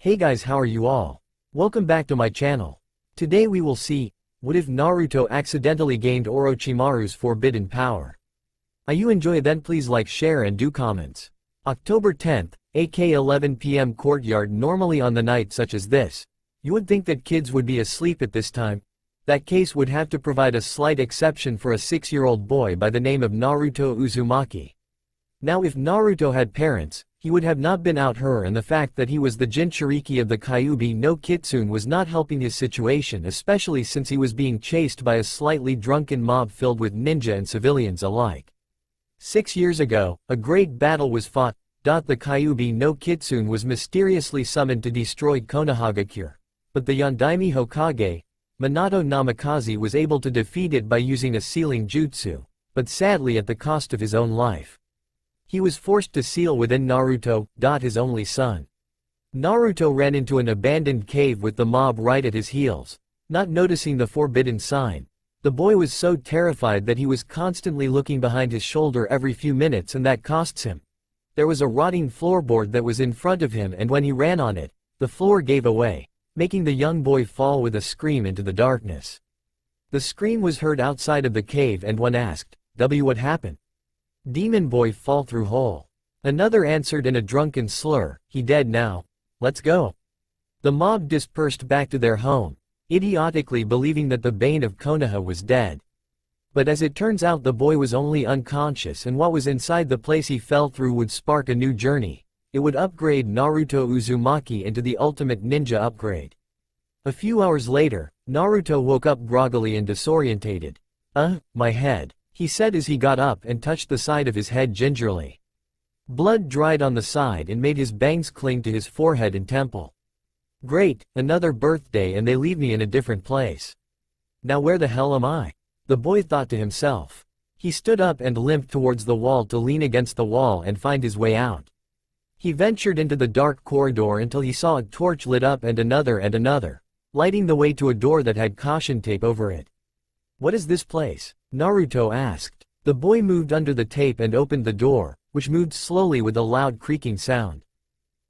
Hey guys, how are you all? Welcome back to my channel. Today we will see, what if Naruto accidentally gained Orochimaru's forbidden power? You enjoy, then please like, share and do comments. October 10th, AK 11 p.m. courtyard. Normally on the night such as this, you would think that kids would be asleep at this time. That case would have to provide a slight exception for a 6-year-old boy by the name of Naruto Uzumaki. Now if Naruto had parents, he would have not been out her, and the fact that he was the Jinchuriki of the Kyuubi no Kitsune was not helping his situation, especially since he was being chased by a slightly drunken mob filled with ninja and civilians alike. 6 years ago, a great battle was fought. The Kyuubi no Kitsune was mysteriously summoned to destroy Konohagakure, but the Yondaime Hokage, Minato Namikaze, was able to defeat it by using a sealing jutsu, but sadly at the cost of his own life. He was forced to seal within Naruto, his only son. Naruto ran into an abandoned cave with the mob right at his heels. Not noticing the forbidden sign, the boy was so terrified that he was constantly looking behind his shoulder every few minutes, and that costs him. There was a rotting floorboard that was in front of him, and when he ran on it, the floor gave away, making the young boy fall with a scream into the darkness. The scream was heard outside of the cave, and one asked, what happened? Demon boy fall through hole. Another answered in a drunken slur, he dead now. Let's go. The mob dispersed back to their home, idiotically believing that the Bane of Konoha was dead. But as it turns out, the boy was only unconscious, and what was inside the place he fell through would spark a new journey. It would upgrade Naruto Uzumaki into the ultimate ninja upgrade. A few hours later, Naruto woke up groggily and disorientated. My head, he said as he got up and touched the side of his head gingerly. Blood dried on the side and made his bangs cling to his forehead and temple. Great, another birthday and they leave me in a different place. Now where the hell am I? The boy thought to himself. He stood up and limped towards the wall to lean against the wall and find his way out. He ventured into the dark corridor until he saw a torch lit up and another, lighting the way to a door that had caution tape over it. What is this place? Naruto asked. The boy moved under the tape and opened the door, which moved slowly with a loud creaking sound.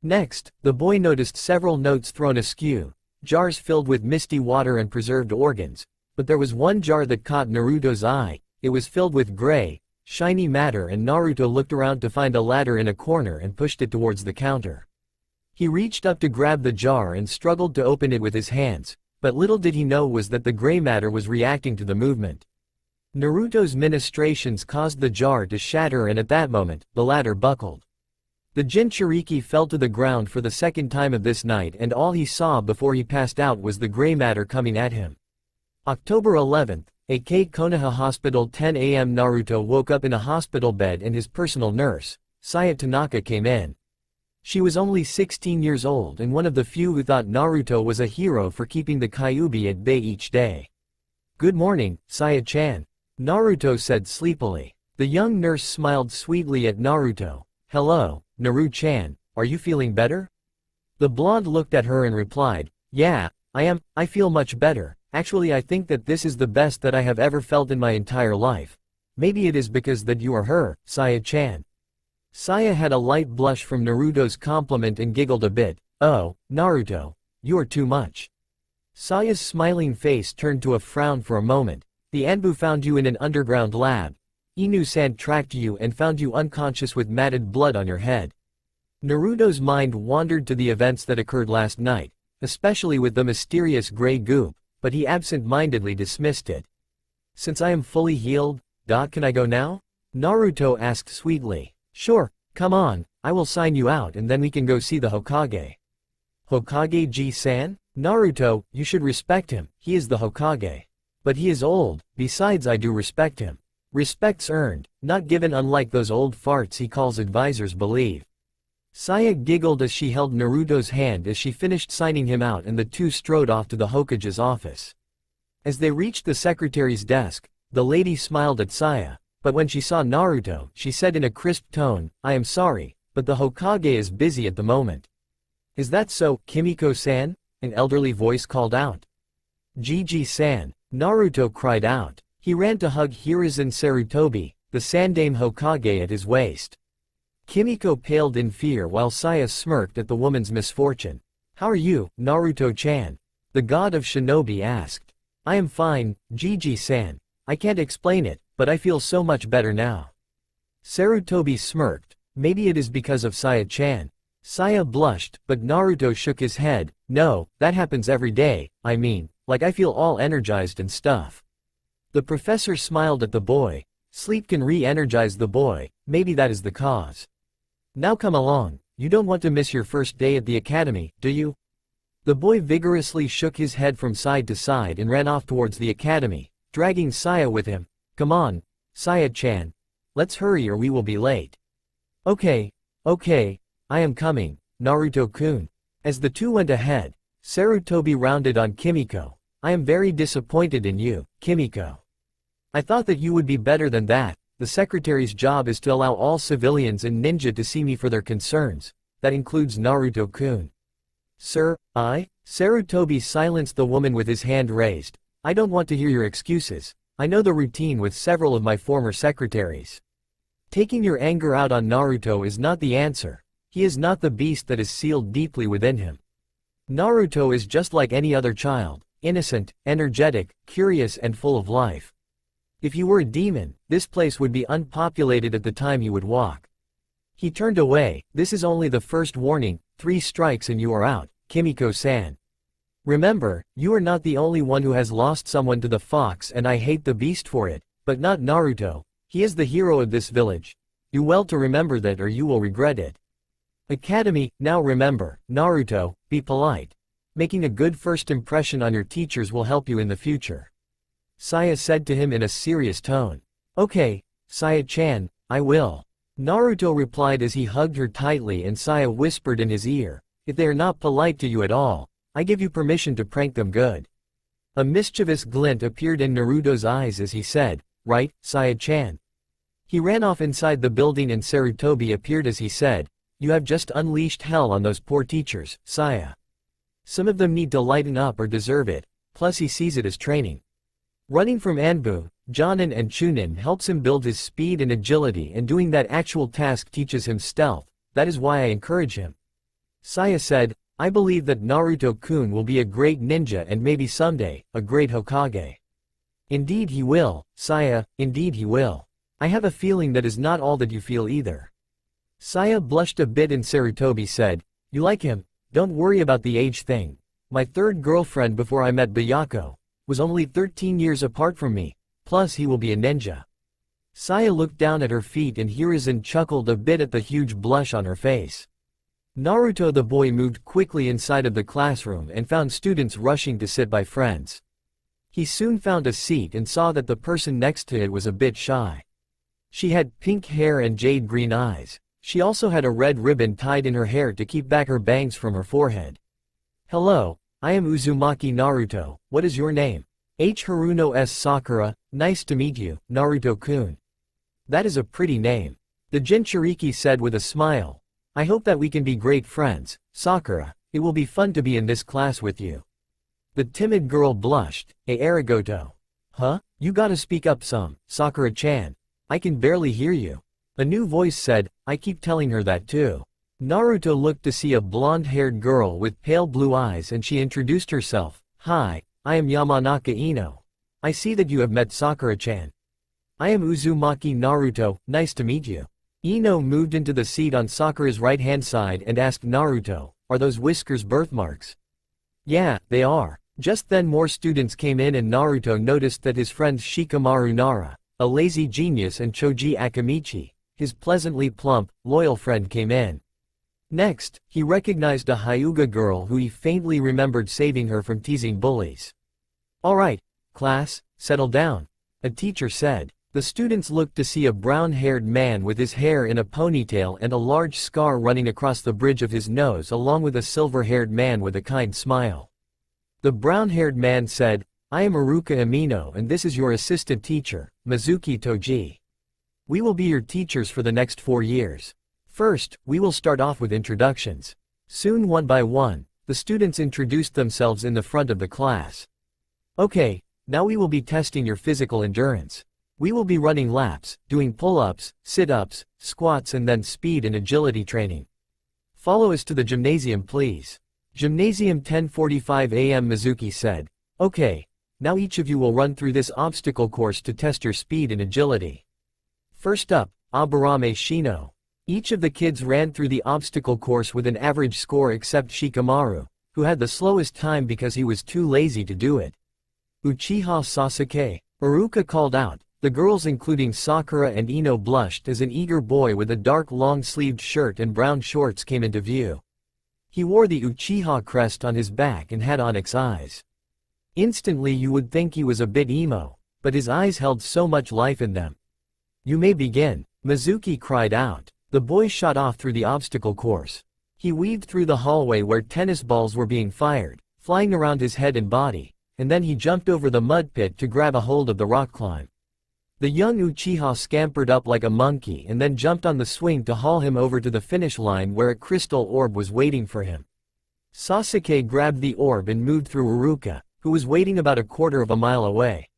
Next, the boy noticed several notes thrown askew, jars filled with misty water and preserved organs, but there was one jar that caught Naruto's eye. It was filled with gray, shiny matter, and Naruto looked around to find a ladder in a corner and pushed it towards the counter. He reached up to grab the jar and struggled to open it with his hands, but little did he know was that the gray matter was reacting to the movement. Naruto's ministrations caused the jar to shatter, and at that moment, the ladder buckled. The Jinchuriki fell to the ground for the second time of this night, and all he saw before he passed out was the gray matter coming at him. October 11th, AK Konoha Hospital, 10 a.m. Naruto woke up in a hospital bed and his personal nurse, Saya Tanaka, came in. She was only 16 years old and one of the few who thought Naruto was a hero for keeping the Kyuubi at bay each day. Good morning, Saya-chan, Naruto said sleepily. The young nurse smiled sweetly at Naruto. Hello, Naru-chan, are you feeling better? The blonde looked at her and replied, yeah, I feel much better. Actually, I think that this is the best that I have ever felt in my entire life. Maybe it is because that you are her, Saya-chan. Saya had a light blush from Naruto's compliment and giggled a bit. Oh, Naruto, you are too much. Saya's smiling face turned to a frown for a moment. The Anbu found you in an underground lab. Inu-san tracked you and found you unconscious with matted blood on your head. Naruto's mind wandered to the events that occurred last night, especially with the mysterious gray goop, but he absent-mindedly dismissed it. Since I am fully healed, can I go now? Naruto asked sweetly. Sure, come on, I will sign you out and then we can go see the Hokage. Hokage-ji-san? Naruto, you should respect him, he is the Hokage. But he is old, besides I do respect him. Respect's earned, not given, unlike those old farts he calls advisors believe. Saya giggled as she held Naruto's hand as she finished signing him out, and the two strode off to the Hokage's office. As they reached the secretary's desk, the lady smiled at Saya, but when she saw Naruto, she said in a crisp tone, I am sorry, but the Hokage is busy at the moment. Is that so, Kimiko-san? An elderly voice called out. Gigi-san, Naruto cried out. He ran to hug Hiruzen Sarutobi, the Sandaime Hokage, at his waist. Kimiko paled in fear while Saya smirked at the woman's misfortune. How are you, Naruto-chan? The god of shinobi asked. I am fine, Gigi-san. I can't explain it, but I feel so much better now. Sarutobi smirked. Maybe it is because of Saya-chan. Saya blushed, but Naruto shook his head. No, that happens every day, I mean, like I feel all energized and stuff. The professor smiled at the boy. Sleep can re-energize the boy, maybe that is the cause. Now come along, you don't want to miss your first day at the academy, do you? The boy vigorously shook his head from side to side and ran off towards the academy, dragging Saya with him. Come on, Saya-chan. Let's hurry or we will be late. Okay, I am coming, Naruto-kun. As the two went ahead, Sarutobi rounded on Kimiko. I am very disappointed in you, Kimiko. I thought that you would be better than that. The secretary's job is to allow all civilians and ninja to see me for their concerns. That includes Naruto-kun. Sir, Sarutobi silenced the woman with his hand raised. I don't want to hear your excuses. I know the routine with several of my former secretaries. Taking your anger out on Naruto is not the answer. He is not the beast that is sealed deeply within him. Naruto is just like any other child, innocent, energetic, curious and full of life. If you were a demon, this place would be unpopulated at the time you would walk. He turned away. This is only the first warning, 3 strikes and you are out, Kimiko-san. Remember, you are not the only one who has lost someone to the fox and I hate the beast for it, but not Naruto. He is the hero of this village. Do well to remember that or you will regret it. Academy, now remember, Naruto, be polite. Making a good first impression on your teachers will help you in the future. Saya said to him in a serious tone. Okay, Saya-chan, I will. Naruto replied as he hugged her tightly and Saya whispered in his ear. If they are not polite to you at all, I give you permission to prank them good. A mischievous glint appeared in Naruto's eyes as he said, right, Saya-chan. He ran off inside the building and Sarutobi appeared as he said, you have just unleashed hell on those poor teachers, Saya. Some of them need to lighten up or deserve it, plus he sees it as training. Running from Anbu, Jonin and Chunin helps him build his speed and agility and doing that actual task teaches him stealth, that is why I encourage him. Saya said, I believe that Naruto-kun will be a great ninja and maybe someday, a great Hokage. Indeed he will, Saya, indeed he will. I have a feeling that is not all that you feel either. Saya blushed a bit and Sarutobi said, you like him? Don't worry about the age thing. My third girlfriend before I met Bayako was only 13 years apart from me, plus he will be a ninja. Saya looked down at her feet and Hiruzen chuckled a bit at the huge blush on her face. Naruto the boy moved quickly inside of the classroom and found students rushing to sit by friends. He soon found a seat and saw that the person next to it was a bit shy. She had pink hair and jade green eyes. She also had a red ribbon tied in her hair to keep back her bangs from her forehead. Hello, I am Uzumaki Naruto, what is your name? Haruno S. Sakura, nice to meet you, Naruto-kun. That is a pretty name. The Jinchuriki said with a smile. I hope that we can be great friends, Sakura, it will be fun to be in this class with you. The timid girl blushed, arigato. Huh? You gotta speak up some, Sakura-chan. I can barely hear you. A new voice said, I keep telling her that too. Naruto looked to see a blonde-haired girl with pale blue eyes and she introduced herself. Hi, I am Yamanaka Ino. I see that you have met Sakura-chan. I am Uzumaki Naruto, nice to meet you. Ino moved into the seat on Sakura's right-hand side and asked Naruto, are those whiskers birthmarks? Yeah, they are. Just then more students came in and Naruto noticed that his friends Shikamaru Nara, a lazy genius and Choji Akamichi, his pleasantly plump, loyal friend came in. Next, he recognized a Hyuga girl who he faintly remembered saving her from teasing bullies. Alright, class, settle down, a teacher said. The students looked to see a brown-haired man with his hair in a ponytail and a large scar running across the bridge of his nose along with a silver-haired man with a kind smile. The brown-haired man said, I am Iruka Amino and this is your assistant teacher, Mizuki Toji. We will be your teachers for the next 4 years. First, we will start off with introductions. Soon one by one, the students introduced themselves in the front of the class. Okay, now we will be testing your physical endurance. We will be running laps, doing pull-ups, sit-ups, squats and then speed and agility training. Follow us to the gymnasium please. Gymnasium 10:45 a.m. Mizuki said. Okay. Now each of you will run through this obstacle course to test your speed and agility. First up, Aburame Shino. Each of the kids ran through the obstacle course with an average score except Shikamaru, who had the slowest time because he was too lazy to do it. Uchiha Sasuke. Iruka called out. The girls including Sakura and Ino blushed as an eager boy with a dark long-sleeved shirt and brown shorts came into view. He wore the Uchiha crest on his back and had onyx eyes. Instantly you would think he was a bit emo, but his eyes held so much life in them. You may begin, Mizuki cried out. The boy shot off through the obstacle course. He weaved through the hallway where tennis balls were being fired, flying around his head and body, and then he jumped over the mud pit to grab a hold of the rock climb. The young Uchiha scampered up like a monkey and then jumped on the swing to haul him over to the finish line where a crystal orb was waiting for him. Sasuke grabbed the orb and moved through Iruka, who was waiting about a quarter of a mile away.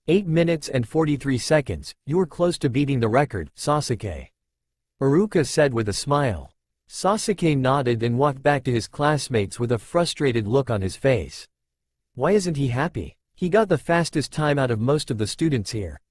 8 minutes and 43 seconds, you were close to beating the record, Sasuke. Iruka said with a smile. Sasuke nodded and walked back to his classmates with a frustrated look on his face. Why isn't he happy? He got the fastest time out of most of the students here.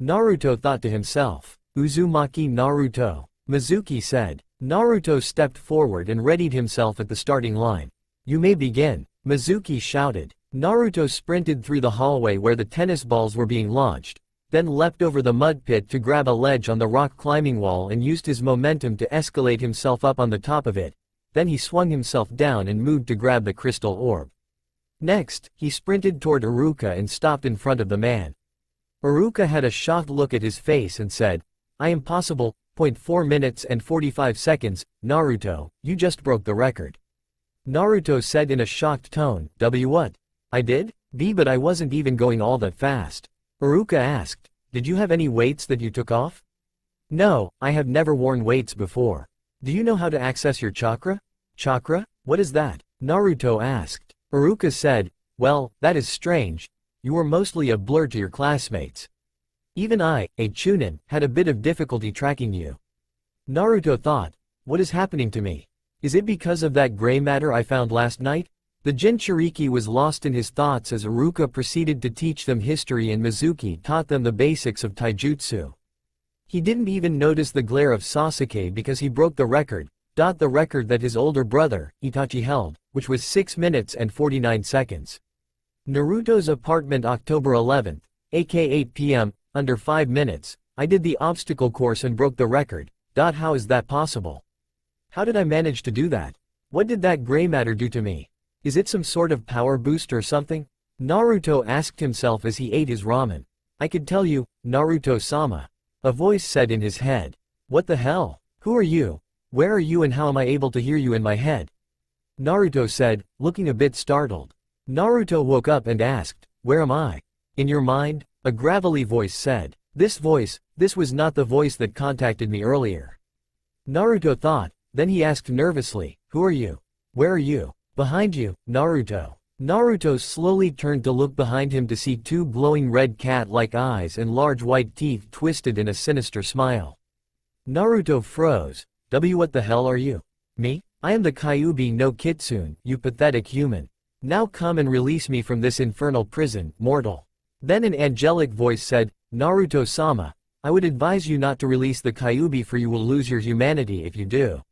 Naruto thought to himself. Uzumaki Naruto. Mizuki said. Naruto stepped forward and readied himself at the starting line. You may begin, Mizuki shouted. Naruto sprinted through the hallway where the tennis balls were being launched, then leapt over the mud pit to grab a ledge on the rock climbing wall and used his momentum to escalate himself up on the top of it. Then he swung himself down and moved to grab the crystal orb. Next, he sprinted toward Iruka and stopped in front of the man. Iruka had a shocked look at his face and said, I am possible, 4 minutes and 45 seconds, Naruto, you just broke the record. Naruto said in a shocked tone, what? I did? But I wasn't even going all that fast. Iruka asked, did you have any weights that you took off? No, I have never worn weights before. Do you know how to access your chakra? Chakra? What is that? Naruto asked. Iruka said, well, that is strange. You were mostly a blur to your classmates. Even I, a Chunin, had a bit of difficulty tracking you. Naruto thought, what is happening to me? Is it because of that gray matter I found last night? The Jinchuriki was lost in his thoughts as Iruka proceeded to teach them history and Mizuki taught them the basics of taijutsu. He didn't even notice the glare of Sasuke because he broke the record that his older brother, Itachi held, which was 6 minutes and 49 seconds. Naruto's apartment October 11th, aka 8 p.m., under 5 minutes, I did the obstacle course and broke the record. How is that possible? How did I manage to do that? What did that gray matter do to me? Is it some sort of power boost or something? Naruto asked himself as he ate his ramen. I could tell you, Naruto-sama. A voice said in his head. What the hell? Who are you? Where are you and how am I able to hear you in my head? Naruto said, looking a bit startled. Naruto woke up and asked, where am I? In your mind? A gravelly voice said. This was not the voice that contacted me earlier. Naruto thought, then he asked nervously, who are you? Where are you? Behind you, Naruto. Naruto slowly turned to look behind him to see 2 glowing red cat-like eyes and large white teeth twisted in a sinister smile. Naruto froze. What the hell are you? Me? I am the Kyuubi no Kitsune, you pathetic human. Now come and release me from this infernal prison, mortal. Then an angelic voice said, Naruto-sama, I would advise you not to release the Kyuubi for you will lose your humanity if you do.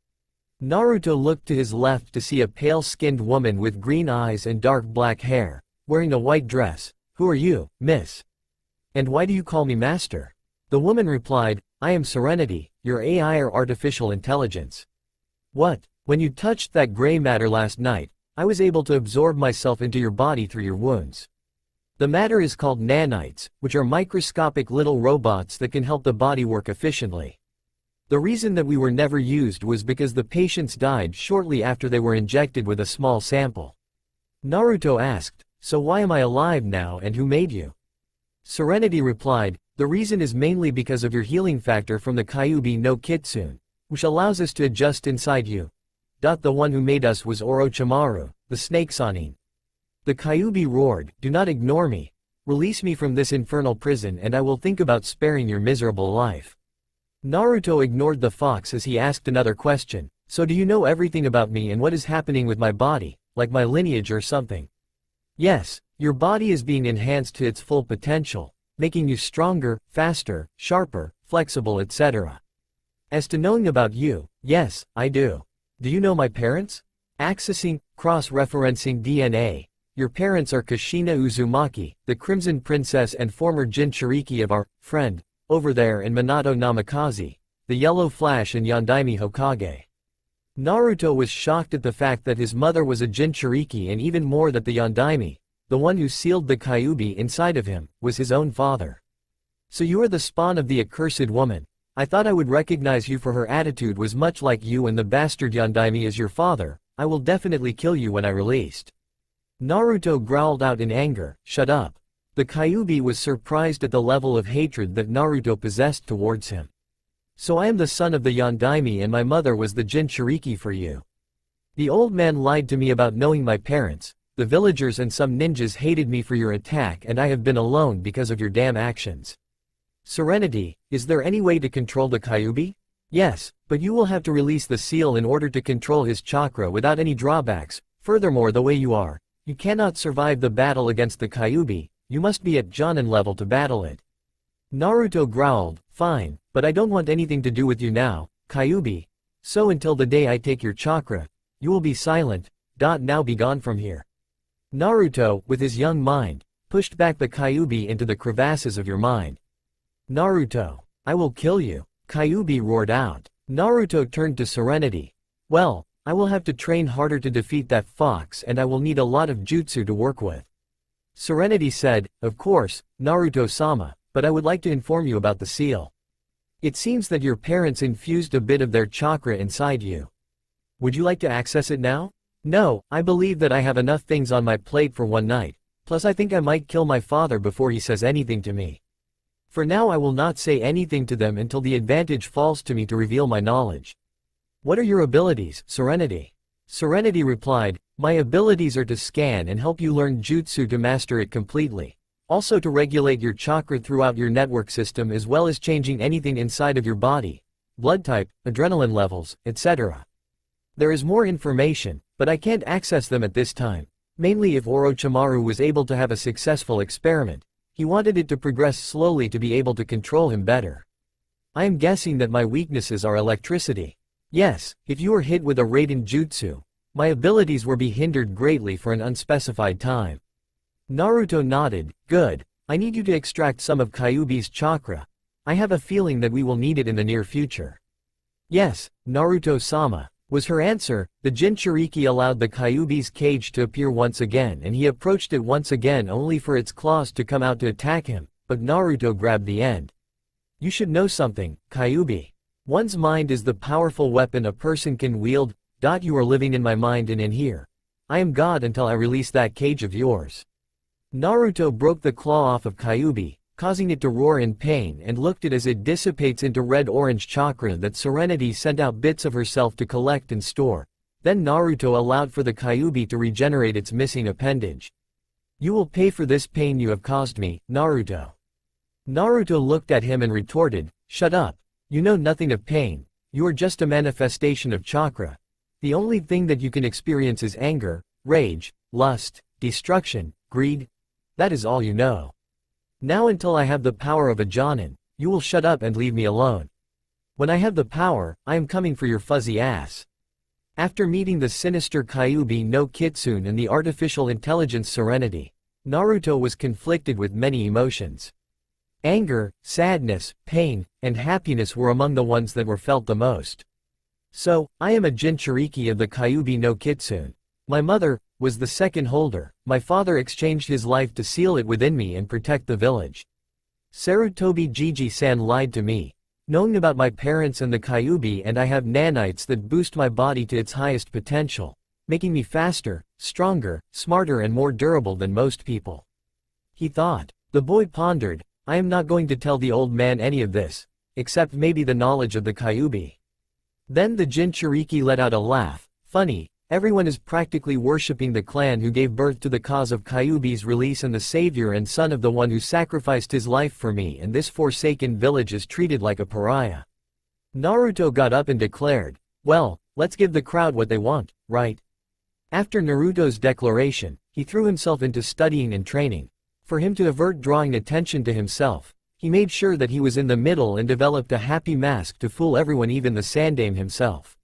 Naruto looked to his left to see a pale-skinned woman with green eyes and dark black hair, wearing a white dress. Who are you, miss? And why do you call me master? The woman replied, I am Serenity, your AI or artificial intelligence. What? When you touched that gray matter last night, I was able to absorb myself into your body through your wounds. The matter is called nanites, which are microscopic little robots that can help the body work efficiently. The reason that we were never used was because the patients died shortly after they were injected with a small sample. Naruto asked, so why am I alive now and who made you? Serenity replied, the reason is mainly because of your healing factor from the Kyuubi no Kitsune, which allows us to adjust inside you. The one who made us was Orochimaru, the snake Sanin. The Kyuubi roared, do not ignore me. Release me from this infernal prison and I will think about sparing your miserable life. Naruto ignored the fox as he asked another question, So do you know everything about me and what is happening with my body, like my lineage or something? Yes, your body is being enhanced to its full potential, making you stronger, faster, sharper, flexible, etc. As to knowing about you, yes, I do. Do you know my parents? Accessing, cross-referencing DNA. Your parents are Kushina Uzumaki, the Crimson Princess and former Jinchuriki of our friend over there in Minato Namikaze, the Yellow Flash and Yondaime Hokage. Naruto was shocked at the fact that his mother was a Jinchuriki and even more that the Yondaime, the one who sealed the Kyuubi inside of him, was his own father. So you are the spawn of the accursed woman. I thought I would recognize you, for her attitude was much like you, and the bastard Yondaime is your father. I will definitely kill you when I released. Naruto growled out in anger, shut up. The Kyuubi was surprised at the level of hatred that Naruto possessed towards him. So I am the son of the Yondaime and my mother was the Jinchuriki for you. The old man lied to me about knowing my parents. The villagers and some ninjas hated me for your attack, and I have been alone because of your damn actions. Serenity, is there any way to control the Kyuubi? Yes, but you will have to release the seal in order to control his chakra without any drawbacks. Furthermore, the way you are, you cannot survive the battle against the Kyuubi. You must be at Jonin level to battle it. Naruto growled, fine, but I don't want anything to do with you now, Kyuubi. So until the day I take your chakra, you will be silent. Now be gone from here. Naruto, with his young mind, pushed back the Kyuubi into the crevasses of your mind. Naruto, I will kill you, Kyuubi roared out. Naruto turned to Serenity. Well, I will have to train harder to defeat that fox, and I will need a lot of jutsu to work with. Serenity said, of course, Naruto-sama, but I would like to inform you about the seal. It seems that your parents infused a bit of their chakra inside you. Would you like to access it now? No, I believe that I have enough things on my plate for one night, plus I think I might kill my father before he says anything to me. For now I will not say anything to them until the advantage falls to me to reveal my knowledge. What are your abilities, Serenity? Serenity replied, my abilities are to scan and help you learn jutsu to master it completely. Also to regulate your chakra throughout your network system, as well as changing anything inside of your body. Blood type, adrenaline levels, etc. There is more information, but I can't access them at this time. Mainly if Orochimaru was able to have a successful experiment. He wanted it to progress slowly to be able to control him better. I am guessing that my weaknesses are electricity. Yes, if you are hit with a Raiden jutsu, my abilities will be hindered greatly for an unspecified time. Naruto nodded, good. I need you to extract some of Kyuubi's chakra. I have a feeling that we will need it in the near future. Yes, Naruto-sama, was her answer. The Jinchuriki allowed the Kyuubi's cage to appear once again, and he approached it once again only for its claws to come out to attack him, but Naruto grabbed the end. You should know something, Kyuubi. One's mind is the powerful weapon a person can wield. You are living in my mind and in here. I am God until I release that cage of yours. Naruto broke the claw off of Kyuubi, causing it to roar in pain, and looked at as it dissipates into red-orange chakra that Serenity sent out bits of herself to collect and store. Then Naruto allowed for the Kyuubi to regenerate its missing appendage. You will pay for this pain you have caused me, Naruto. Naruto looked at him and retorted, shut up. You know nothing of pain. You are just a manifestation of chakra. The only thing that you can experience is anger, rage, lust, destruction, greed. That is all you know. Now until I have the power of a Jonin, you will shut up and leave me alone. When I have the power, I am coming for your fuzzy ass. After meeting the sinister Kyuubi no Kitsune and the artificial intelligence Serenity, Naruto was conflicted with many emotions. Anger, sadness, pain, and happiness were among the ones that were felt the most. So, I am a Jinchuriki of the Kyuubi no Kitsune. My mother was the second holder. My father exchanged his life to seal it within me and protect the village. Sarutobi Gigi-san lied to me. Knowing about my parents and the Kyuubi, and I have nanites that boost my body to its highest potential, making me faster, stronger, smarter and more durable than most people. He thought. The boy pondered, I am not going to tell the old man any of this, except maybe the knowledge of the Kyuubi. Then the Jinchuriki let out a laugh. Funny, everyone is practically worshipping the clan who gave birth to the cause of Kyuubi's release and the savior and son of the one who sacrificed his life for me, and this forsaken village is treated like a pariah. Naruto got up and declared, Well, let's give the crowd what they want, right? After Naruto's declaration, he threw himself into studying and training. For him to avert drawing attention to himself, he made sure that he was in the middle and developed a happy mask to fool everyone, even the Sandaime himself.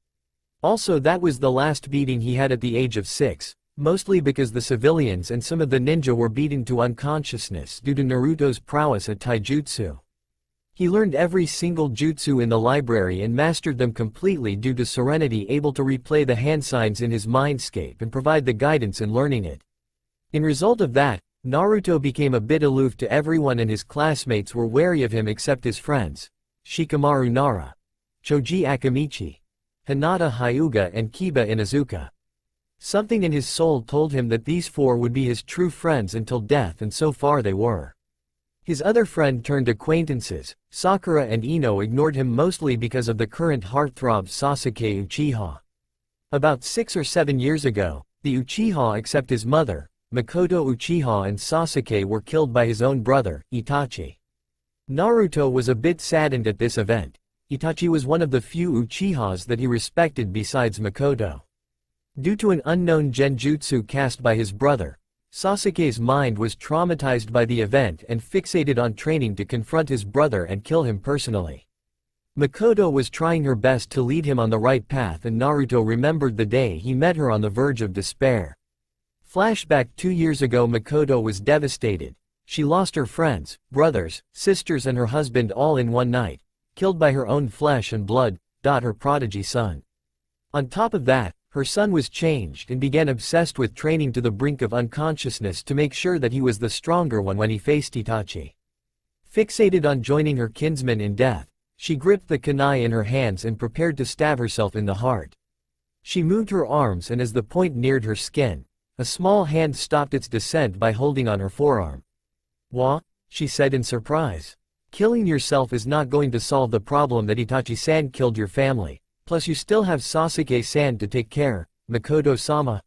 Also, that was the last beating he had at the age of 6, mostly because the civilians and some of the ninja were beaten to unconsciousness due to Naruto's prowess at taijutsu. He learned every single jutsu in the library and mastered them completely due to serenity, able to replay the hand signs in his mindscape and provide the guidance in learning it. In result of that, Naruto became a bit aloof to everyone and his classmates were wary of him except his friends, Shikamaru Nara, Choji Akamichi, Hinata Hyuga and Kiba Inuzuka. Something in his soul told him that these four would be his true friends until death, and so far they were. His other friend-turned acquaintances, Sakura and Ino, ignored him mostly because of the current heartthrob Sasuke Uchiha. About 6 or 7 years ago, the Uchiha except his mother, Makoto Uchiha, and Sasuke were killed by his own brother, Itachi. Naruto was a bit saddened at this event. Itachi was one of the few Uchihas that he respected besides Makoto. Due to an unknown genjutsu cast by his brother, Sasuke's mind was traumatized by the event and fixated on training to confront his brother and kill him personally. Makoto was trying her best to lead him on the right path, and Naruto remembered the day he met her on the verge of despair. Flashback: 2 years ago, Makoto was devastated. She lost her friends, brothers, sisters and her husband all in one night, killed by her own flesh and blood, her prodigy son. On top of that, her son was changed and began obsessed with training to the brink of unconsciousness to make sure that he was the stronger one when he faced Itachi. Fixated on joining her kinsman in death, she gripped the kunai in her hands and prepared to stab herself in the heart. She moved her arms, and as the point neared her skin, a small hand stopped its descent by holding on her forearm. "What?" she said in surprise. "Killing yourself is not going to solve the problem that Itachi-san killed your family. Plus you still have Sasuke-san to take care, Makoto-sama."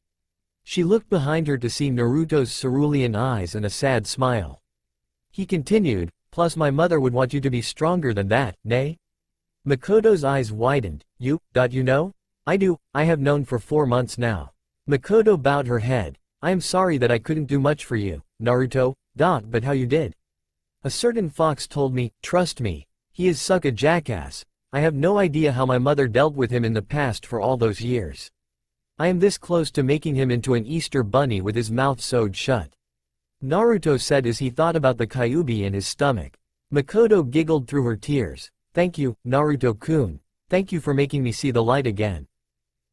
She looked behind her to see Naruto's cerulean eyes and a sad smile. He continued, "Plus my mother would want you to be stronger than that, nay?" Makoto's eyes widened. You know? "I do, I have known for 4 months now." Makoto bowed her head. "I am sorry that I couldn't do much for you, Naruto, but how you did? A certain fox told me, trust me, he is such a jackass. I have no idea how my mother dealt with him in the past for all those years. I am this close to making him into an Easter bunny with his mouth sewed shut," Naruto said as he thought about the Kyuubi in his stomach. Makoto giggled through her tears. "Thank you, Naruto-kun. Thank you for making me see the light again.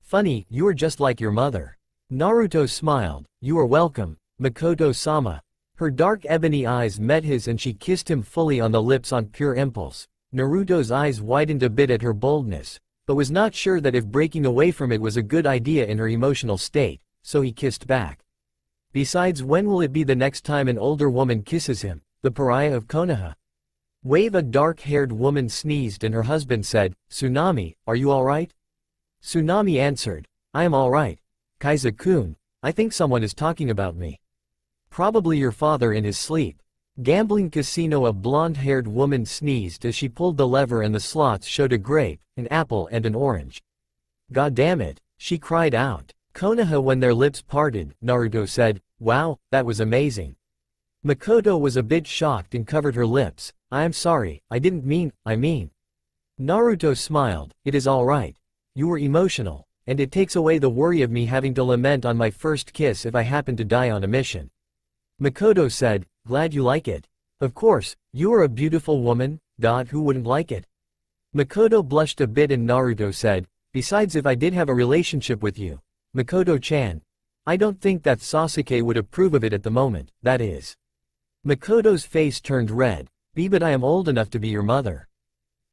Funny, you are just like your mother." Naruto smiled. "You are welcome, Makoto-sama." Her dark ebony eyes met his and she kissed him fully on the lips on pure impulse. Naruto's eyes widened a bit at her boldness, but was not sure that if breaking away from it was a good idea in her emotional state, so he kissed back. Besides, when will it be the next time an older woman kisses him, the pariah of Konoha? A dark-haired woman sneezed and her husband said, "Tsunami, are you alright?" Tsunami answered, "I am alright. Kaiza-kun, I think someone is talking about me. Probably your father in his sleep." Gambling casino. A blonde-haired woman sneezed as she pulled the lever and the slots showed a grape, an apple and an orange. "God damn it," she cried out. "Konoha." When their lips parted, Naruto said, "Wow, that was amazing." Makoto was a bit shocked and covered her lips. "I am sorry, I didn't mean, I mean." Naruto smiled. "It is alright. You were emotional, and it takes away the worry of me having to lament on my first kiss if I happen to die on a mission." Makoto said, "Glad you like it. Of course, you are a beautiful woman, who wouldn't like it?" Makoto blushed a bit and Naruto said, "Besides, if I did have a relationship with you, Makoto-chan, I don't think that Sasuke would approve of it at the moment, that is." Makoto's face turned red. But I am old enough to be your mother."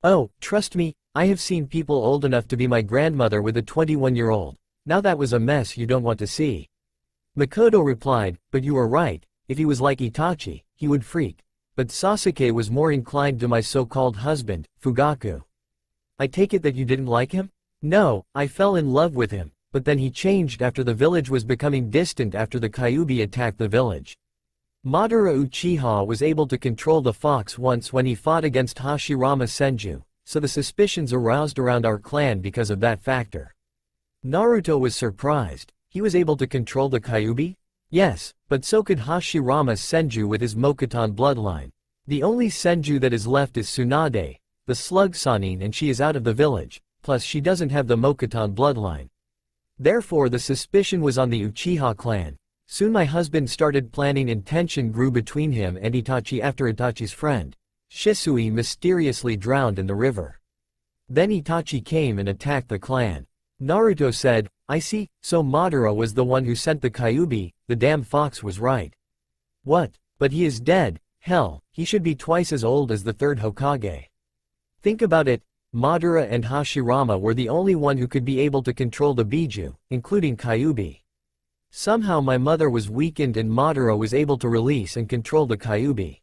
"Oh, trust me, I have seen people old enough to be my grandmother with a 21-year-old. Now that was a mess you don't want to see." Makoto replied, "But you are right. If he was like Itachi, he would freak. But Sasuke was more inclined to my so-called husband, Fugaku." "I take it that you didn't like him?" "No, I fell in love with him, but then he changed after the village was becoming distant after the Kyuubi attacked the village. Madara Uchiha was able to control the fox once when he fought against Hashirama Senju, so the suspicions aroused around our clan because of that factor. Naruto was surprised. He was able to control the Kyuubi? Yes, but so could Hashirama Senju with his Mokuton bloodline. The only Senju that is left is Tsunade, the slug Sannin, and she is out of the village, plus she doesn't have the Mokuton bloodline. Therefore the suspicion was on the Uchiha clan. Soon my husband started planning and tension grew between him and Itachi after Itachi's friend, Shisui, mysteriously drowned in the river. Then Itachi came and attacked the clan. Naruto said, I see, so Madara was the one who sent the Kyuubi, the damn fox was right. What? But he is dead, hell, he should be twice as old as the third Hokage. Think about it, Madara and Hashirama were the only one who could be able to control the Biju, including Kyuubi. Somehow my mother was weakened and Madara was able to release and control the Kyuubi.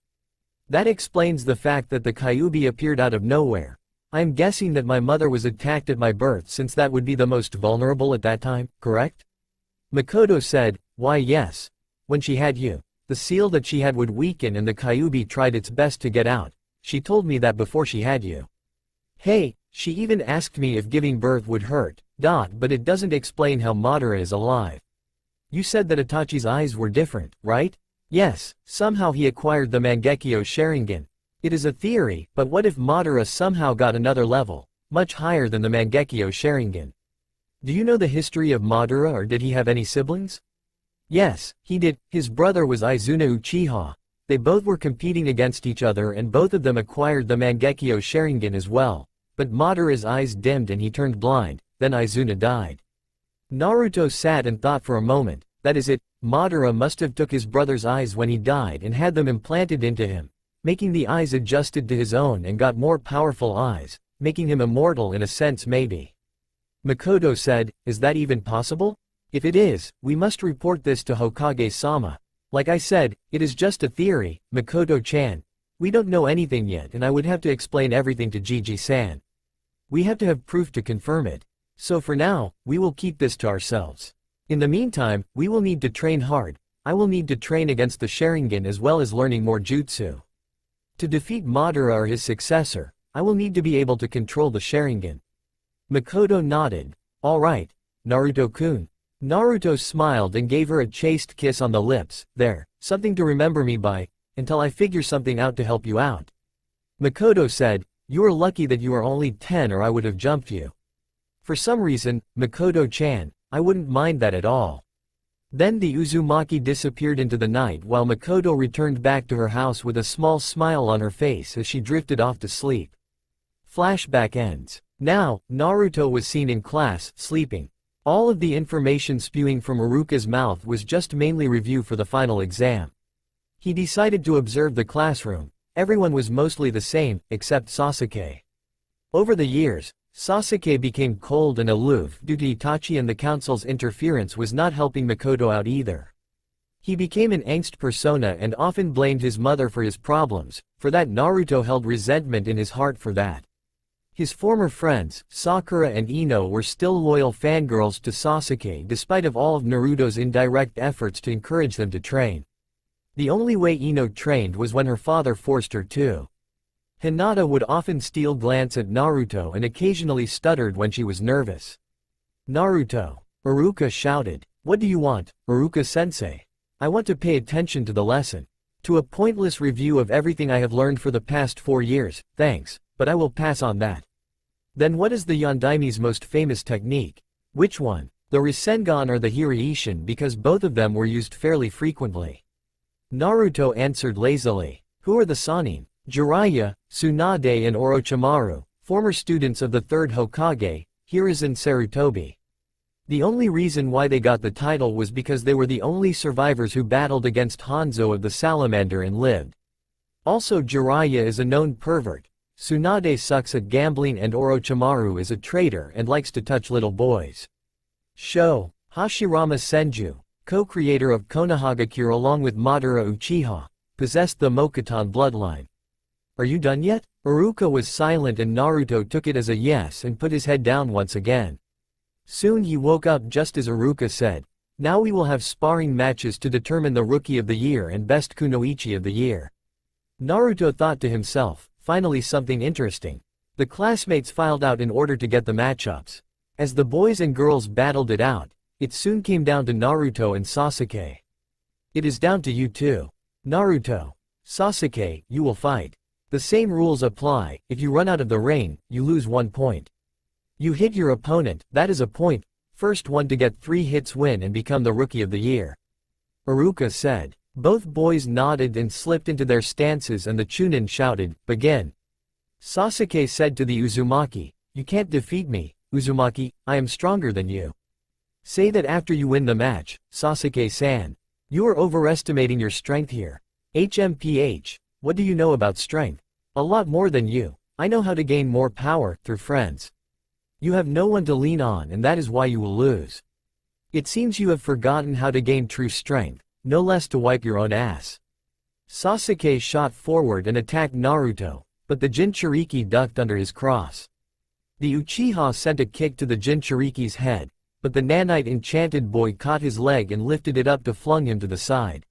That explains the fact that the Kyuubi appeared out of nowhere. I am guessing that my mother was attacked at my birth since that would be the most vulnerable at that time, correct? Makoto said, why yes. When she had you, the seal that she had would weaken and the Kyuubi tried its best to get out. She told me that before she had you. Hey, she even asked me if giving birth would hurt, but it doesn't explain how Madara is alive. You said that Itachi's eyes were different, right? Yes, somehow he acquired the Mangekyo Sharingan. It is a theory, but what if Madara somehow got another level, much higher than the Mangekyo Sharingan? Do you know the history of Madara, or did he have any siblings? Yes, he did. His brother was Izuna Uchiha. They both were competing against each other and both of them acquired the Mangekyo Sharingan as well. But Madara's eyes dimmed and he turned blind, then Izuna died. Naruto sat and thought for a moment. That is it, Madara must have took his brother's eyes when he died and had them implanted into him, making the eyes adjusted to his own and got more powerful eyes, making him immortal in a sense maybe. Makoto said, is that even possible? If it is, we must report this to Hokage-sama. Like I said, it is just a theory, Makoto-chan. We don't know anything yet and I would have to explain everything to Gigi-san. We have to have proof to confirm it. So for now, we will keep this to ourselves. In the meantime, we will need to train hard. I will need to train against the Sharingan as well as learning more jutsu. To defeat Madara or his successor, I will need to be able to control the Sharingan. Makoto nodded. Alright, Naruto-kun. Naruto smiled and gave her a chaste kiss on the lips. There, something to remember me by, until I figure something out to help you out. Makoto said, you are lucky that you are only 10 or I would have jumped you. For some reason, Makoto-chan, I wouldn't mind that at all. Then the Uzumaki disappeared into the night while Makoto returned back to her house with a small smile on her face as she drifted off to sleep. Flashback ends. Now, Naruto was seen in class, sleeping. All of the information spewing from Iruka's mouth was just mainly review for the final exam. He decided to observe the classroom. Everyone was mostly the same, except Sasuke. Over the years, Sasuke became cold and aloof due to Itachi and the council's interference was not helping Makoto out either. He became an angst persona and often blamed his mother for his problems. For that Naruto held resentment in his heart for that. His former friends, Sakura and Ino, were still loyal fangirls to Sasuke despite of all of Naruto's indirect efforts to encourage them to train. The only way Ino trained was when her father forced her to. Hinata would often steal glance at Naruto and occasionally stuttered when she was nervous. Naruto. Iruka shouted. What do you want, Iruka-sensei? I want to pay attention to the lesson. To a pointless review of everything I have learned for the past 4 years, thanks, but I will pass on that. Then what is the Yondaime's most famous technique? Which one? The Rasengan or the Hiraishin, because both of them were used fairly frequently. Naruto answered lazily. Who are the Sannin? Jiraiya, Tsunade and Orochimaru, former students of the third Hokage, Hiruzen Sarutobi. The only reason why they got the title was because they were the only survivors who battled against Hanzo of the Salamander and lived. Also Jiraiya is a known pervert, Tsunade sucks at gambling and Orochimaru is a traitor and likes to touch little boys. Sho, Hashirama Senju, co-creator of Konohagakure along with Madara Uchiha, possessed the Mokuton bloodline. Are you done yet? Iruka was silent and Naruto took it as a yes and put his head down once again. Soon he woke up just as Iruka said, now we will have sparring matches to determine the Rookie of the Year and Best Kunoichi of the Year. Naruto thought to himself, finally something interesting. The classmates filed out in order to get the matchups. As the boys and girls battled it out, it soon came down to Naruto and Sasuke. It is down to you two. Naruto. Sasuke, you will fight. The same rules apply. If you run out of the ring, you lose 1 point. You hit your opponent, that is a point. First one to get 3 hits win and become the Rookie of the Year. Iruka said. Both boys nodded and slipped into their stances and the Chunin shouted, begin. Sasuke said to the Uzumaki, you can't defeat me, Uzumaki, I am stronger than you. Say that after you win the match, Sasuke-san. You are overestimating your strength here. HMPH, what do you know about strength? A lot more than you. I know how to gain more power, through friends. You have no one to lean on and that is why you will lose. It seems you have forgotten how to gain true strength, no less to wipe your own ass. Sasuke shot forward and attacked Naruto, but the Jinchuriki ducked under his cross. The Uchiha sent a kick to the Jinchuriki's head, but the nanite enchanted boy caught his leg and lifted it up to flung him to the side.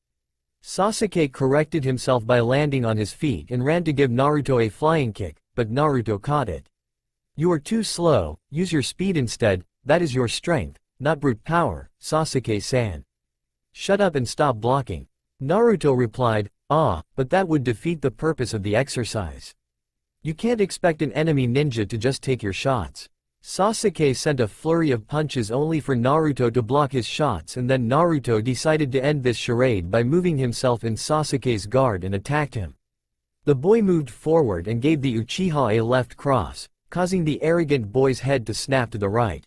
Sasuke corrected himself by landing on his feet and ran to give Naruto a flying kick, but Naruto caught it. You are too slow, use your speed instead, that is your strength, not brute power, Sasuke-san. Shut up and stop blocking. Naruto replied, but that would defeat the purpose of the exercise. You can't expect an enemy ninja to just take your shots. Sasuke sent a flurry of punches only for Naruto to block his shots and then Naruto decided to end this charade by moving himself in Sasuke's guard and attacked him. The boy moved forward and gave the Uchiha a left cross, causing the arrogant boy's head to snap to the right.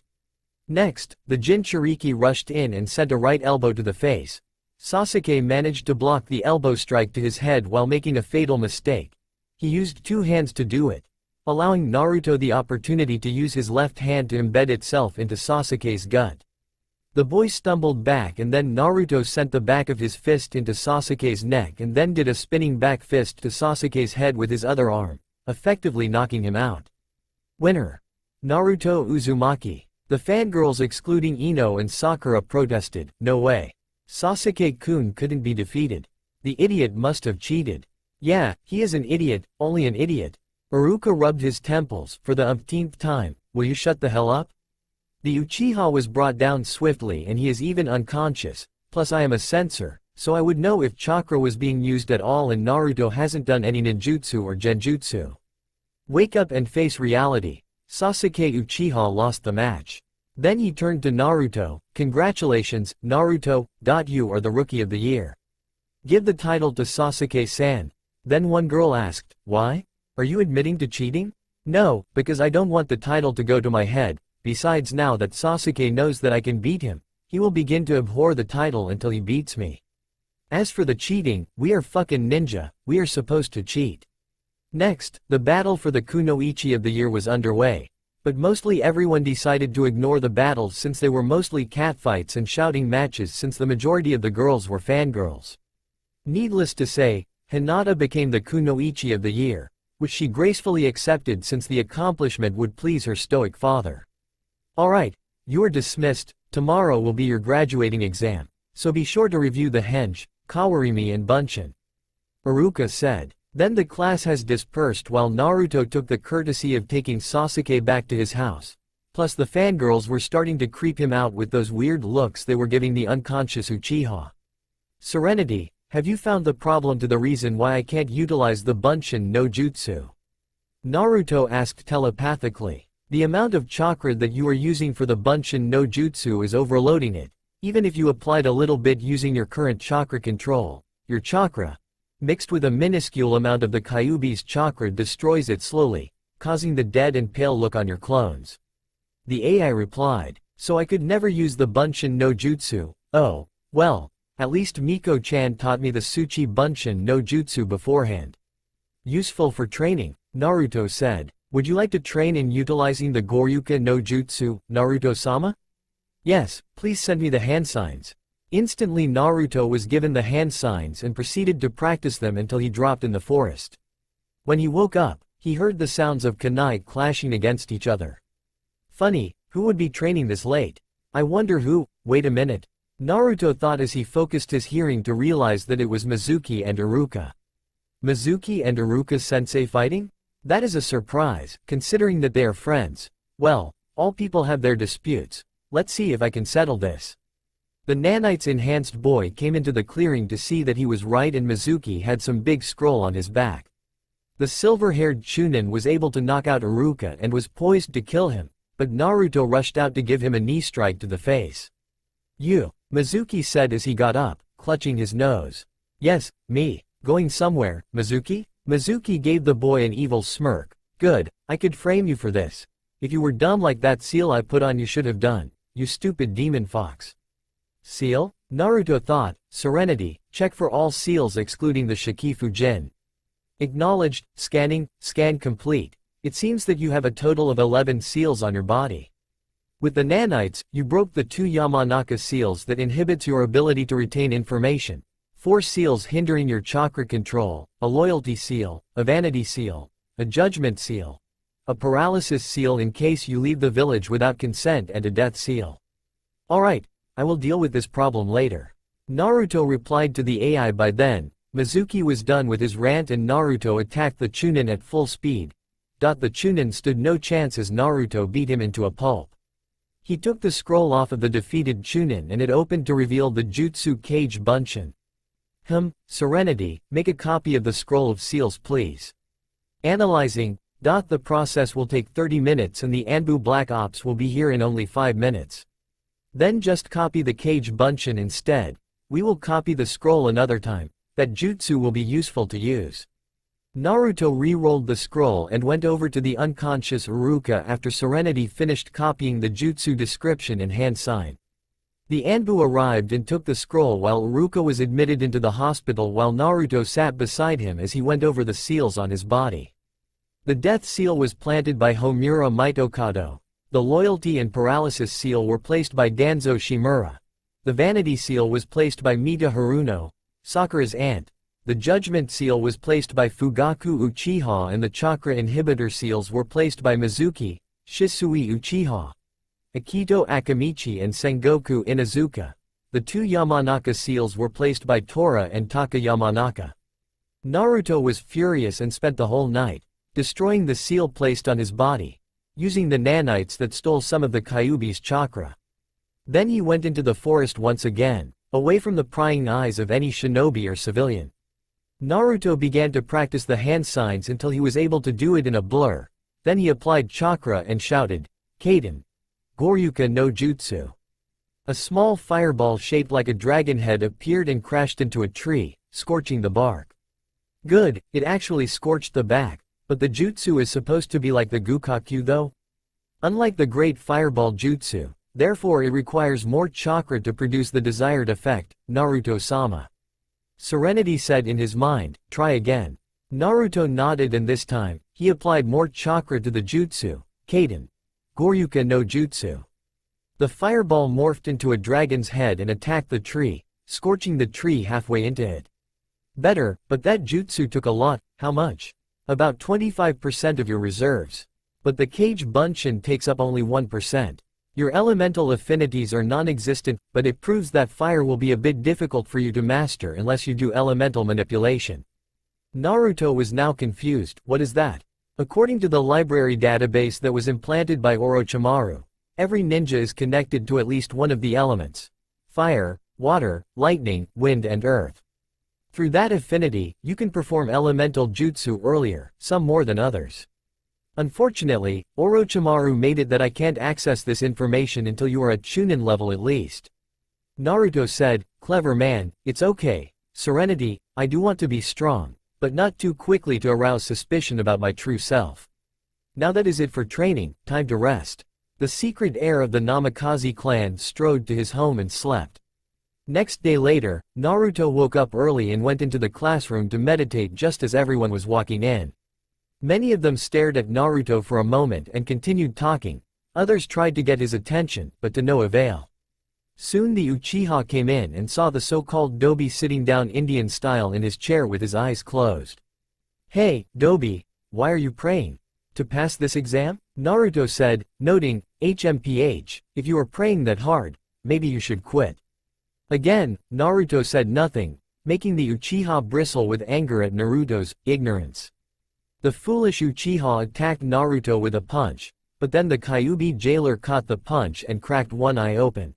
Next, the Jinchuriki rushed in and sent a right elbow to the face. Sasuke managed to block the elbow strike to his head while making a fatal mistake. He used 2 hands to do it, allowing Naruto the opportunity to use his left hand to embed itself into Sasuke's gut. The boy stumbled back and then Naruto sent the back of his fist into Sasuke's neck and then did a spinning back fist to Sasuke's head with his other arm, effectively knocking him out. Winner. Naruto Uzumaki. The fangirls excluding Ino and Sakura protested, no way. Sasuke-kun couldn't be defeated. The idiot must have cheated. Yeah, he is an idiot, only an idiot. Iruka rubbed his temples, for the umpteenth time, will you shut the hell up? The Uchiha was brought down swiftly and he is even unconscious, plus I am a censor, so I would know if chakra was being used at all and Naruto hasn't done any ninjutsu or genjutsu. Wake up and face reality. Sasuke Uchiha lost the match. Then he turned to Naruto, congratulations, Naruto, you are the Rookie of the Year. Give the title to Sasuke-san. Then one girl asked, why? Are you admitting to cheating? No, because I don't want the title to go to my head, besides now that Sasuke knows that I can beat him, he will begin to abhor the title until he beats me. As for the cheating, we are fucking ninja, we are supposed to cheat. Next, the battle for the Kunoichi of the Year was underway, but mostly everyone decided to ignore the battles since they were mostly catfights and shouting matches since the majority of the girls were fangirls. Needless to say, Hinata became the Kunoichi of the Year, which she gracefully accepted since the accomplishment would please her stoic father. Alright, you are dismissed, tomorrow will be your graduating exam, so be sure to review the henge, kawarimi and bunshin. Iruka said. Then the class has dispersed while Naruto took the courtesy of taking Sasuke back to his house. Plus the fangirls were starting to creep him out with those weird looks they were giving the unconscious Uchiha. Serenity, have you found the problem to the reason why I can't utilize the bunshin no jutsu? Naruto asked telepathically. The amount of chakra that you are using for the bunshin no jutsu is overloading it, even if you applied a little bit using your current chakra control, your chakra, mixed with a minuscule amount of the Kyuubi's chakra destroys it slowly, causing the dead and pale look on your clones. The AI replied, so I could never use the bunshin no jutsu. Oh, well, at least Miko-chan taught me the Tsuchi bunshin no jutsu beforehand. Useful for training, Naruto said. Would you like to train in utilizing the Goryuka no jutsu, Naruto-sama? Yes, please send me the hand signs. Instantly Naruto was given the hand signs and proceeded to practice them until he dropped in the forest. When he woke up, he heard the sounds of kunai clashing against each other. Funny, who would be training this late? I wonder who, wait a minute. Naruto thought as he focused his hearing to realize that it was Mizuki and Iruka. Mizuki and Iruka sensei fighting? That is a surprise, considering that they are friends. Well, all people have their disputes. Let's see if I can settle this. The nanites enhanced boy came into the clearing to see that he was right and Mizuki had some big scroll on his back. The silver-haired Chunin was able to knock out Iruka and was poised to kill him, but Naruto rushed out to give him a knee strike to the face. "You," Mizuki said as he got up, clutching his nose. "Yes, me. Going somewhere, Mizuki?" Mizuki gave the boy an evil smirk. "Good, I could frame you for this. If you were dumb like that seal I put on you should have done, you stupid demon fox." Seal? Naruto thought. Serenity, check for all seals excluding the Shikifujin. Acknowledged, scanning, scan complete. It seems that you have a total of 11 seals on your body. With the nanites, you broke the 2 Yamanaka seals that inhibits your ability to retain information, 4 seals hindering your chakra control, a loyalty seal, a vanity seal, a judgment seal, a paralysis seal in case you leave the village without consent and a death seal. Alright, I will deal with this problem later. Naruto replied to the AI. By then, Mizuki was done with his rant and Naruto attacked the Chunin at full speed. The Chunin stood no chance as Naruto beat him into a pulp. He took the scroll off of the defeated Chunin and it opened to reveal the Jutsu Kage Bunshin. Serenity, make a copy of the scroll of seals please. Analyzing. The process will take 30 minutes and the Anbu Black Ops will be here in only 5 minutes. Then just copy the Kage Bunshin instead. We will copy the scroll another time. That jutsu will be useful to use. Naruto re-rolled the scroll and went over to the unconscious Iruka after Serenity finished copying the jutsu description and hand sign. The Anbu arrived and took the scroll while Iruka was admitted into the hospital while Naruto sat beside him as he went over the seals on his body. The death seal was planted by Homura Mitokado. The loyalty and paralysis seal were placed by Danzo Shimura. The vanity seal was placed by Mita Haruno, Sakura's aunt. The judgment seal was placed by Fugaku Uchiha and the chakra inhibitor seals were placed by Mizuki, Shisui Uchiha, Akito Akamichi and Sengoku Inazuka. The 2 Yamanaka seals were placed by Tora and Taka Yamanaka. Naruto was furious and spent the whole night destroying the seal placed on his body, using the nanites that stole some of the Kyuubi's chakra. Then he went into the forest once again, away from the prying eyes of any shinobi or civilian. Naruto began to practice the hand signs until he was able to do it in a blur, then he applied chakra and shouted, "Kaden! Goryuka no Jutsu!" A small fireball shaped like a dragon head appeared and crashed into a tree, scorching the bark. Good, it actually scorched the back, but the jutsu is supposed to be like the Gukakyu though? Unlike the Great Fireball Jutsu, therefore it requires more chakra to produce the desired effect, Naruto-sama. Serenity said in his mind, "Try again." Naruto nodded and this time, he applied more chakra to the jutsu, Kaden. Goryuka no Jutsu. The fireball morphed into a dragon's head and attacked the tree, scorching the tree halfway into it. Better, but that jutsu took a lot. How much? About 25% of your reserves. But the Kage Bunshin takes up only 1%. Your elemental affinities are non-existent, but it proves that fire will be a bit difficult for you to master unless you do elemental manipulation. Naruto was now confused. What is that? According to the library database that was implanted by Orochimaru, every ninja is connected to at least one of the elements: fire, water, lightning, wind and earth. Through that affinity, you can perform elemental jutsu earlier, some more than others. Unfortunately, Orochimaru made it that I can't access this information until you are at Chunin level at least. Naruto said, "Clever man, it's okay. Serenity, I do want to be strong, but not too quickly to arouse suspicion about my true self. Now that is it for training, time to rest." The secret heir of the Namikaze clan strode to his home and slept. Next day later, Naruto woke up early and went into the classroom to meditate just as everyone was walking in. Many of them stared at Naruto for a moment and continued talking, others tried to get his attention, but to no avail. Soon the Uchiha came in and saw the so-called Dobi sitting down Indian style in his chair with his eyes closed. "Hey, Dobi, why are you praying? To pass this exam?" Naruto said, noting, "HMPH, if you are praying that hard, maybe you should quit." Again, Naruto said nothing, making the Uchiha bristle with anger at Naruto's ignorance. The foolish Uchiha attacked Naruto with a punch, but then the Kyuubi jailer caught the punch and cracked one eye open.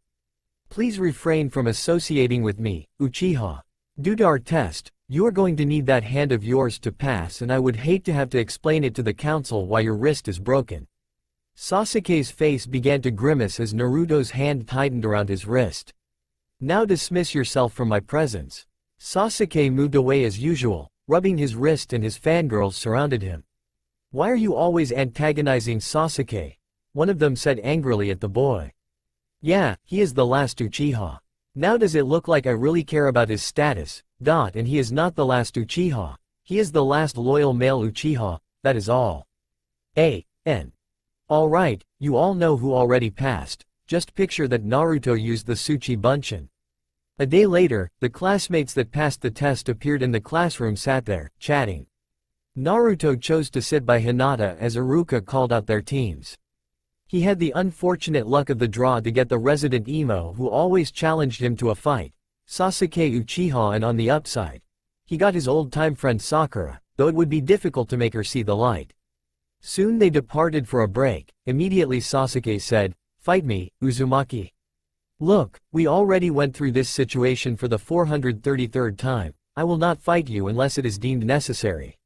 Please refrain from associating with me, Uchiha. Due to our test, you are going to need that hand of yours to pass, and I would hate to have to explain it to the council why your wrist is broken. Sasuke's face began to grimace as Naruto's hand tightened around his wrist. Now dismiss yourself from my presence. Sasuke moved away as usual, rubbing his wrist, and his fangirls surrounded him. Why are you always antagonizing Sasuke? One of them said angrily at the boy. Yeah, he is the last Uchiha. Now does it look like I really care about his status, and he is not the last Uchiha. He is the last loyal male Uchiha, that is all. A.N. Alright, you all know who already passed, just picture that Naruto used the Tsuchi Bunshin. A day later, the classmates that passed the test appeared in the classroom, sat there, chatting. Naruto chose to sit by Hinata as Iruka called out their teams. He had the unfortunate luck of the draw to get the resident emo who always challenged him to a fight, Sasuke Uchiha, and on the upside, he got his old-time friend Sakura, though it would be difficult to make her see the light. Soon they departed for a break. Immediately Sasuke said, "Fight me, Uzumaki. Look, we already went through this situation for the 433rd time, I will not fight you unless it is deemed necessary.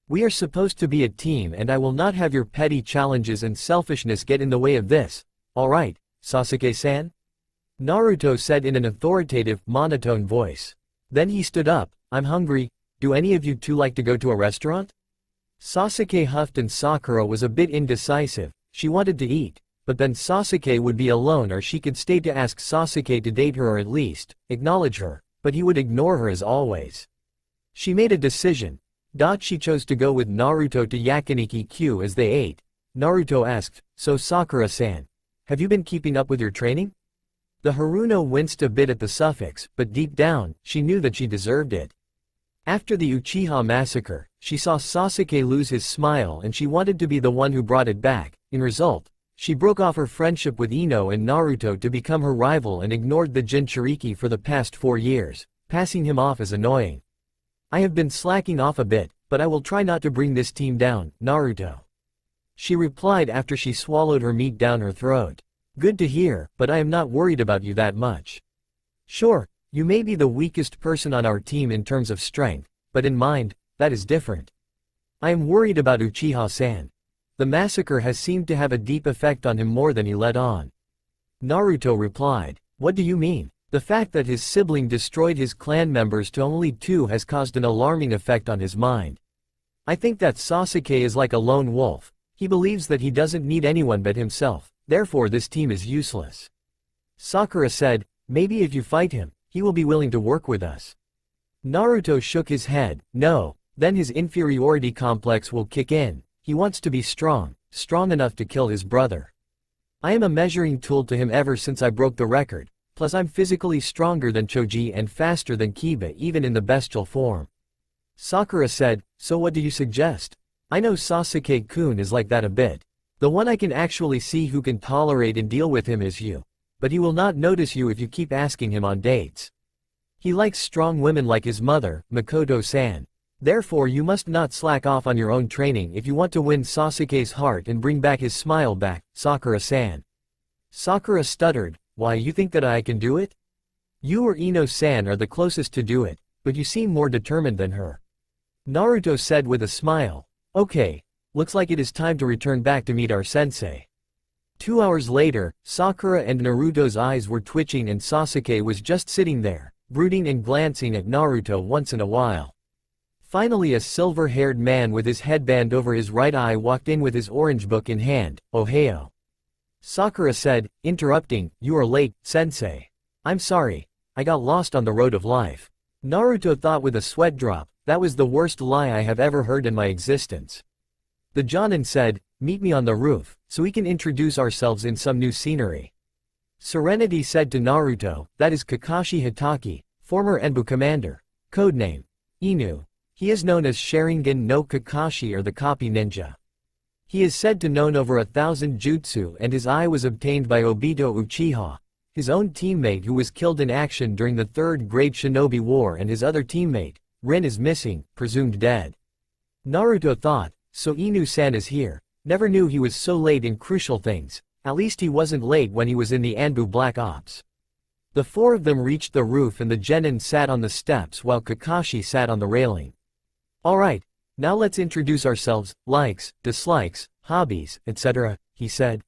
We are supposed to be a team, and I will not have your petty challenges and selfishness get in the way of this. Alright, Sasuke-san?" Naruto said in an authoritative, monotone voice. Then he stood up. "I'm hungry, do any of you two like to go to a restaurant?" Sasuke huffed, and Sakura was a bit indecisive. She wanted to eat, but then Sasuke would be alone, or she could stay to ask Sasuke to date her or at least acknowledge her, but he would ignore her as always. She made a decision. She chose to go with Naruto to Yakiniki-Q. As they ate, Naruto asked, "So Sakura-san, have you been keeping up with your training?" The Haruno winced a bit at the suffix, but deep down, she knew that she deserved it. After the Uchiha massacre, she saw Sasuke lose his smile, and she wanted to be the one who brought it back. In result, she broke off her friendship with Ino and Naruto to become her rival and ignored the Jinchuriki for the past 4 years, passing him off as annoying. "I have been slacking off a bit, but I will try not to bring this team down, Naruto," she replied after she swallowed her meat down her throat. "Good to hear, but I am not worried about you that much. Sure, you may be the weakest person on our team in terms of strength, but in mind, that is different. I am worried about Uchiha-san. The massacre has seemed to have a deep effect on him more than he let on." Naruto replied. "What do you mean? The fact that his sibling destroyed his clan members to only 2 has caused an alarming effect on his mind. I think that Sasuke is like a lone wolf. He believes that he doesn't need anyone but himself, therefore this team is useless." Sakura said, "Maybe if you fight him, he will be willing to work with us." Naruto shook his head. "No, then his inferiority complex will kick in. He wants to be strong enough to kill his brother. I am a measuring tool to him ever since I broke the record. Plus I'm physically stronger than Choji and faster than Kiba even in the bestial form." Sakura said, "So what do you suggest? I know Sasuke-kun is like that a bit. The one I can actually see who can tolerate and deal with him is you. But he will not notice you if you keep asking him on dates. He likes strong women like his mother, Makoto-san. Therefore you must not slack off on your own training if you want to win Sasuke's heart and bring back his smile back, Sakura-san." Sakura stuttered. "Why, you think that I can do it? You or Ino-san are the closest to do it, but you seem more determined than her." Naruto said with a smile. "Okay, looks like it is time to return back to meet our sensei." 2 hours later, Sakura and Naruto's eyes were twitching, and Sasuke was just sitting there, brooding and glancing at Naruto once in a while. Finally a silver-haired man with his headband over his right eye walked in with his orange book in hand. "Ohio." Sakura said, interrupting, "You are late, sensei. I'm sorry, I got lost on the road of life." Naruto thought with a sweat drop, that was the worst lie I have ever heard in my existence. The Jonin said, "Meet me on the roof, so we can introduce ourselves in some new scenery." Serenity said to Naruto, "That is Kakashi Hitaki, former Enbu commander. Codename Inu. He is known as Sharingan no Kakashi, or the Copy Ninja. He is said to know over 1,000 jutsu, and his eye was obtained by Obito Uchiha, his own teammate who was killed in action during the Third Great Shinobi War, and his other teammate, Rin, is missing, presumed dead." Naruto thought, so Inu-san is here. Never knew he was so late in crucial things. At least he wasn't late when he was in the Anbu Black Ops. The four of them reached the roof and the genin sat on the steps while Kakashi sat on the railing. Alright, now let's introduce ourselves, likes, dislikes, hobbies, etc., he said.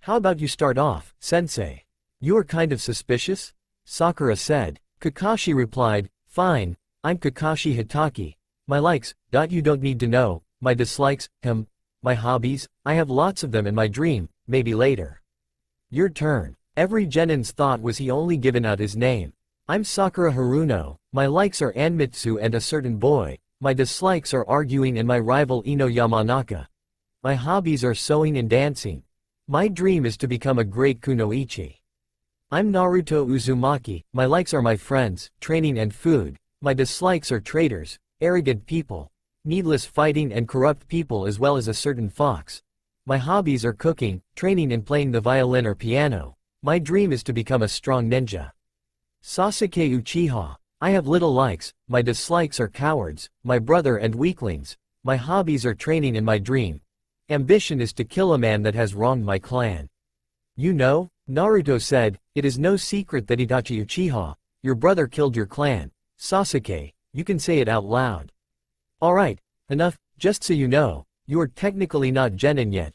How about you start off, sensei? You are kind of suspicious? Sakura said. Kakashi replied, fine, I'm Kakashi Hitaki. My likes, you don't need to know, my dislikes, my hobbies, I have lots of them in my dream, maybe later. Your turn. Every genin's thought was he only given out his name. I'm Sakura Haruno, my likes are Anmitsu and a certain boy, my dislikes are arguing and my rival Ino Yamanaka. My hobbies are sewing and dancing. My dream is to become a great kunoichi. I'm Naruto Uzumaki, my likes are my friends, training and food, my dislikes are traitors, arrogant people, needless fighting and corrupt people as well as a certain fox. My hobbies are cooking, training and playing the violin or piano. My dream is to become a strong ninja. Sasuke Uchiha. I have little likes, my dislikes are cowards, my brother and weaklings, my hobbies are training and my dream. Ambition is to kill a man that has wronged my clan. You know, Naruto said, it is no secret that Itachi Uchiha, your brother killed your clan. Sasuke, you can say it out loud. Alright, enough, just so you know, you are technically not genin yet,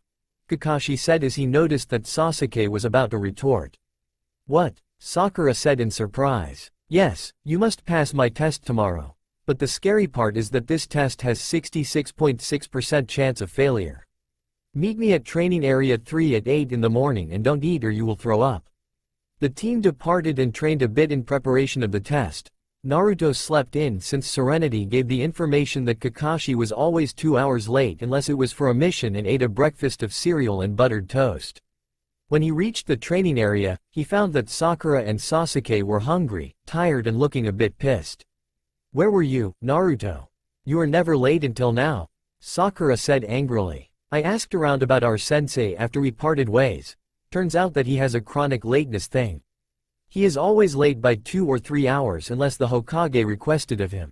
Kakashi said as he noticed that Sasuke was about to retort. What? Sakura said in surprise. Yes, you must pass my test tomorrow. But the scary part is that this test has 66.6% chance of failure. Meet me at training area 3 at 8 in the morning and don't eat or you will throw up. The team departed and trained a bit in preparation of the test. Naruto slept in since Serenity gave the information that Kakashi was always 2 hours late unless it was for a mission and ate a breakfast of cereal and buttered toast. When he reached the training area, he found that Sakura and Sasuke were hungry, tired and looking a bit pissed. Where were you, Naruto? You are never late until now, Sakura said angrily. I asked around about our sensei after we parted ways. Turns out that he has a chronic lateness thing. He is always late by 2 or 3 hours unless the Hokage requested of him.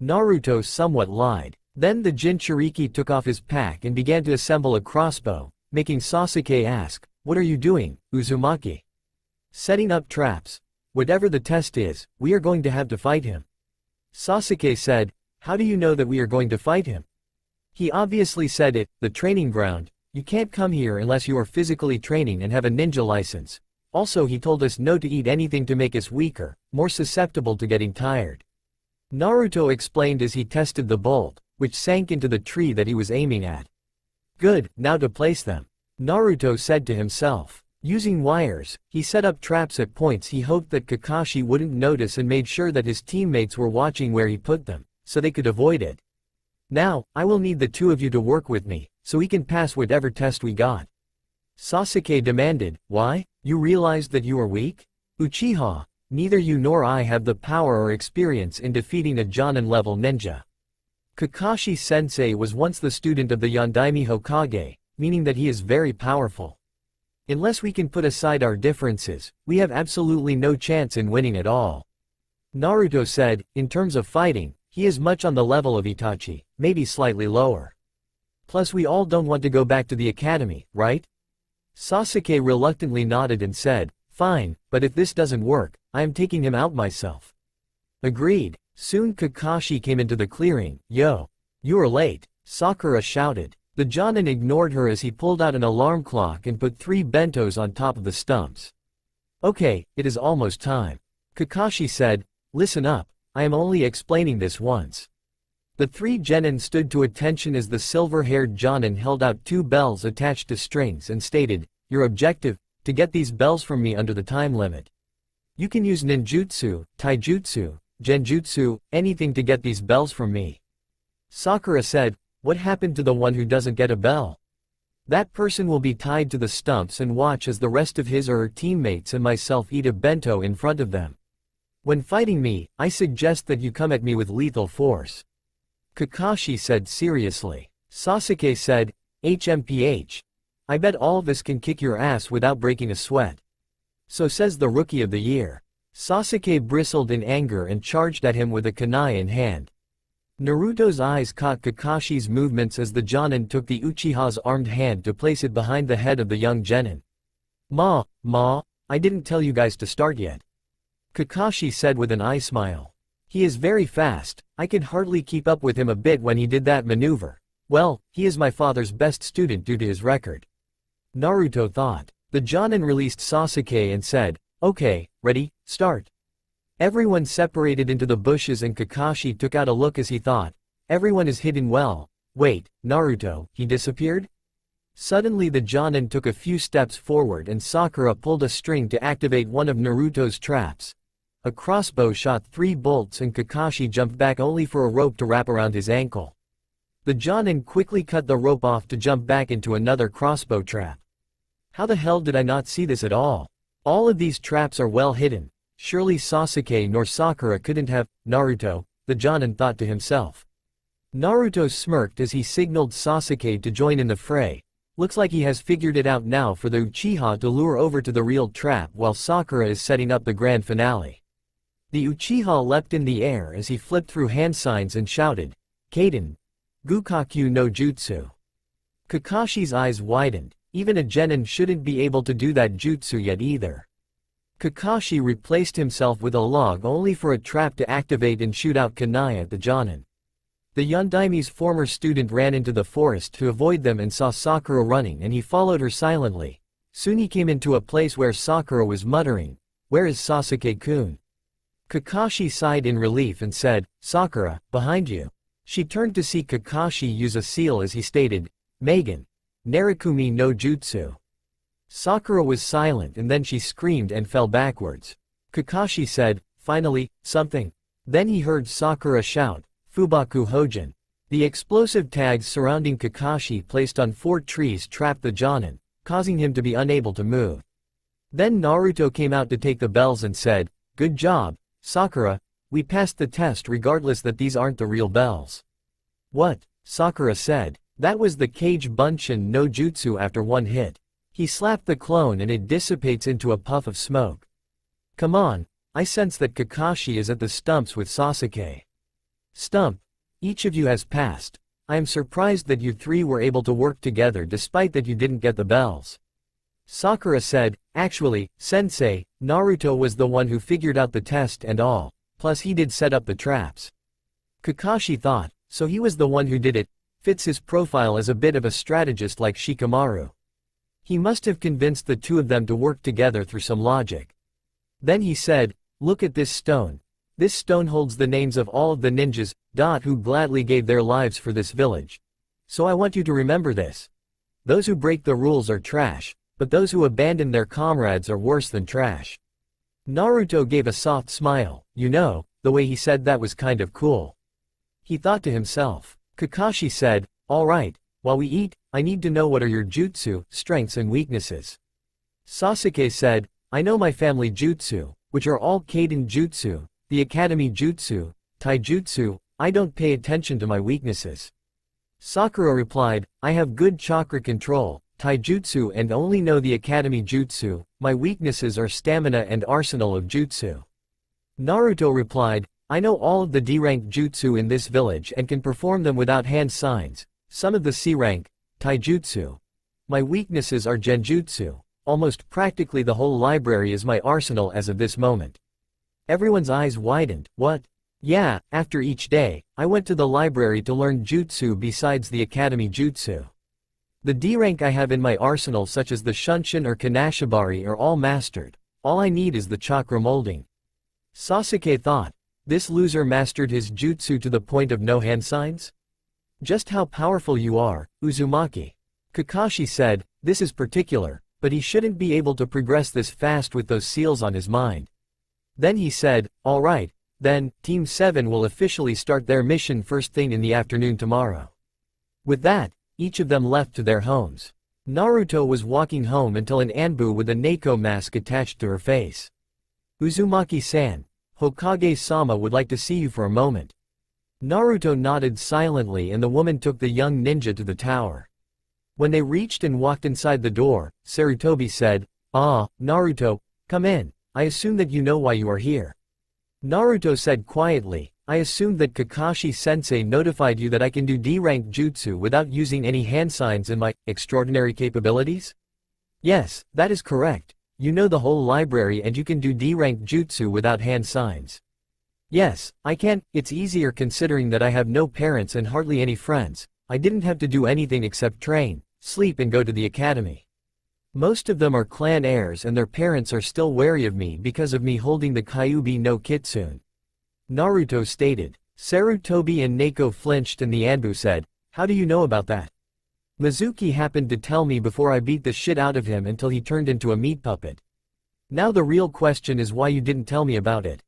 Naruto somewhat lied. Then the Jinchuriki took off his pack and began to assemble a crossbow, making Sasuke ask, what are you doing, Uzumaki? Setting up traps. Whatever the test is, we are going to have to fight him. Sasuke said, how do you know that we are going to fight him? He obviously said it, the training ground, you can't come here unless you are physically training and have a ninja license. Also he told us no to eat anything to make us weaker, more susceptible to getting tired. Naruto explained as he tested the bolt, which sank into the tree that he was aiming at. Good, now to place them. Naruto said to himself. Using wires, he set up traps at points he hoped that Kakashi wouldn't notice and made sure that his teammates were watching where he put them, so they could avoid it. Now, I will need the two of you to work with me, so we can pass whatever test we got. Sasuke demanded, why? You realized that you are weak? Uchiha, neither you nor I have the power or experience in defeating a Jonin-level ninja. Kakashi-sensei was once the student of the Yondaime Hokage, meaning that he is very powerful. Unless we can put aside our differences, we have absolutely no chance in winning at all. Naruto said, in terms of fighting, he is much on the level of Itachi, maybe slightly lower. Plus we all don't want to go back to the academy, right? Sasuke reluctantly nodded and said, fine, but if this doesn't work, I am taking him out myself. Agreed. Soon Kakashi came into the clearing. Yo! You are late, Sakura shouted. The Jonin ignored her as he pulled out an alarm clock and put 3 bentos on top of the stumps. Okay, it is almost time. Kakashi said, listen up, I am only explaining this once. The 3 genin stood to attention as the silver-haired Jonin held out 2 bells attached to strings and stated, your objective, to get these bells from me under the time limit. You can use ninjutsu, taijutsu, genjutsu, anything to get these bells from me. Sakura said, what happened to the one who doesn't get a bell? That person will be tied to the stumps and watch as the rest of his or her teammates and myself eat a bento in front of them. When fighting me, I suggest that you come at me with lethal force. Kakashi said seriously. Sasuke said, HMPH. I bet all of us can kick your ass without breaking a sweat. So says the Rookie of the Year. Sasuke bristled in anger and charged at him with a kunai in hand. Naruto's eyes caught Kakashi's movements as the Jonin took the Uchiha's armed hand to place it behind the head of the young genin. Ma, I didn't tell you guys to start yet. Kakashi said with an eye smile. He is very fast, I could hardly keep up with him a bit when he did that maneuver. Well, he is my father's best student due to his record. Naruto thought. The Jonin released Sasuke and said, okay, ready, start. Everyone separated into the bushes and Kakashi took out a look as he thought, everyone is hidden well. Wait, Naruto, he disappeared? Suddenly the Jonin took a few steps forward and Sakura pulled a string to activate one of Naruto's traps. A crossbow shot 3 bolts and Kakashi jumped back only for a rope to wrap around his ankle. The Jonin quickly cut the rope off to jump back into another crossbow trap. How the hell did I not see this at all? All of these traps are well hidden. Surely Sasuke nor Sakura couldn't have. Naruto, the Jonin thought to himself. Naruto smirked as he signaled Sasuke to join in the fray. Looks like he has figured it out now for the Uchiha to lure over to the real trap while Sakura is setting up the grand finale. The Uchiha leapt in the air as he flipped through hand signs and shouted, Kaden! Gukakyu no Jutsu. Kakashi's eyes widened. Even a genin shouldn't be able to do that jutsu yet either. Kakashi replaced himself with a log only for a trap to activate and shoot out kunai at the Jonin. The Yondaime's former student ran into the forest to avoid them and saw Sakura running and he followed her silently. Soon he came into a place where Sakura was muttering, where is Sasuke-kun? Kakashi sighed in relief and said, Sakura, behind you. She turned to see Kakashi use a seal as he stated, Megan. Narukumi no Jutsu. Sakura was silent and then she screamed and fell backwards. Kakashi said, finally, something. Then he heard Sakura shout, Fubaku Hojin. The explosive tags surrounding Kakashi placed on 4 trees trapped the Jonin, causing him to be unable to move. Then Naruto came out to take the bells and said, good job, Sakura, we passed the test regardless that these aren't the real bells. What? Sakura said. That was the Kage Bunshin no Jutsu after 1 hit. He slapped the clone and it dissipates into a puff of smoke. Come on, I sense that Kakashi is at the stumps with Sasuke. Stump. Each of you has passed. I am surprised that you 3 were able to work together despite that you didn't get the bells. Sakura said, actually, sensei, Naruto was the one who figured out the test and all, plus he did set up the traps. Kakashi thought, so he was the one who did it. Fits his profile as a bit of a strategist like Shikamaru. He must have convinced the 2 of them to work together through some logic. Then he said, look at this stone. This stone holds the names of all of the ninjas, who gladly gave their lives for this village. So I want you to remember this. Those who break the rules are trash, but those who abandon their comrades are worse than trash. Naruto gave a soft smile, the way he said that was kind of cool. He thought to himself. Kakashi said, alright, while we eat, I need to know what are your jutsu, strengths and weaknesses. Sasuke said, I know my family jutsu, which are all Kaden jutsu, the academy jutsu, taijutsu, I don't pay attention to my weaknesses. Sakura replied, I have good chakra control, taijutsu and only know the academy jutsu, my weaknesses are stamina and arsenal of jutsu. Naruto replied, I know all of the D-rank jutsu in this village and can perform them without hand signs, some of the C-rank, taijutsu. My weaknesses are genjutsu, almost practically the whole library is my arsenal as of this moment. Everyone's eyes widened, what? Yeah, after each day, I went to the library to learn jutsu besides the academy jutsu. The D-rank I have in my arsenal such as the Shunshin or Kanashibari are all mastered, all I need is the chakra molding. Sasuke thought. This loser mastered his jutsu to the point of no hand signs? Just how powerful you are, Uzumaki. Kakashi said, this is particular, but he shouldn't be able to progress this fast with those seals on his mind. Then he said, alright, then, Team 7 will officially start their mission first thing in the afternoon tomorrow. With that, each of them left to their homes. Naruto was walking home until an Anbu with a Neko mask attached to her face. Uzumaki-san. Hokage-sama would like to see you for a moment. Naruto nodded silently and the woman took the young ninja to the tower. When they reached and walked inside the door, Sarutobi said, Naruto, come in, I assume that you know why you are here. Naruto said quietly, I assumed that Kakashi-sensei notified you that I can do D-rank jutsu without using any hand signs in my extraordinary capabilities? Yes, that is correct. You know the whole library and you can do D-rank jutsu without hand signs. Yes, I can. It's easier considering that I have no parents and hardly any friends. I didn't have to do anything except train, sleep and go to the academy. Most of them are clan heirs and their parents are still wary of me because of me holding the Kyuubi no Kitsune. Naruto stated. Sarutobi and Neiko flinched and the Anbu said, "How do you know about that?" Mizuki happened to tell me before I beat the shit out of him until he turned into a meat puppet. Now the real question is why you didn't tell me about it.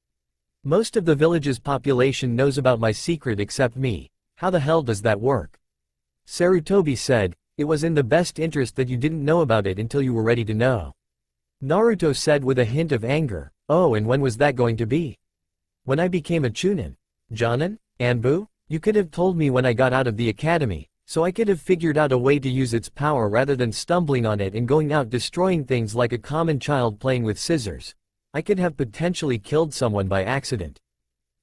Most of the village's population knows about my secret except me. How the hell does that work? Sarutobi said, "It was in the best interest that you didn't know about it until you were ready to know." Naruto said with a hint of anger, "Oh, and when was that going to be?" "When I became a Chunin. Jonin? Anbu? You could have told me when I got out of the academy, so I could have figured out a way to use its power rather than stumbling on it and going out destroying things like a common child playing with scissors. I could have potentially killed someone by accident."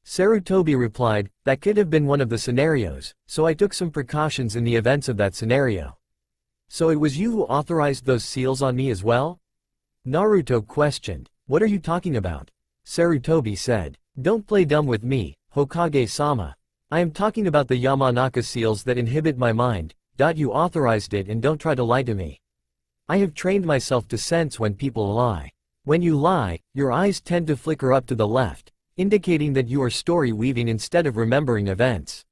Sarutobi replied, "That could have been one of the scenarios, so I took some precautions in the events of that scenario." "So it was you who authorized those seals on me as well?" Naruto questioned. "What are you talking about?" Sarutobi said, "Don't play dumb with me, Hokage-sama. I am talking about the Yamanaka seals that inhibit my mind. You authorized it and don't try to lie to me. I have trained myself to sense when people lie. When you lie, your eyes tend to flicker up to the left, indicating that you are story weaving instead of remembering events."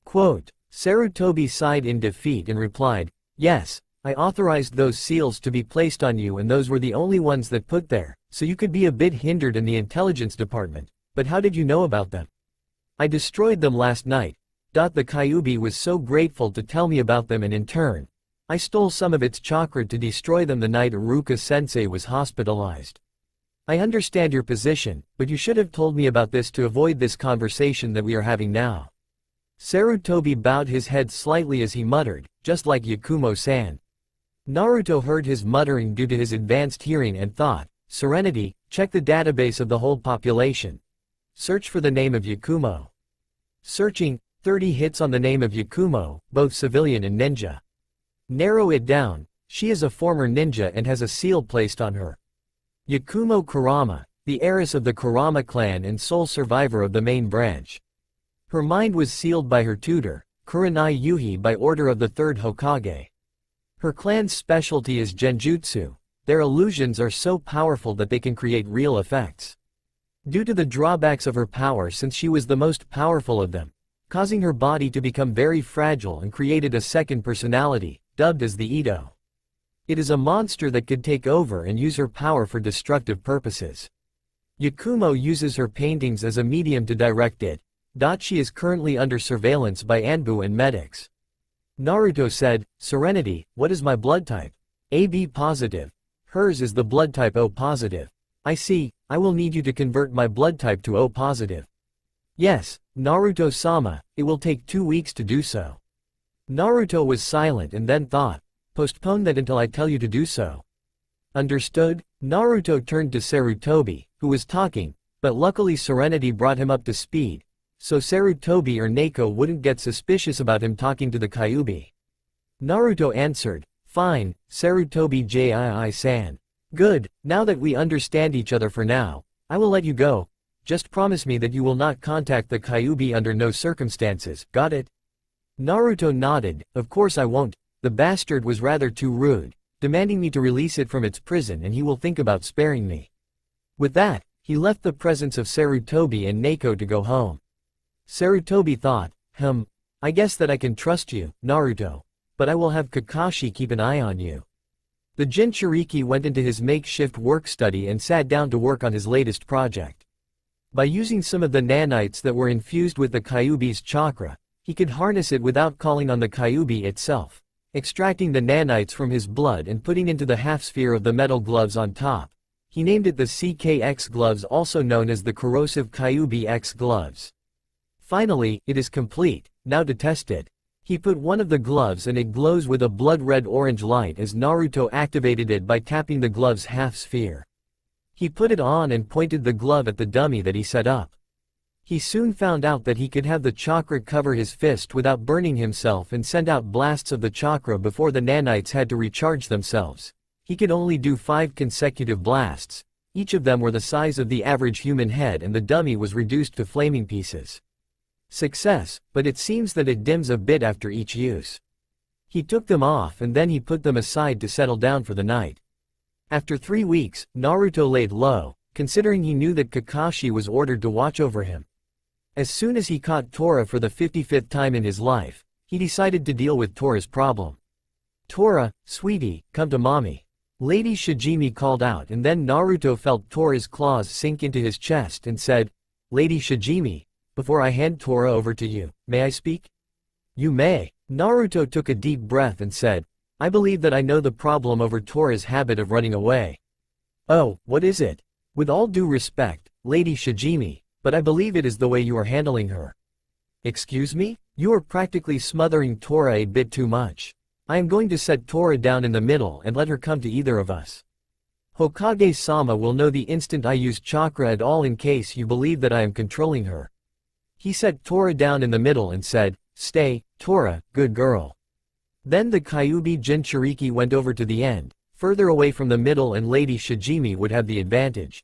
Quote, Sarutobi sighed in defeat and replied, "Yes, I authorized those seals to be placed on you and those were the only ones that put there, so you could be a bit hindered in the intelligence department, but how did you know about them?" "I destroyed them last night." The Kyuubi was so grateful to tell me about them and in turn, I stole some of its chakra to destroy them the night Iruka-sensei was hospitalized. "I understand your position, but you should have told me about this to avoid this conversation that we are having now." Sarutobi bowed his head slightly as he muttered, "Just like Yakumo-san." Naruto heard his muttering due to his advanced hearing and thought, "Serenity, check the database of the whole population. Search for the name of Yakumo." Searching, 30 hits on the name of Yakumo, both civilian and ninja. Narrow it down, she is a former ninja and has a seal placed on her. Yakumo Kurama, the heiress of the Kurama clan and sole survivor of the main branch. Her mind was sealed by her tutor, Kurenai Yuhi by order of the third Hokage. Her clan's specialty is genjutsu. Their illusions are so powerful that they can create real effects. Due to the drawbacks of her power since she was the most powerful of them, causing her body to become very fragile and created a second personality, dubbed as the Ito. It is a monster that could take over and use her power for destructive purposes. Yakumo uses her paintings as a medium to direct it. She is currently under surveillance by Anbu and medics. Naruto said, "Serenity, what is my blood type?" AB positive. Hers is the blood type O positive. "I see, I will need you to convert my blood type to O positive." "Yes, Naruto-sama, it will take 2 weeks to do so." Naruto was silent and then thought, "Postpone that until I tell you to do so." Understood? Naruto turned to Sarutobi, who was talking, but luckily Serenity brought him up to speed, so Sarutobi or Neiko wouldn't get suspicious about him talking to the Kyuubi. Naruto answered, "Fine, Sarutobi-jii-san. Good, now that we understand each other for now, I will let you go. Just promise me that you will not contact the Kyuubi under no circumstances, got it?" Naruto nodded, "Of course I won't. The bastard was rather too rude, demanding me to release it from its prison and he will think about sparing me." With that, he left the presence of Sarutobi and Neiko to go home. Sarutobi thought, I guess that I can trust you, Naruto, but I will have Kakashi keep an eye on you." The Jinchuriki went into his makeshift work study and sat down to work on his latest project. By using some of the nanites that were infused with the Kyuubi's chakra, he could harness it without calling on the Kyuubi itself, extracting the nanites from his blood and putting into the half-sphere of the metal gloves on top. He named it the CKX gloves, also known as the corrosive Kyuubi X gloves. Finally, it is complete, now to test it. He put one of the gloves and it glows with a blood-red-orange light as Naruto activated it by tapping the glove's half-sphere. He put it on and pointed the glove at the dummy that he set up. He soon found out that he could have the chakra cover his fist without burning himself and send out blasts of the chakra before the nanites had to recharge themselves. He could only do 5 consecutive blasts. Each of them were the size of the average human head and the dummy was reduced to flaming pieces. Success, but it seems that it dims a bit after each use. He took them off and then he put them aside to settle down for the night. After 3 weeks, Naruto laid low, considering he knew that Kakashi was ordered to watch over him. As soon as he caught Tora for the 55th time in his life, he decided to deal with Tora's problem. "Tora, sweetie, come to mommy," Lady Shijimi called out, and then Naruto felt Tora's claws sink into his chest and said, "Lady Shijimi, before I hand Tora over to you, may I speak?" "You may." Naruto took a deep breath and said, "I believe that I know the problem over Tora's habit of running away." "Oh, what is it?" "With all due respect, Lady Shijimi, but I believe it is the way you are handling her." "Excuse me? You are practically smothering Tora a bit too much. I am going to set Tora down in the middle and let her come to either of us. Hokage-sama will know the instant I use chakra at all in case you believe that I am controlling her." He set Tora down in the middle and said, "Stay, Tora, good girl." Then the Kyuubi Jinchuriki went over to the end, further away from the middle, and Lady Shijimi would have the advantage.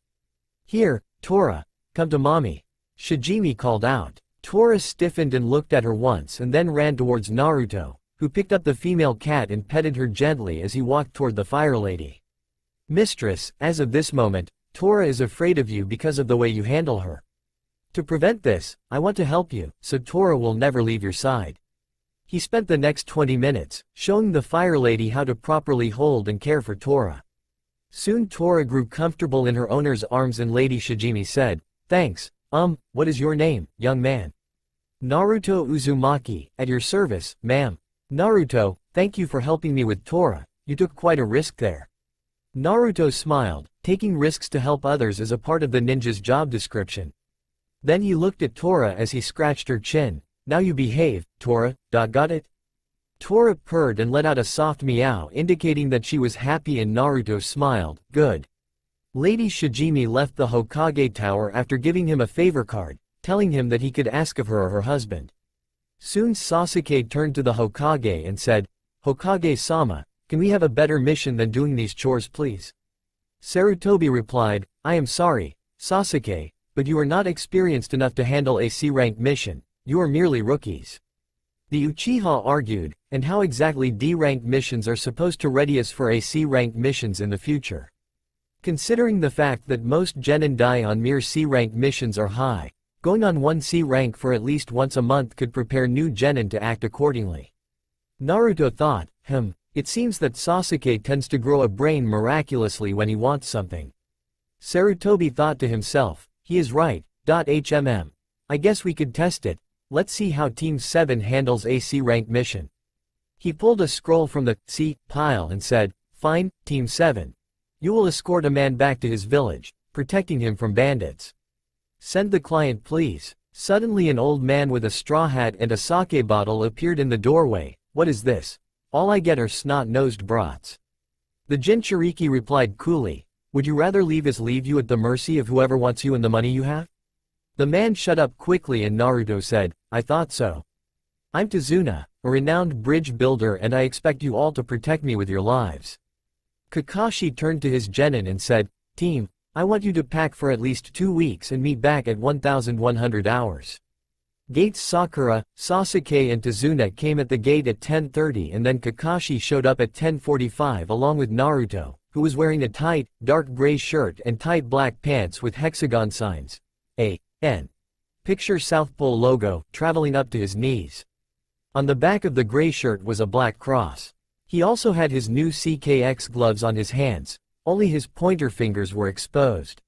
"Here, Tora, come to mommy," Shijimi called out. Tora stiffened and looked at her once and then ran towards Naruto, who picked up the female cat and petted her gently as he walked toward the Fire Lady. "Mistress, as of this moment, Tora is afraid of you because of the way you handle her. To prevent this, I want to help you, so Tora will never leave your side." He spent the next 20 minutes, showing the Fire Lady how to properly hold and care for Tora. Soon Tora grew comfortable in her owner's arms and Lady Shijimi said, "Thanks, what is your name, young man?" "Naruto Uzumaki, at your service, ma'am." "Naruto, thank you for helping me with Tora, you took quite a risk there." Naruto smiled, taking risks to help others is a part of the ninja's job description. Then he looked at Tora as he scratched her chin. "Now you behave, Tora, got it?" Tora purred and let out a soft meow indicating that she was happy, and Naruto smiled, "Good." Lady Shijimi left the Hokage Tower after giving him a favor card, telling him that he could ask of her or her husband. Soon Sasuke turned to the Hokage and said, "Hokage-sama, can we have a better mission than doing these chores, please?" Sarutobi replied, "I am sorry, Sasuke, but you are not experienced enough to handle a C-rank mission. You are merely rookies." The Uchiha argued, and how exactly D-rank missions are supposed to ready us for a C-rank missions in the future. Considering the fact that most genin die on mere C-rank missions are high, going on one C-rank for at least once a month could prepare new genin to act accordingly. Naruto thought, it seems that Sasuke tends to grow a brain miraculously when he wants something. Sarutobi thought to himself, he is right, I guess we could test it. Let's see how Team 7 handles a C-rank mission. He pulled a scroll from the C pile and said, "Fine, Team 7. You will escort a man back to his village, protecting him from bandits. Send the client, please." Suddenly an old man with a straw hat and a sake bottle appeared in the doorway. "What is this? All I get are snot-nosed brats." The Jinchuriki replied coolly, "Would you rather leave us leave you at the mercy of whoever wants you and the money you have?" The man shut up quickly and Naruto said, "I thought so. I'm Tazuna, a renowned bridge builder, and I expect you all to protect me with your lives." Kakashi turned to his genin and said, "Team, I want you to pack for at least 2 weeks and meet back at 1100 hours. Gates Sakura, Sasuke and Tazuna came at the gate at 10:30 and then Kakashi showed up at 10:45 along with Naruto, who was wearing a tight, dark gray shirt and tight black pants with hexagon signs. A.N. Picture South Pole logo, traveling up to his knees. On the back of the gray shirt was a black cross. He also had his new CKX gloves on his hands, only his pointer fingers were exposed.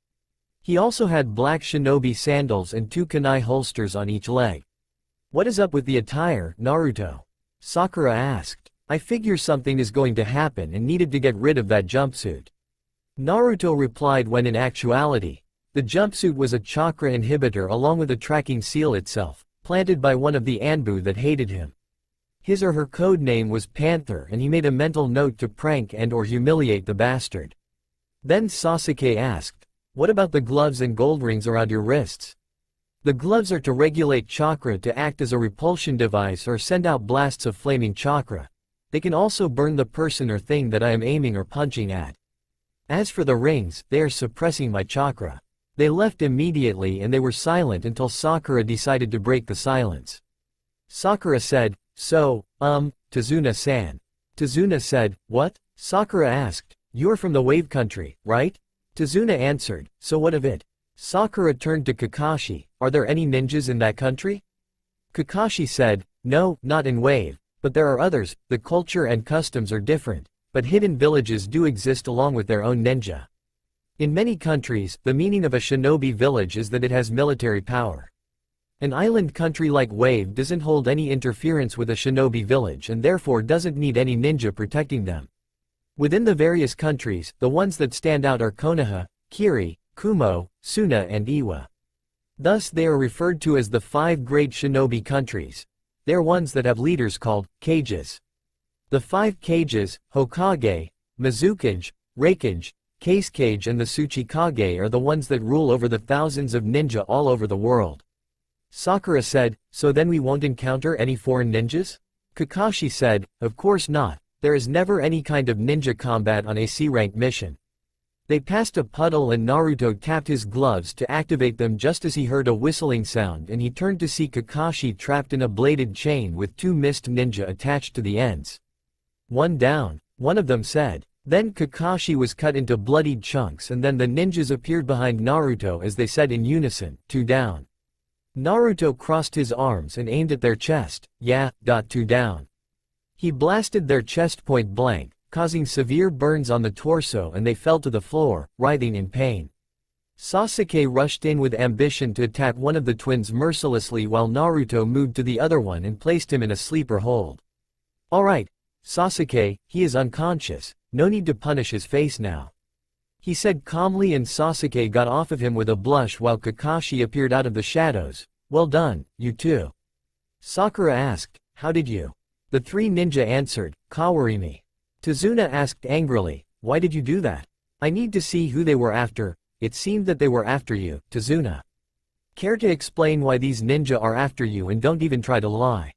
He also had black shinobi sandals and 2 kunai holsters on each leg. "What is up with the attire, Naruto?" Sakura asked. "I figure something is going to happen and needed to get rid of that jumpsuit." Naruto replied when in actuality, the jumpsuit was a chakra inhibitor along with a tracking seal itself, planted by one of the Anbu that hated him. His or her code name was Panther, and he made a mental note to prank and or humiliate the bastard. Then Sasuke asked, "What about the gloves and gold rings around your wrists?" The gloves are to regulate chakra to act as a repulsion device or send out blasts of flaming chakra. They can also burn the person or thing that I am aiming or punching at. As for the rings, they are suppressing my chakra. They left immediately and they were silent until Sakura decided to break the silence. Sakura said, "So, Tazuna-san." Tazuna said, "What?" Sakura asked, "You're from the wave country, right?" Tazuna answered, "So what of it?" Sakura turned to Kakashi, "Are there any ninjas in that country?" Kakashi said, "No, not in wave, but there are others. The culture and customs are different, but hidden villages do exist along with their own ninja. In many countries, the meaning of a shinobi village is that it has military power. An island country like Wave doesn't hold any interference with a shinobi village and therefore doesn't need any ninja protecting them. Within the various countries, the ones that stand out are Konoha, Kiri, Kumo, Suna and Iwa. Thus they are referred to as the 5 great shinobi countries. They are ones that have leaders called Kages. The 5 Kages, Hokage, Mizukage, Raikage, Kasekage and the Tsuchikage are the ones that rule over the thousands of ninja all over the world." Sakura said, "So then we won't encounter any foreign ninjas?" Kakashi said, "Of course not, there is never any kind of ninja combat on a C-rank mission." They passed a puddle and Naruto tapped his gloves to activate them just as he heard a whistling sound and he turned to see Kakashi trapped in a bladed chain with 2 mist ninja attached to the ends. "One down," one of them said. Then Kakashi was cut into bloodied chunks and then the ninjas appeared behind Naruto as they said in unison, "2 down." Naruto crossed his arms and aimed at their chest, "Yeah, 2 down." He blasted their chest point blank, causing severe burns on the torso and they fell to the floor, writhing in pain. Sasuke rushed in with ambition to attack one of the twins mercilessly while Naruto moved to the other one and placed him in a sleeper hold. "Alright, Sasuke, he is unconscious, no need to punish his face now," he said calmly and Sasuke got off of him with a blush while Kakashi appeared out of the shadows. "Well done, you two." Sakura asked, "How did you?" The 3 ninja answered, "Kawarimi." Tazuna asked angrily, "Why did you do that?" "I need to see who they were after. It seemed that they were after you, Tazuna. Care to explain why these ninja are after you and don't even try to lie?"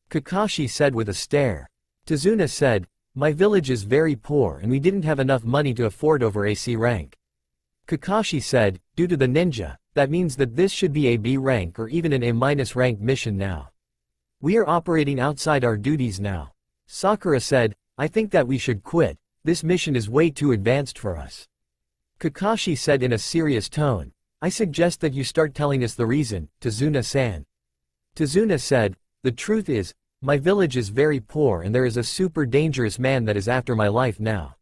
Kakashi said with a stare. Tazuna said, "My village is very poor and we didn't have enough money to afford over a C rank." Kakashi said, "Due to the ninja, that means that this should be a B rank or even an A- rank mission now. We are operating outside our duties now." Sakura said, "I think that we should quit, this mission is way too advanced for us." Kakashi said in a serious tone, "I suggest that you start telling us the reason, Tazuna-san." Tazuna said, "The truth is, my village is very poor and there is a super dangerous man that is after my life now.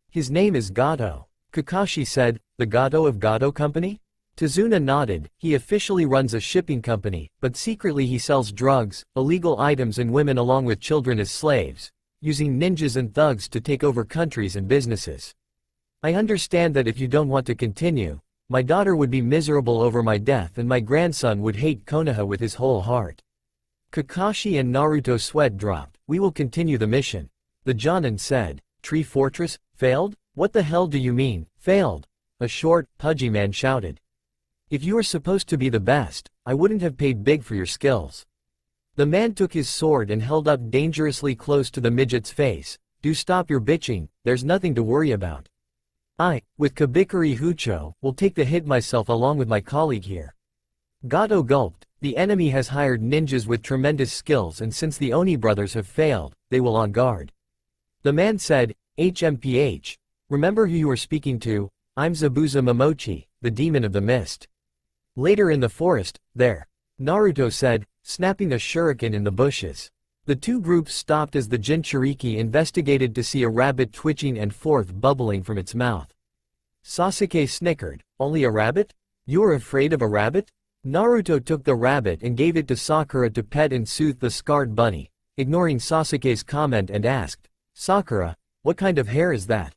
His name is Gato." Kakashi said, "The Gato of Gato Company?" Tazuna nodded. "He officially runs a shipping company, but secretly he sells drugs, illegal items and women along with children as slaves, using ninjas and thugs to take over countries and businesses. I understand that if you don't want to continue, my daughter would be miserable over my death and my grandson would hate Konoha with his whole heart." Kakashi and Naruto's sweat dropped. "We will continue the mission." The Jonin said, "Tree Fortress? Failed? What the hell do you mean, failed?" A short, pudgy man shouted. "If you are supposed to be the best, I wouldn't have paid big for your skills." The man took his sword and held up dangerously close to the midget's face. "Do stop your bitching, there's nothing to worry about. I, with Kabikari Hucho, will take the hit myself along with my colleague here." Gato gulped. "The enemy has hired ninjas with tremendous skills and since the Oni brothers have failed, they will on guard." The man said, "HMPH. Remember who you were speaking to? I'm Zabuza Momochi, the demon of the mist." Later in the forest, there. Naruto said, snapping a shuriken in the bushes. The 2 groups stopped as the Jinchuriki investigated to see a rabbit twitching and forth bubbling from its mouth. Sasuke snickered, "Only a rabbit? You're afraid of a rabbit?" Naruto took the rabbit and gave it to Sakura to pet and soothe the scarred bunny, ignoring Sasuke's comment and asked, "Sakura, what kind of hair is that?"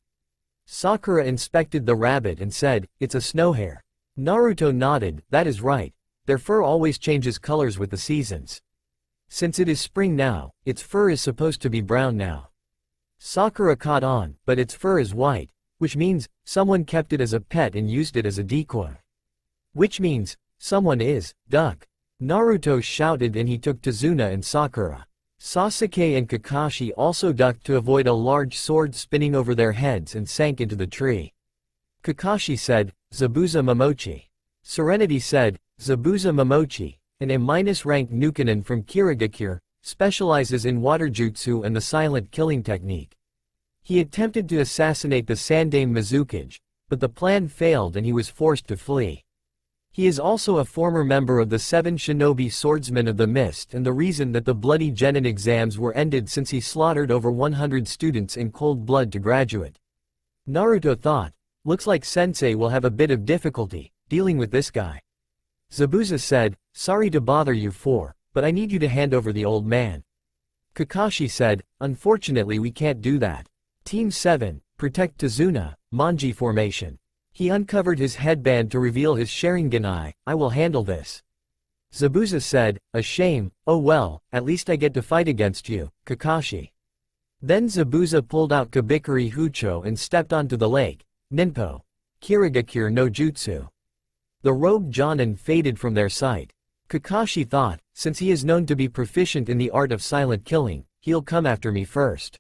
Sakura inspected the rabbit and said, "It's a snow hare." Naruto nodded, "That is right. Their fur always changes colors with the seasons. Since it is spring now, its fur is supposed to be brown now." Sakura caught on, "But its fur is white, which means, someone kept it as a pet and used it as a decoy. Which means, Someone is, duck. Naruto shouted and he took Tazuna and Sakura. Sasuke and Kakashi also ducked to avoid a large sword spinning over their heads and sank into the tree. Kakashi said, Zabuza Momochi. Serenity said, Zabuza Momochi, an A-rank Nukenin from Kirigakure, specializes in water jutsu and the silent killing technique. He attempted to assassinate the Sandaime Mizukage, but the plan failed and he was forced to flee. He is also a former member of the 7 Shinobi Swordsmen of the Mist and the reason that the Bloody Genin exams were ended since he slaughtered over 100 students in cold blood to graduate. Naruto thought, looks like Sensei will have a bit of difficulty dealing with this guy. Zabuza said, sorry to bother you but I need you to hand over the old man. Kakashi said, unfortunately we can't do that. Team 7, protect Tazuna, Manji formation. He uncovered his headband to reveal his Sharingan eye, I will handle this. Zabuza said, a shame, oh well, at least I get to fight against you, Kakashi. Then Zabuza pulled out Kabikari Hucho and stepped onto the lake, Ninpo. Kirigakure no Jutsu. The rogue Jonin faded from their sight. Kakashi thought, since he is known to be proficient in the art of silent killing, he'll come after me first.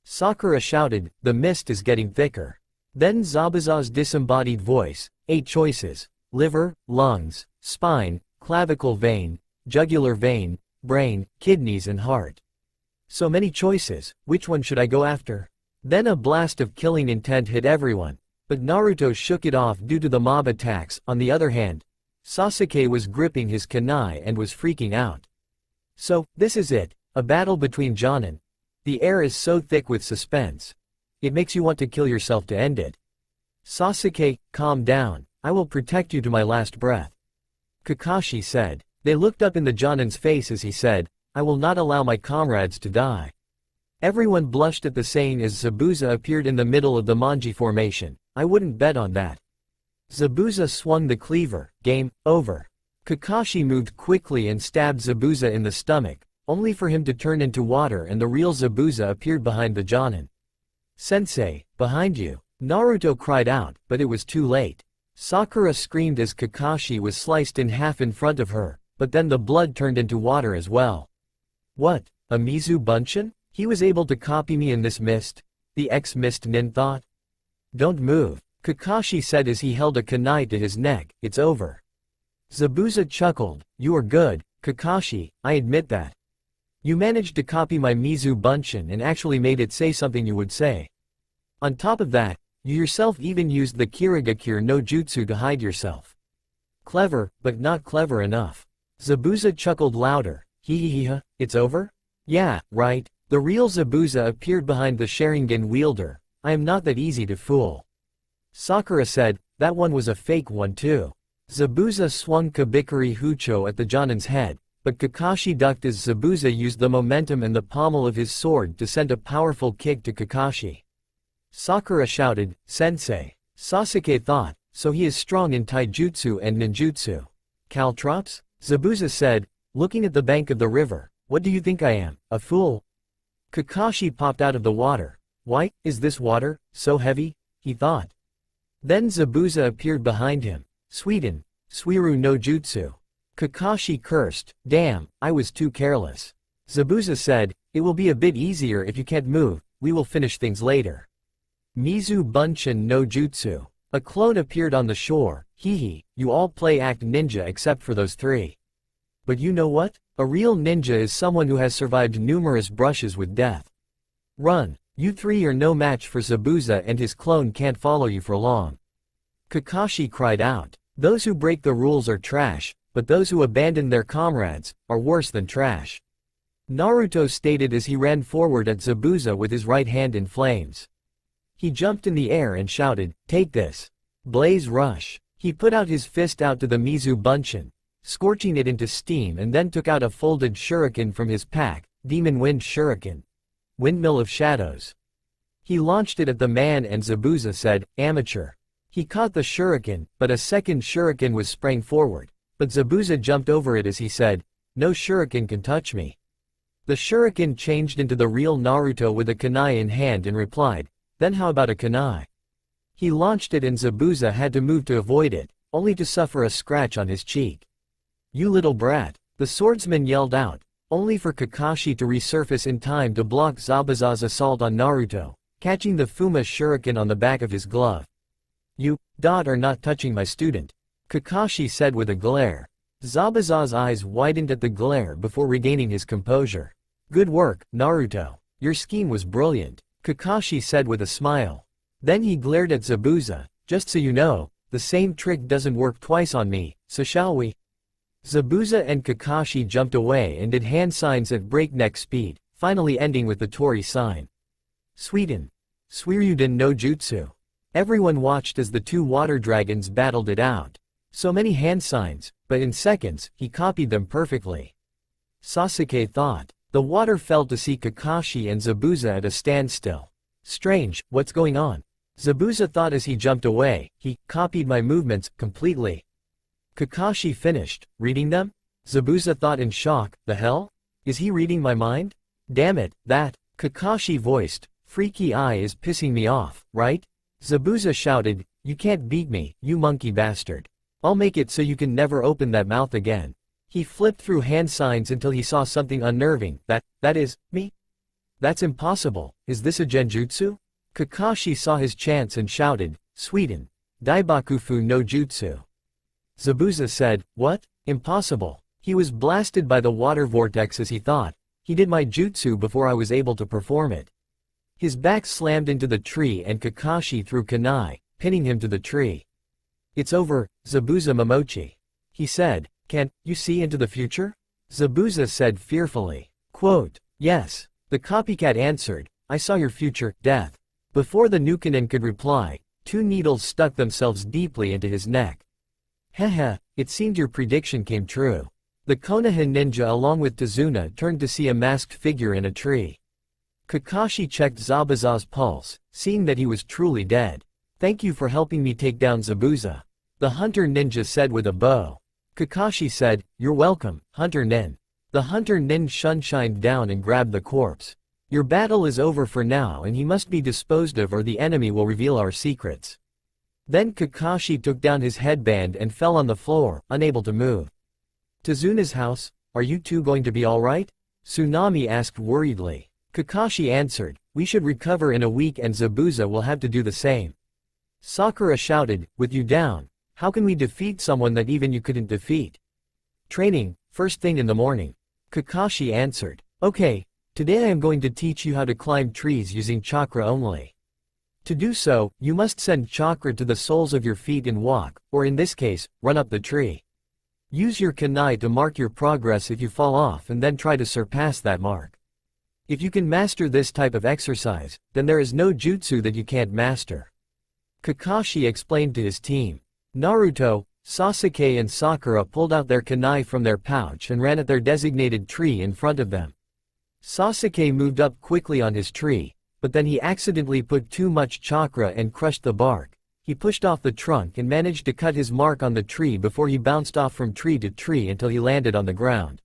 Sakura shouted, the mist is getting thicker. Then Zabuza's disembodied voice, 8 choices, liver, lungs, spine, clavicle vein, jugular vein, brain, kidneys and heart. So many choices, which one should I go after? Then a blast of killing intent hit everyone, but Naruto shook it off due to the mob attacks. On the other hand, Sasuke was gripping his kunai and was freaking out. So, this is it, a battle between Jonin. The air is so thick with suspense. It makes you want to kill yourself to end it. Sasuke, calm down, I will protect you to my last breath. Kakashi said. They looked up in the Jonin's face as he said, I will not allow my comrades to die. Everyone blushed at the saying as Zabuza appeared in the middle of the Manji formation. I wouldn't bet on that. Zabuza swung the cleaver, game over. Kakashi moved quickly and stabbed Zabuza in the stomach, only for him to turn into water and the real Zabuza appeared behind the Jonin. Sensei, behind you. Naruto cried out, but it was too late. Sakura screamed as Kakashi was sliced in half in front of her, but then the blood turned into water as well. What, a Mizu Bunshin? He was able to copy me in this mist? The ex-mist nin thought. Don't move, Kakashi said as he held a kunai to his neck, it's over. Zabuza chuckled, you are good, Kakashi, I admit that. You managed to copy my Mizu Bunshin and actually made it say something you would say. On top of that, you yourself even used the Kirigakure no Jutsu to hide yourself. Clever, but not clever enough. Zabuza chuckled louder, hehehe, it's over? Yeah, right, the real Zabuza appeared behind the Sharingan wielder, I am not that easy to fool. Sakura said, that one was a fake one too. Zabuza swung Kabikari Hucho at the Jonin's head, but Kakashi ducked as Zabuza used the momentum and the pommel of his sword to send a powerful kick to Kakashi. Sakura shouted, Sensei. Sasuke thought, so he is strong in taijutsu and ninjutsu. Caltrops? Zabuza said, looking at the bank of the river, what do you think I am, a fool? Kakashi popped out of the water. Why, is this water so heavy? He thought. Then Zabuza appeared behind him. Suiden, Suiru no Jutsu. Kakashi cursed, damn, I was too careless. Zabuza said, it will be a bit easier if you can't move, we will finish things later. Mizu Bunshin no Jutsu. A clone appeared on the shore, hehe, you all play act ninja except for those 3. But you know what? A real ninja is someone who has survived numerous brushes with death. Run, you 3 are no match for Zabuza and his clone can't follow you for long. Kakashi cried out, those who break the rules are trash, but those who abandon their comrades are worse than trash. Naruto stated as he ran forward at Zabuza with his right hand in flames. He jumped in the air and shouted, take this. Blaze rush. He put out his fist out to the Mizu Bunshin, scorching it into steam and then took out a folded shuriken from his pack, Demon Wind Shuriken. Windmill of Shadows. He launched it at the man and Zabuza said, amateur. He caught the shuriken, but a second shuriken was sprang forward, but Zabuza jumped over it as he said, no shuriken can touch me. The shuriken changed into the real Naruto with a kunai in hand and replied, then how about a kunai? He launched it and Zabuza had to move to avoid it, only to suffer a scratch on his cheek. "You little brat," the swordsman yelled out, only for Kakashi to resurface in time to block Zabuza's assault on Naruto, catching the Fuma shuriken on the back of his glove. "You, are not touching my student," Kakashi said with a glare. Zabuza's eyes widened at the glare before regaining his composure. "Good work, Naruto. Your scheme was brilliant," Kakashi said with a smile. Then he glared at Zabuza. "Just so you know, the same trick doesn't work twice on me, so shall we?" Zabuza and Kakashi jumped away and did hand signs at breakneck speed, finally ending with the Tori sign. Suiden. Suiryuden no Jutsu. Everyone watched as the two water dragons battled it out. So many hand signs, but in seconds, he copied them perfectly. Sasuke thought. The water fell to see Kakashi and Zabuza at a standstill. "Strange, what's going on?" Zabuza thought as he jumped away. "He copied my movements completely." Kakashi finished, reading them? Zabuza thought in shock. "The hell? Is he reading my mind? Damn it, that," Kakashi voiced, "freaky eye is pissing me off, right?" Zabuza shouted, "You can't beat me, you monkey bastard. I'll make it so you can never open that mouth again." He flipped through hand signs until he saw something unnerving. That is, me? That's impossible. Is this a genjutsu?" Kakashi saw his chance and shouted, "Suiden. Daibakufu no Jutsu." Zabuza said, "What? Impossible. He was blasted by the water vortex as he thought. He did my jutsu before I was able to perform it." His back slammed into the tree and Kakashi threw kunai, pinning him to the tree. "It's over, Zabuza Momochi," he said. "Can't you see into the future?" Zabuza said fearfully. Quote, "Yes." The copycat answered, "I saw your future, death." Before the Nukenin could reply, two needles stuck themselves deeply into his neck. "Heh, it seemed your prediction came true." The Konoha ninja along with Tazuna turned to see a masked figure in a tree. Kakashi checked Zabuza's pulse, seeing that he was truly dead. "Thank you for helping me take down Zabuza," the hunter ninja said with a bow. Kakashi said, "You're welcome, Hunter Nin." The Hunter Nin shunshined down and grabbed the corpse. "Your battle is over for now and he must be disposed of or the enemy will reveal our secrets." Then Kakashi took down his headband and fell on the floor, unable to move. "Tazuna's house, are you two going to be alright?" Tsunami asked worriedly. Kakashi answered, "We should recover in a week and Zabuza will have to do the same." Sakura shouted, "With you down, how can we defeat someone that even you couldn't defeat?" "Training, first thing in the morning," Kakashi answered. "Okay, today I am going to teach you how to climb trees using chakra only. To do so, you must send chakra to the soles of your feet and walk, or in this case, run up the tree. Use your kunai to mark your progress if you fall off and then try to surpass that mark. If you can master this type of exercise, then there is no jutsu that you can't master." Kakashi explained to his team. Naruto, Sasuke and Sakura pulled out their kunai from their pouch and ran at their designated tree in front of them. Sasuke moved up quickly on his tree, but then he accidentally put too much chakra and crushed the bark. He pushed off the trunk and managed to cut his mark on the tree before he bounced off from tree to tree until he landed on the ground.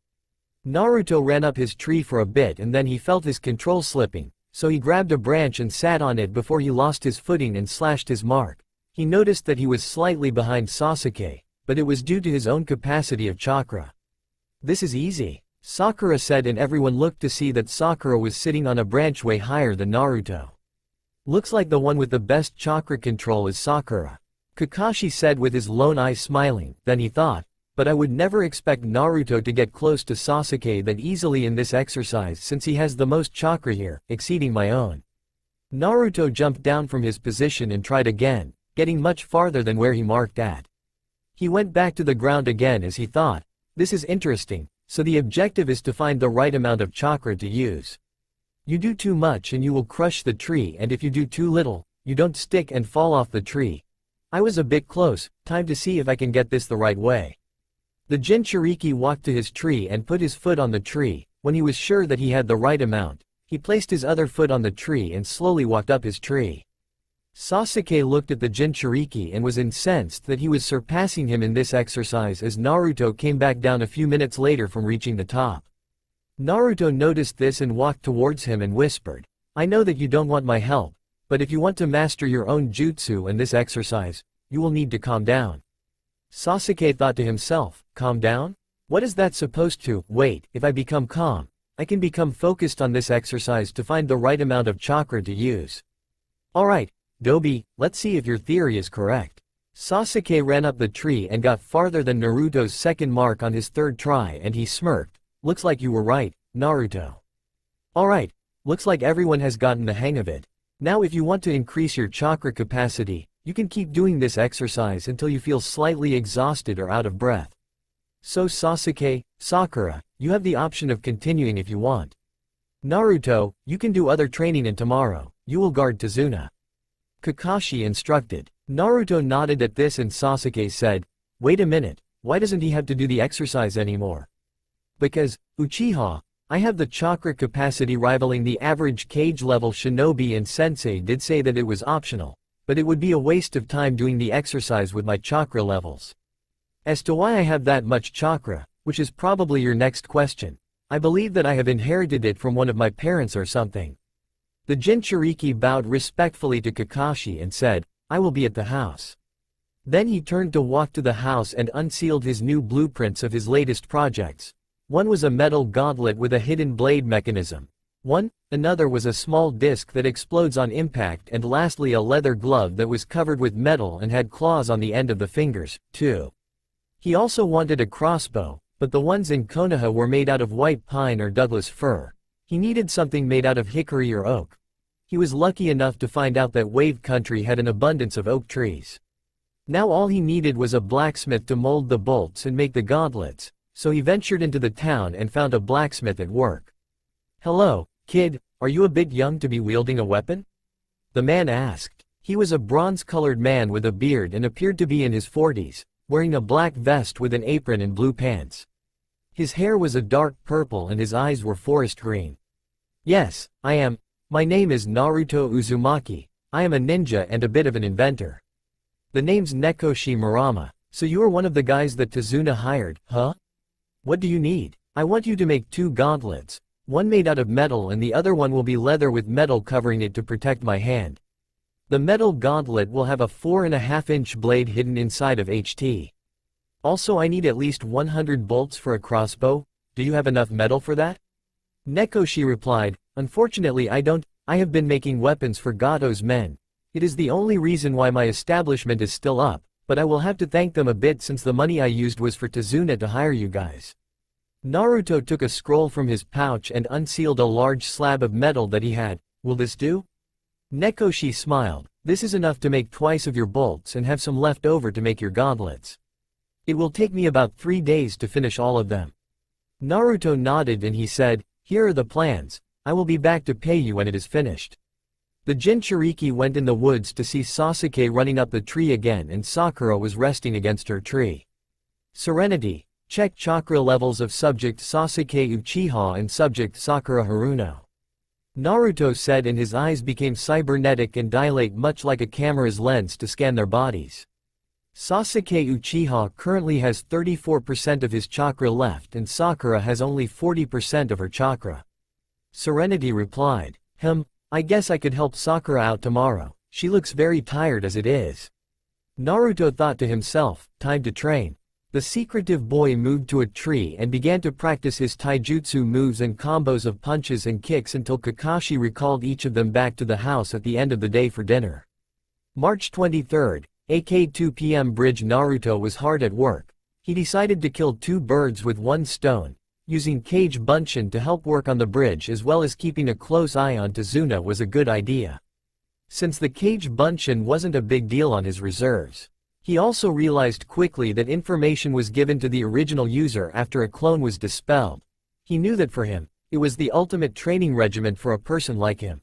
Naruto ran up his tree for a bit and then he felt his control slipping, so he grabbed a branch and sat on it before he lost his footing and slashed his mark. He noticed that he was slightly behind Sasuke, but it was due to his own capacity of chakra. "This is easy," Sakura said, and everyone looked to see that Sakura was sitting on a branch way higher than Naruto. "Looks like the one with the best chakra control is Sakura," Kakashi said with his lone eye smiling. Then he thought, "But I would never expect Naruto to get close to Sasuke that easily in this exercise since he has the most chakra here, exceeding my own." Naruto jumped down from his position and tried again, getting much farther than where he marked at. He went back to the ground again as he thought, "This is interesting, so the objective is to find the right amount of chakra to use. You do too much and you will crush the tree, and if you do too little, you don't stick and fall off the tree. I was a bit close, time to see if I can get this the right way." The Jinchuriki walked to his tree and put his foot on the tree. When he was sure that he had the right amount, he placed his other foot on the tree and slowly walked up his tree. Sasuke looked at the Jinchuriki and was incensed that he was surpassing him in this exercise as Naruto came back down a few minutes later from reaching the top. Naruto noticed this and walked towards him and whispered, "I know that you don't want my help, but if you want to master your own jutsu and this exercise, you will need to calm down." Sasuke thought to himself, calm down? What is that supposed to? Wait, if I become calm, I can become focused on this exercise to find the right amount of chakra to use. Alright, Dobi, let's see if your theory is correct. Sasuke ran up the tree and got farther than Naruto's second mark on his third try, and he smirked. Looks like you were right, Naruto. Alright, looks like everyone has gotten the hang of it. Now if you want to increase your chakra capacity, you can keep doing this exercise until you feel slightly exhausted or out of breath. So Sasuke, Sakura, you have the option of continuing if you want. Naruto, you can do other training and tomorrow, you will guard Tazuna. Kakashi instructed. Naruto nodded at this and Sasuke said, wait a minute, why doesn't he have to do the exercise anymore? Because, Uchiha, I have the chakra capacity rivaling the average cage level shinobi, and sensei did say that it was optional, but it would be a waste of time doing the exercise with my chakra levels. As to why I have that much chakra, which is probably your next question, I believe that I have inherited it from one of my parents or something. The Jinchuriki bowed respectfully to Kakashi and said, I will be at the house. Then he turned to walk to the house and unsealed his new blueprints of his latest projects. One was a metal gauntlet with a hidden blade mechanism. Another was a small disc that explodes on impact, and lastly a leather glove that was covered with metal and had claws on the end of the fingers, too. He also wanted a crossbow, but the ones in Konoha were made out of white pine or Douglas fir. He needed something made out of hickory or oak. He was lucky enough to find out that Wave Country had an abundance of oak trees. Now all he needed was a blacksmith to mold the bolts and make the gauntlets, so he ventured into the town and found a blacksmith at work. Hello, kid, are you a bit young to be wielding a weapon? The man asked. He was a bronze-colored man with a beard and appeared to be in his 40s, wearing a black vest with an apron and blue pants. His hair was a dark purple and his eyes were forest green. Yes, I am. My name is Naruto Uzumaki. I am a ninja and a bit of an inventor. The name's Nekoshi Murama, so you are one of the guys that Tazuna hired, huh? What do you need? I want you to make 2 gauntlets, one made out of metal and the other one will be leather with metal covering it to protect my hand. The metal gauntlet will have a 4.5-inch blade hidden inside of HT. Also I need at least 100 bolts for a crossbow. Do you have enough metal for that? Nekoshi replied, unfortunately I don't. I have been making weapons for Gato's men. It is the only reason why my establishment is still up, but I will have to thank them a bit since the money I used was for Tazuna to hire you guys. Naruto took a scroll from his pouch and unsealed a large slab of metal that he had. Will this do? Nekoshi smiled. This is enough to make twice of your bolts and have some left over to make your gauntlets. It will take me about 3 days to finish all of them. Naruto nodded and he said, here are the plans. I will be back to pay you when it is finished. The Jinchuriki went in the woods to see Sasuke running up the tree again, and Sakura was resting against her tree. Serenity. Check chakra levels of subject Sasuke Uchiha and subject Sakura Haruno. Naruto said, and his eyes became cybernetic and dilate much like a camera's lens to scan their bodies. Sasuke Uchiha currently has 34% of his chakra left and Sakura has only 40% of her chakra. Serenity replied, I guess I could help Sakura out tomorrow, she looks very tired as it is. Naruto thought to himself, time to train. The secretive boy moved to a tree and began to practice his taijutsu moves and combos of punches and kicks until Kakashi recalled each of them back to the house at the end of the day for dinner. March 23rd, AK 2 p.m. Bridge. Naruto was hard at work. He decided to kill 2 birds with 1 stone. Using Kage Bunshin to help work on the bridge as well as keeping a close eye on Tazuna was a good idea. Since the Kage Bunshin wasn't a big deal on his reserves. He also realized quickly that information was given to the original user after a clone was dispelled. He knew that for him, it was the ultimate training regimen for a person like him.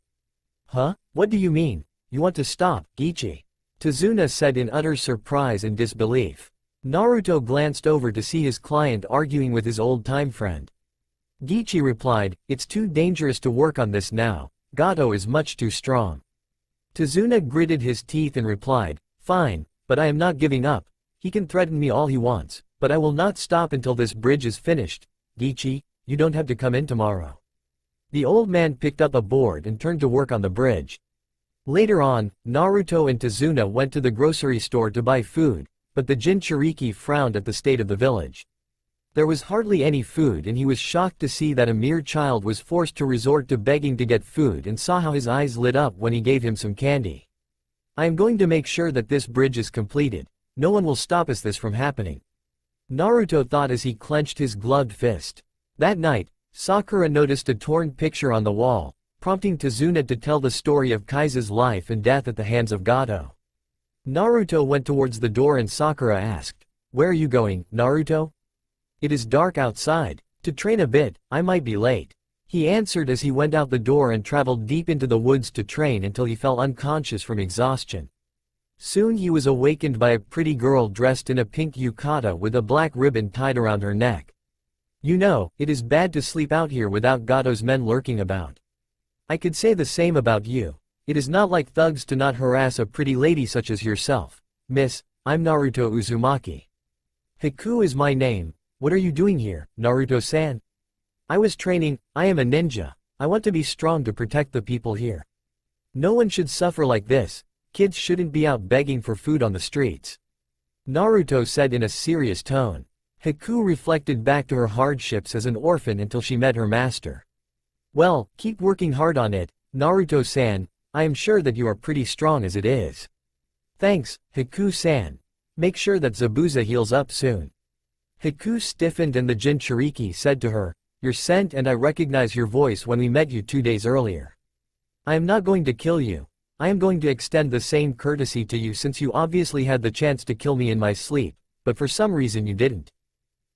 Huh? What do you mean? You want to stop, Gichi? Tazuna said in utter surprise and disbelief. Naruto glanced over to see his client arguing with his old-time friend. Gichi replied, it's too dangerous to work on this now, Gato is much too strong. Tazuna gritted his teeth and replied, fine, but I am not giving up. He can threaten me all he wants, but I will not stop until this bridge is finished. Gichi, you don't have to come in tomorrow. The old man picked up a board and turned to work on the bridge. Later on, Naruto and Tazuna went to the grocery store to buy food, but the Jinchuriki frowned at the state of the village. There was hardly any food and he was shocked to see that a mere child was forced to resort to begging to get food and saw how his eyes lit up when he gave him some candy. I am going to make sure that this bridge is completed. No one will stop this from happening. Naruto thought as he clenched his gloved fist. That night, Sakura noticed a torn picture on the wall, prompting Tazuna to tell the story of Kaisa's life and death at the hands of Gato. Naruto went towards the door and Sakura asked, "Where are you going, Naruto?" "It is dark outside. To train a bit, I might be late," he answered as he went out the door and traveled deep into the woods to train until he fell unconscious from exhaustion. Soon he was awakened by a pretty girl dressed in a pink yukata with a black ribbon tied around her neck. "You know, it is bad to sleep out here without Gato's men lurking about. I could say the same about you. It is not like thugs to not harass a pretty lady such as yourself. Miss, I'm Naruto Uzumaki. Hiku is my name. What are you doing here, Naruto-san?" "I was training. I am a ninja. I want to be strong to protect the people here. No one should suffer like this. Kids shouldn't be out begging for food on the streets," Naruto said in a serious tone. Hiku reflected back to her hardships as an orphan until she met her master. "Well, keep working hard on it, Naruto-san. I am sure that you are pretty strong as it is." "Thanks, Hiku-san. Make sure that Zabuza heals up soon." Hiku stiffened and the Jinchuriki said to her, "You're sent and I recognize your voice when we met you 2 days earlier. I am not going to kill you. I am going to extend the same courtesy to you since you obviously had the chance to kill me in my sleep, but for some reason you didn't."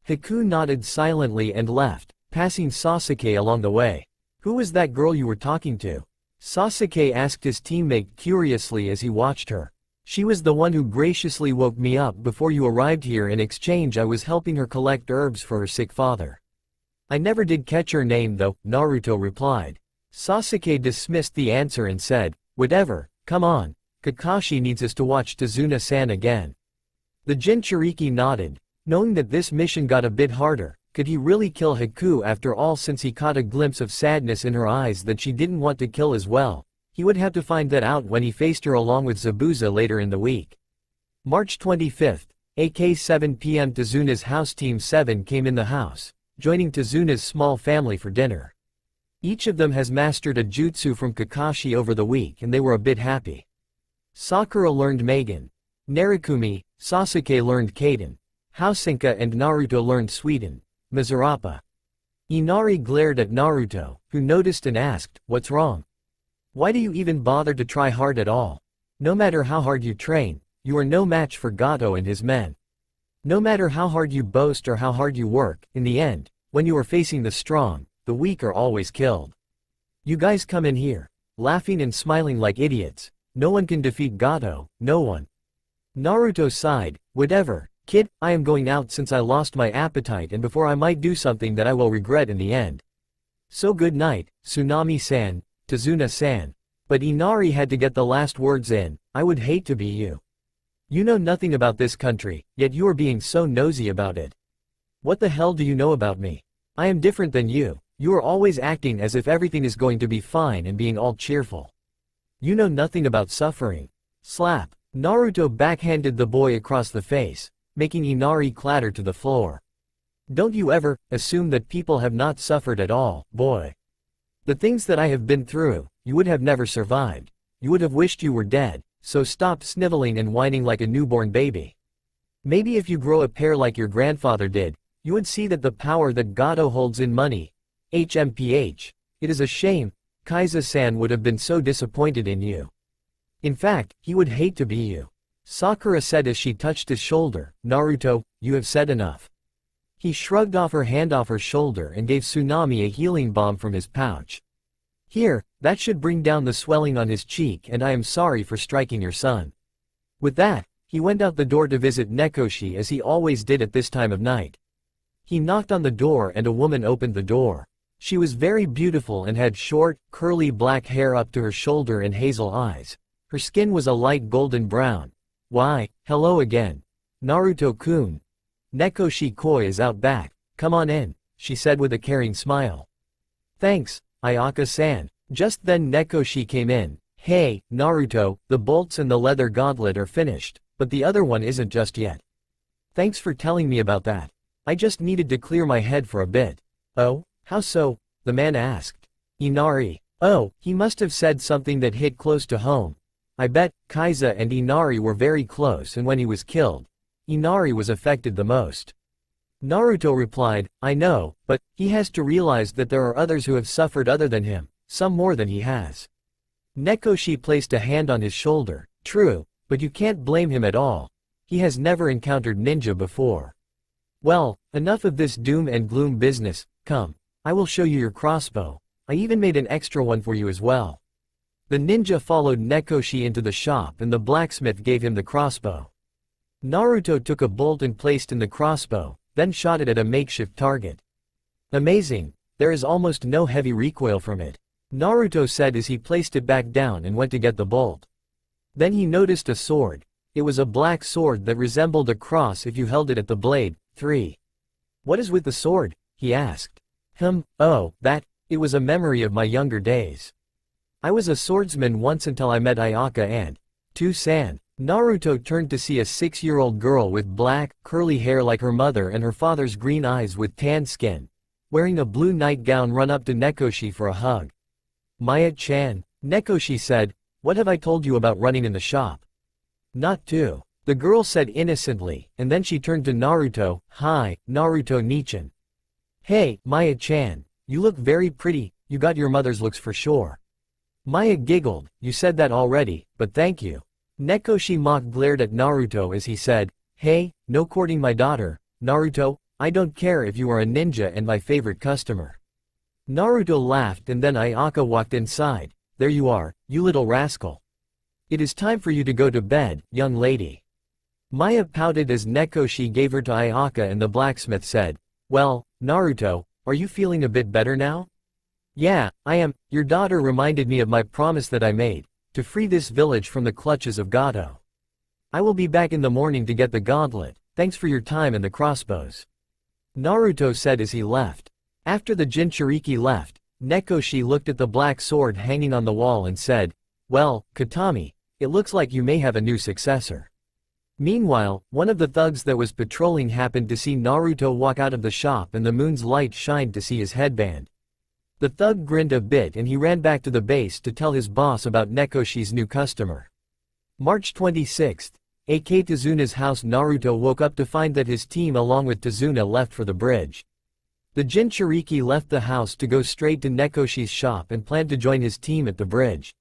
Hiku nodded silently and left, passing Sasuke along the way. "Who was that girl you were talking to?" Sasuke asked his teammate curiously as he watched her. "She was the one who graciously woke me up before you arrived here. In exchange I was helping her collect herbs for her sick father." "I never did catch her name though," Naruto replied. Sasuke dismissed the answer and said, "Whatever, come on. Kakashi needs us to watch Tazuna-san again." The Jinchuriki nodded, knowing that this mission got a bit harder. Could he really kill Hiku after all? Since he caught a glimpse of sadness in her eyes that she didn't want to kill as well, he would have to find that out when he faced her along with Zabuza later in the week. March 25th, AK 7 p.m. Tazuna's house. Team 7 came in the house, joining Tazuna's small family for dinner. Each of them has mastered a jutsu from Kakashi over the week and they were a bit happy. Sakura learned Magen. Narukumi, Sasuke learned Kaden. Housenka and Naruto learned Suiden, Mizurapa. Inari glared at Naruto, who noticed and asked, "What's wrong? Why do you even bother to try hard at all? No matter how hard you train, you are no match for Gato and his men. No matter how hard you boast or how hard you work, in the end, when you are facing the strong, the weak are always killed. You guys come in here, laughing and smiling like idiots. No one can defeat Gato, no one." Naruto sighed, "Whatever, kid, I am going out since I lost my appetite and before I might do something that I will regret in the end. So good night, Tsunami-san, Tazuna-san." But Inari had to get the last words in. "I would hate to be you. You know nothing about this country, yet you are being so nosy about it. What the hell do you know about me? I am different than you. You are always acting as if everything is going to be fine and being all cheerful. You know nothing about suffering." Slap. Naruto backhanded the boy across the face, making Inari clatter to the floor. "Don't you ever assume that people have not suffered at all, boy. The things that I have been through, you would have never survived. You would have wished you were dead, so stop sniveling and whining like a newborn baby. Maybe if you grow a pair like your grandfather did, you would see that the power that Gato holds in money. HMPH. It is a shame. Kaiza-san would have been so disappointed in you. In fact, he would hate to be you." Sakura said as she touched his shoulder. "Naruto, you have said enough." He shrugged off her hand off her shoulder and gave Tsunami a healing balm from his pouch. "Here, that should bring down the swelling on his cheek and I am sorry for striking your son." With that, he went out the door to visit Nekoshi as he always did at this time of night. He knocked on the door and a woman opened the door. She was very beautiful and had short, curly black hair up to her shoulder and hazel eyes. Her skin was a light golden brown. "Why, hello again. Naruto-kun. Nekoshi Koi is out back. Come on in," she said with a caring smile. "Thanks, Ayaka-san." Just then Nekoshi came in. "Hey, Naruto, the bolts and the leather gauntlet are finished. but the other one isn't just yet. Thanks for telling me about that. I just needed to clear my head for a bit. Oh, how so? The man asked. Inari. Oh, he must have said something that hit close to home. I bet Kaiza and Inari were very close, and when he was killed, Inari was affected the most. Naruto replied, I know, but he has to realize that there are others who have suffered other than him, some more than he has. Nekoshi placed a hand on his shoulder. True, but you can't blame him at all. He has never encountered ninja before. Well, enough of this doom and gloom business, come. I will show you your crossbow. I even made an extra one for you as well. The ninja followed Nekoshi into the shop and the blacksmith gave him the crossbow. Naruto took a bolt and placed in the crossbow, then shot it at a makeshift target. Amazing, there is almost no heavy recoil from it, Naruto said as he placed it back down and went to get the bolt. Then he noticed a sword. It was a black sword that resembled a cross if you held it at the blade. 3. What is with the sword? He asked. Oh, that. It was a memory of my younger days. I was a swordsman once until I met Ayaka and San. Naruto turned to see a 6-year-old girl with black, curly hair like her mother and her father's green eyes with tan skin, wearing a blue nightgown, run up to Nekoshi for a hug. Maya-chan, Nekoshi said, what have I told you about running in the shop? Not to. The girl said innocently, and then she turned to Naruto. Hi, Naruto-nichan. Hey, Maya-chan, you look very pretty, you got your mother's looks for sure. Maya giggled, you said that already, but thank you. Nekoshi mock glared at Naruto as he said, hey, no courting my daughter, Naruto, I don't care if you are a ninja and my favorite customer. Naruto laughed and then Ayaka walked inside. There you are, you little rascal. It is time for you to go to bed, young lady. Maya pouted as Nekoshi gave her to Ayaka and the blacksmith said, well, Naruto, are you feeling a bit better now? Yeah, I am. Your daughter reminded me of my promise that I made, to free this village from the clutches of Gato. I will be back in the morning to get the gauntlet, thanks for your time and the crossbows. Naruto said as he left. After the Jinchuriki left, Nekoshi looked at the black sword hanging on the wall and said, well, Katami, it looks like you may have a new successor. Meanwhile, one of the thugs that was patrolling happened to see Naruto walk out of the shop and the moon's light shined to see his headband. The thug grinned a bit and he ran back to the base to tell his boss about Nekoshi's new customer. March 26th, at Tazuna's house. Naruto woke up to find that his team along with Tazuna left for the bridge. The Jinchuriki left the house to go straight to Nekoshi's shop and planned to join his team at the bridge.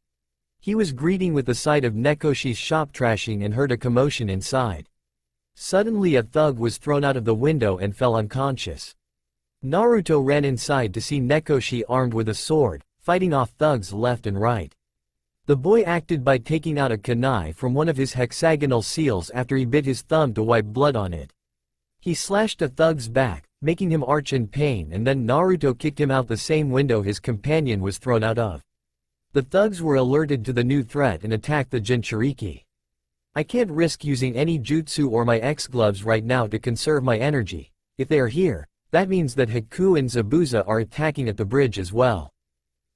He was greeting with the sight of Nekoshi's shop trashing and heard a commotion inside. Suddenly a thug was thrown out of the window and fell unconscious. Naruto ran inside to see Nekoshi armed with a sword, fighting off thugs left and right. The boy acted by taking out a kunai from one of his hexagonal seals after he bit his thumb to wipe blood on it. He slashed a thug's back, making him arch in pain, and then Naruto kicked him out the same window his companion was thrown out of. The thugs were alerted to the new threat and attacked the Jinchuriki. I can't risk using any jutsu or my X-gloves right now to conserve my energy. If they are here, that means that Haku and Zabuza are attacking at the bridge as well.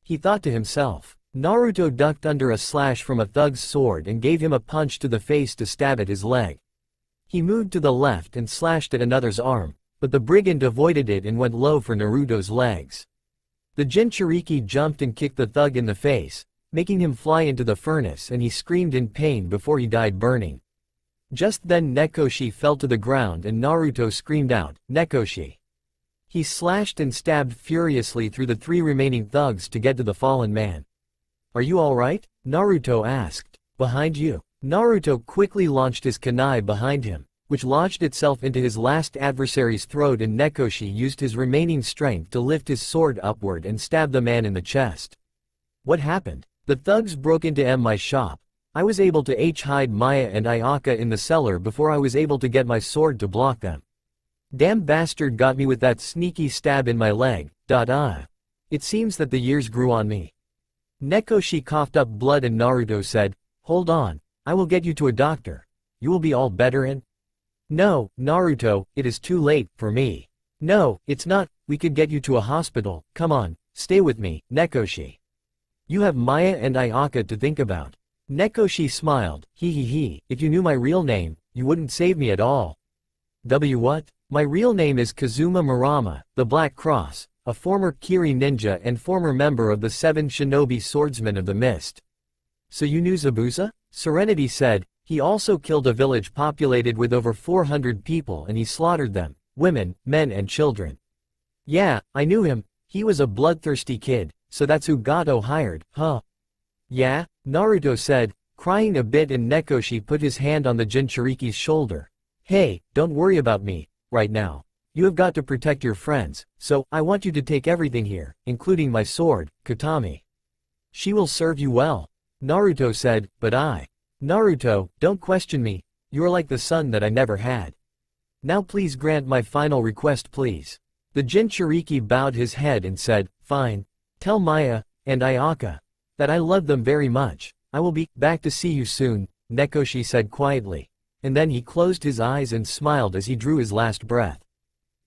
He thought to himself. Naruto ducked under a slash from a thug's sword and gave him a punch to the face to stab at his leg. He moved to the left and slashed at another's arm, but the brigand avoided it and went low for Naruto's legs. The Jinchuriki jumped and kicked the thug in the face, making him fly into the furnace, and he screamed in pain before he died burning. Just then Nekoshi fell to the ground and Naruto screamed out, Nekoshi. He slashed and stabbed furiously through the 3 remaining thugs to get to the fallen man. Are you alright? Naruto asked. Behind you. Naruto quickly launched his kunai behind him, which lodged itself into his last adversary's throat, and Nekoshi used his remaining strength to lift his sword upward and stab the man in the chest. What happened? The thugs broke into my shop. I was able to hide Maya and Ayaka in the cellar before I was able to get my sword to block them. Damn bastard got me with that sneaky stab in my leg. It seems that the years grew on me. Nekoshi coughed up blood and Naruto said, hold on, I will get you to a doctor. You will be all better and… No, Naruto, it is too late, for me. No, it's not, we could get you to a hospital, come on, stay with me, Nekoshi. You have Maya and Ayaka to think about. Nekoshi smiled, he, if you knew my real name, you wouldn't save me at all. What? My real name is Kazuma Murama, the Black Cross, a former Kiri ninja and former member of the 7 Shinobi Swordsmen of the Mist. So you knew Zabuza? Serenity said, he also killed a village populated with over 400 people and he slaughtered them, women, men and children. Yeah, I knew him, he was a bloodthirsty kid, so that's who Gato hired, huh? Yeah, Naruto said, crying a bit, and Nekoshi put his hand on the Jinchuriki's shoulder. Hey, don't worry about me, right now. You have got to protect your friends, so I want you to take everything here, including my sword, Katami. She will serve you well. Naruto said, but Naruto, don't question me, you are like the son that I never had. Now please grant my final request please. The Jinchuriki bowed his head and said, fine. Tell Maya, and Ayaka, that I love them very much. I will be back to see you soon, Nekoshi said quietly. And then he closed his eyes and smiled as he drew his last breath.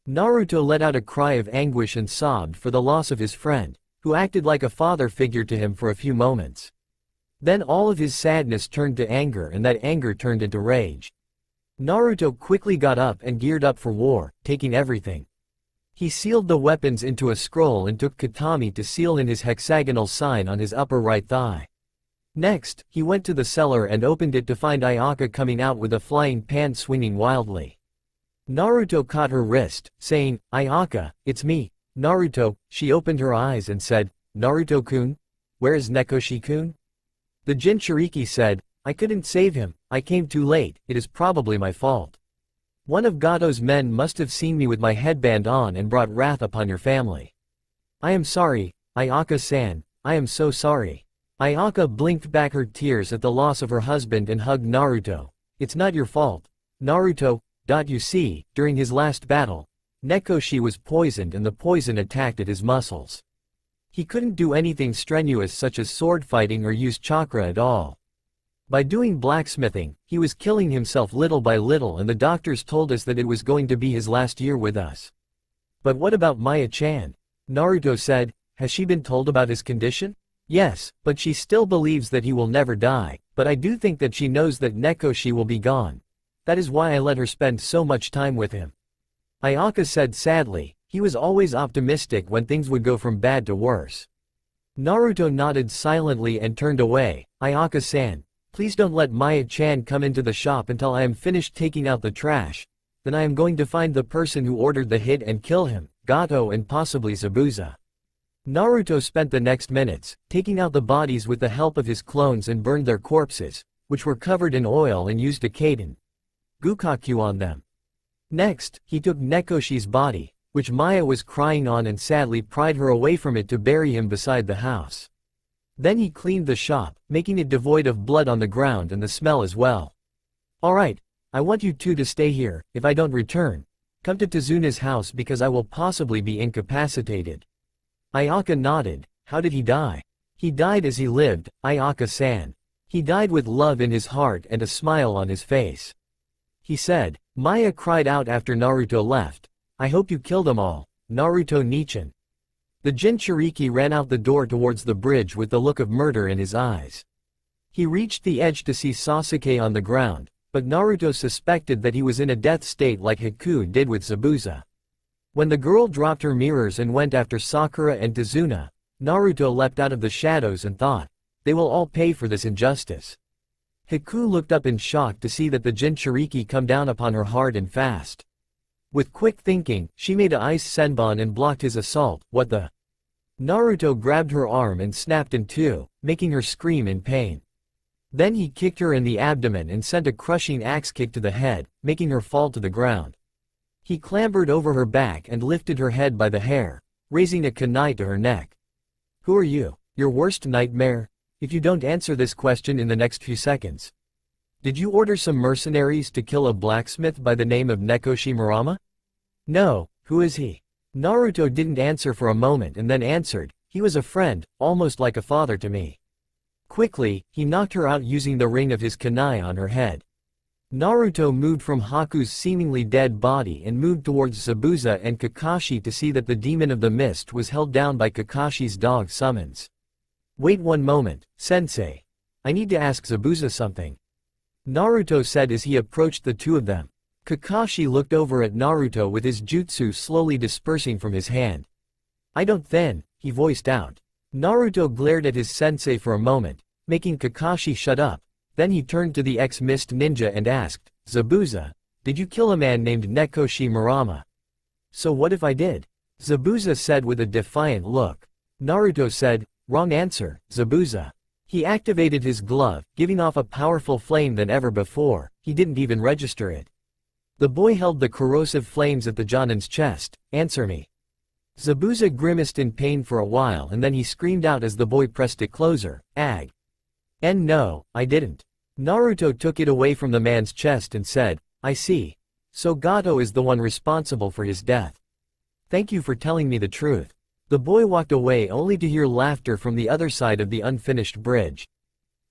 Naruto let out a cry of anguish and sobbed for the loss of his friend, who acted like a father figure to him for a few moments. Then all of his sadness turned to anger and that anger turned into rage. Naruto quickly got up and geared up for war, taking everything. He sealed the weapons into a scroll and took Katami to seal in his hexagonal sign on his upper right thigh. Next, he went to the cellar and opened it to find Ayaka coming out with a flying pan swinging wildly. Naruto caught her wrist, saying, Ayaka, it's me, Naruto. She opened her eyes and said, Naruto-kun? Where is Nekoshi-kun? The Jinchuriki said, I couldn't save him, I came too late, it is probably my fault. One of Gato's men must have seen me with my headband on and brought wrath upon your family. I am sorry, Ayaka-san, I am so sorry. Ayaka blinked back her tears at the loss of her husband and hugged Naruto. It's not your fault, Naruto. You see, during his last battle, Nekoshi was poisoned and the poison attacked at his muscles. He couldn't do anything strenuous such as sword fighting or use chakra at all. By doing blacksmithing, he was killing himself little by little, and the doctors told us that it was going to be his last year with us. But what about Maya-chan? Naruto said, has she been told about his condition? Yes, but she still believes that he will never die, but I do think that she knows that Nekoshi will be gone. That is why I let her spend so much time with him. Ayaka said sadly, he was always optimistic when things would go from bad to worse. Naruto nodded silently and turned away. Ayaka-san, please don't let Maya-chan come into the shop until I am finished taking out the trash. Then I am going to find the person who ordered the hit and kill him, Gato and possibly Zabuza. Naruto spent the next minutes, taking out the bodies with the help of his clones and burned their corpses, which were covered in oil, and used a kaiden Gukakyu on them. Next, he took Nekoshi's body, which Maya was crying on, and sadly pried her away from it to bury him beside the house. Then he cleaned the shop, making it devoid of blood on the ground and the smell as well. Alright, I want you two to stay here. If I don't return, come to Tazuna's house because I will possibly be incapacitated. Ayaka nodded. How did he die? He died as he lived, Ayaka-san. He died with love in his heart and a smile on his face. He said. Maya cried out after Naruto left. I hope you killed them all, Naruto-nichan. The Jinchuriki ran out the door towards the bridge with the look of murder in his eyes. He reached the edge to see Sasuke on the ground, but Naruto suspected that he was in a death state like Haku did with Zabuza. When the girl dropped her mirrors and went after Sakura and Tazuna, Naruto leapt out of the shadows and thought, they will all pay for this injustice. Haku looked up in shock to see that the Jinchuriki come down upon her hard and fast. With quick thinking, she made a ice senbon and blocked his assault. What the? Naruto grabbed her arm and snapped in two, making her scream in pain. Then he kicked her in the abdomen and sent a crushing axe kick to the head, making her fall to the ground. He clambered over her back and lifted her head by the hair, raising a kunai to her neck. Who are you? Your worst nightmare? If you don't answer this question in the next few seconds. Did you order some mercenaries to kill a blacksmith by the name of Nekoshi Murama? No, who is he? Naruto didn't answer for a moment and then answered, he was a friend, almost like a father to me. Quickly, he knocked her out using the ring of his kunai on her head. Naruto moved from Haku's seemingly dead body and moved towards Zabuza and Kakashi to see that the demon of the mist was held down by Kakashi's dog summons. Wait one moment, sensei. I need to ask Zabuza something," Naruto said as he approached the two of them. Kakashi looked over at Naruto with his jutsu slowly dispersing from his hand. "I don't then," he voiced out. Naruto glared at his sensei for a moment, making Kakashi shut up. Then he turned to the ex-mist ninja and asked, "Zabuza, did you kill a man named Nekoshi Murama?" "So what if I did?" Zabuza said with a defiant look. Naruto said, "Wrong answer, Zabuza." He activated his glove, giving off a powerful flame than ever before. He didn't even register it. The boy held the corrosive flames at the Jonin's chest. "Answer me." Zabuza grimaced in pain for a while and then he screamed out as the boy pressed it closer, "Ag. And no, I didn't." Naruto took it away from the man's chest and said, "I see. So Gato is the one responsible for his death. Thank you for telling me the truth." The boy walked away only to hear laughter from the other side of the unfinished bridge.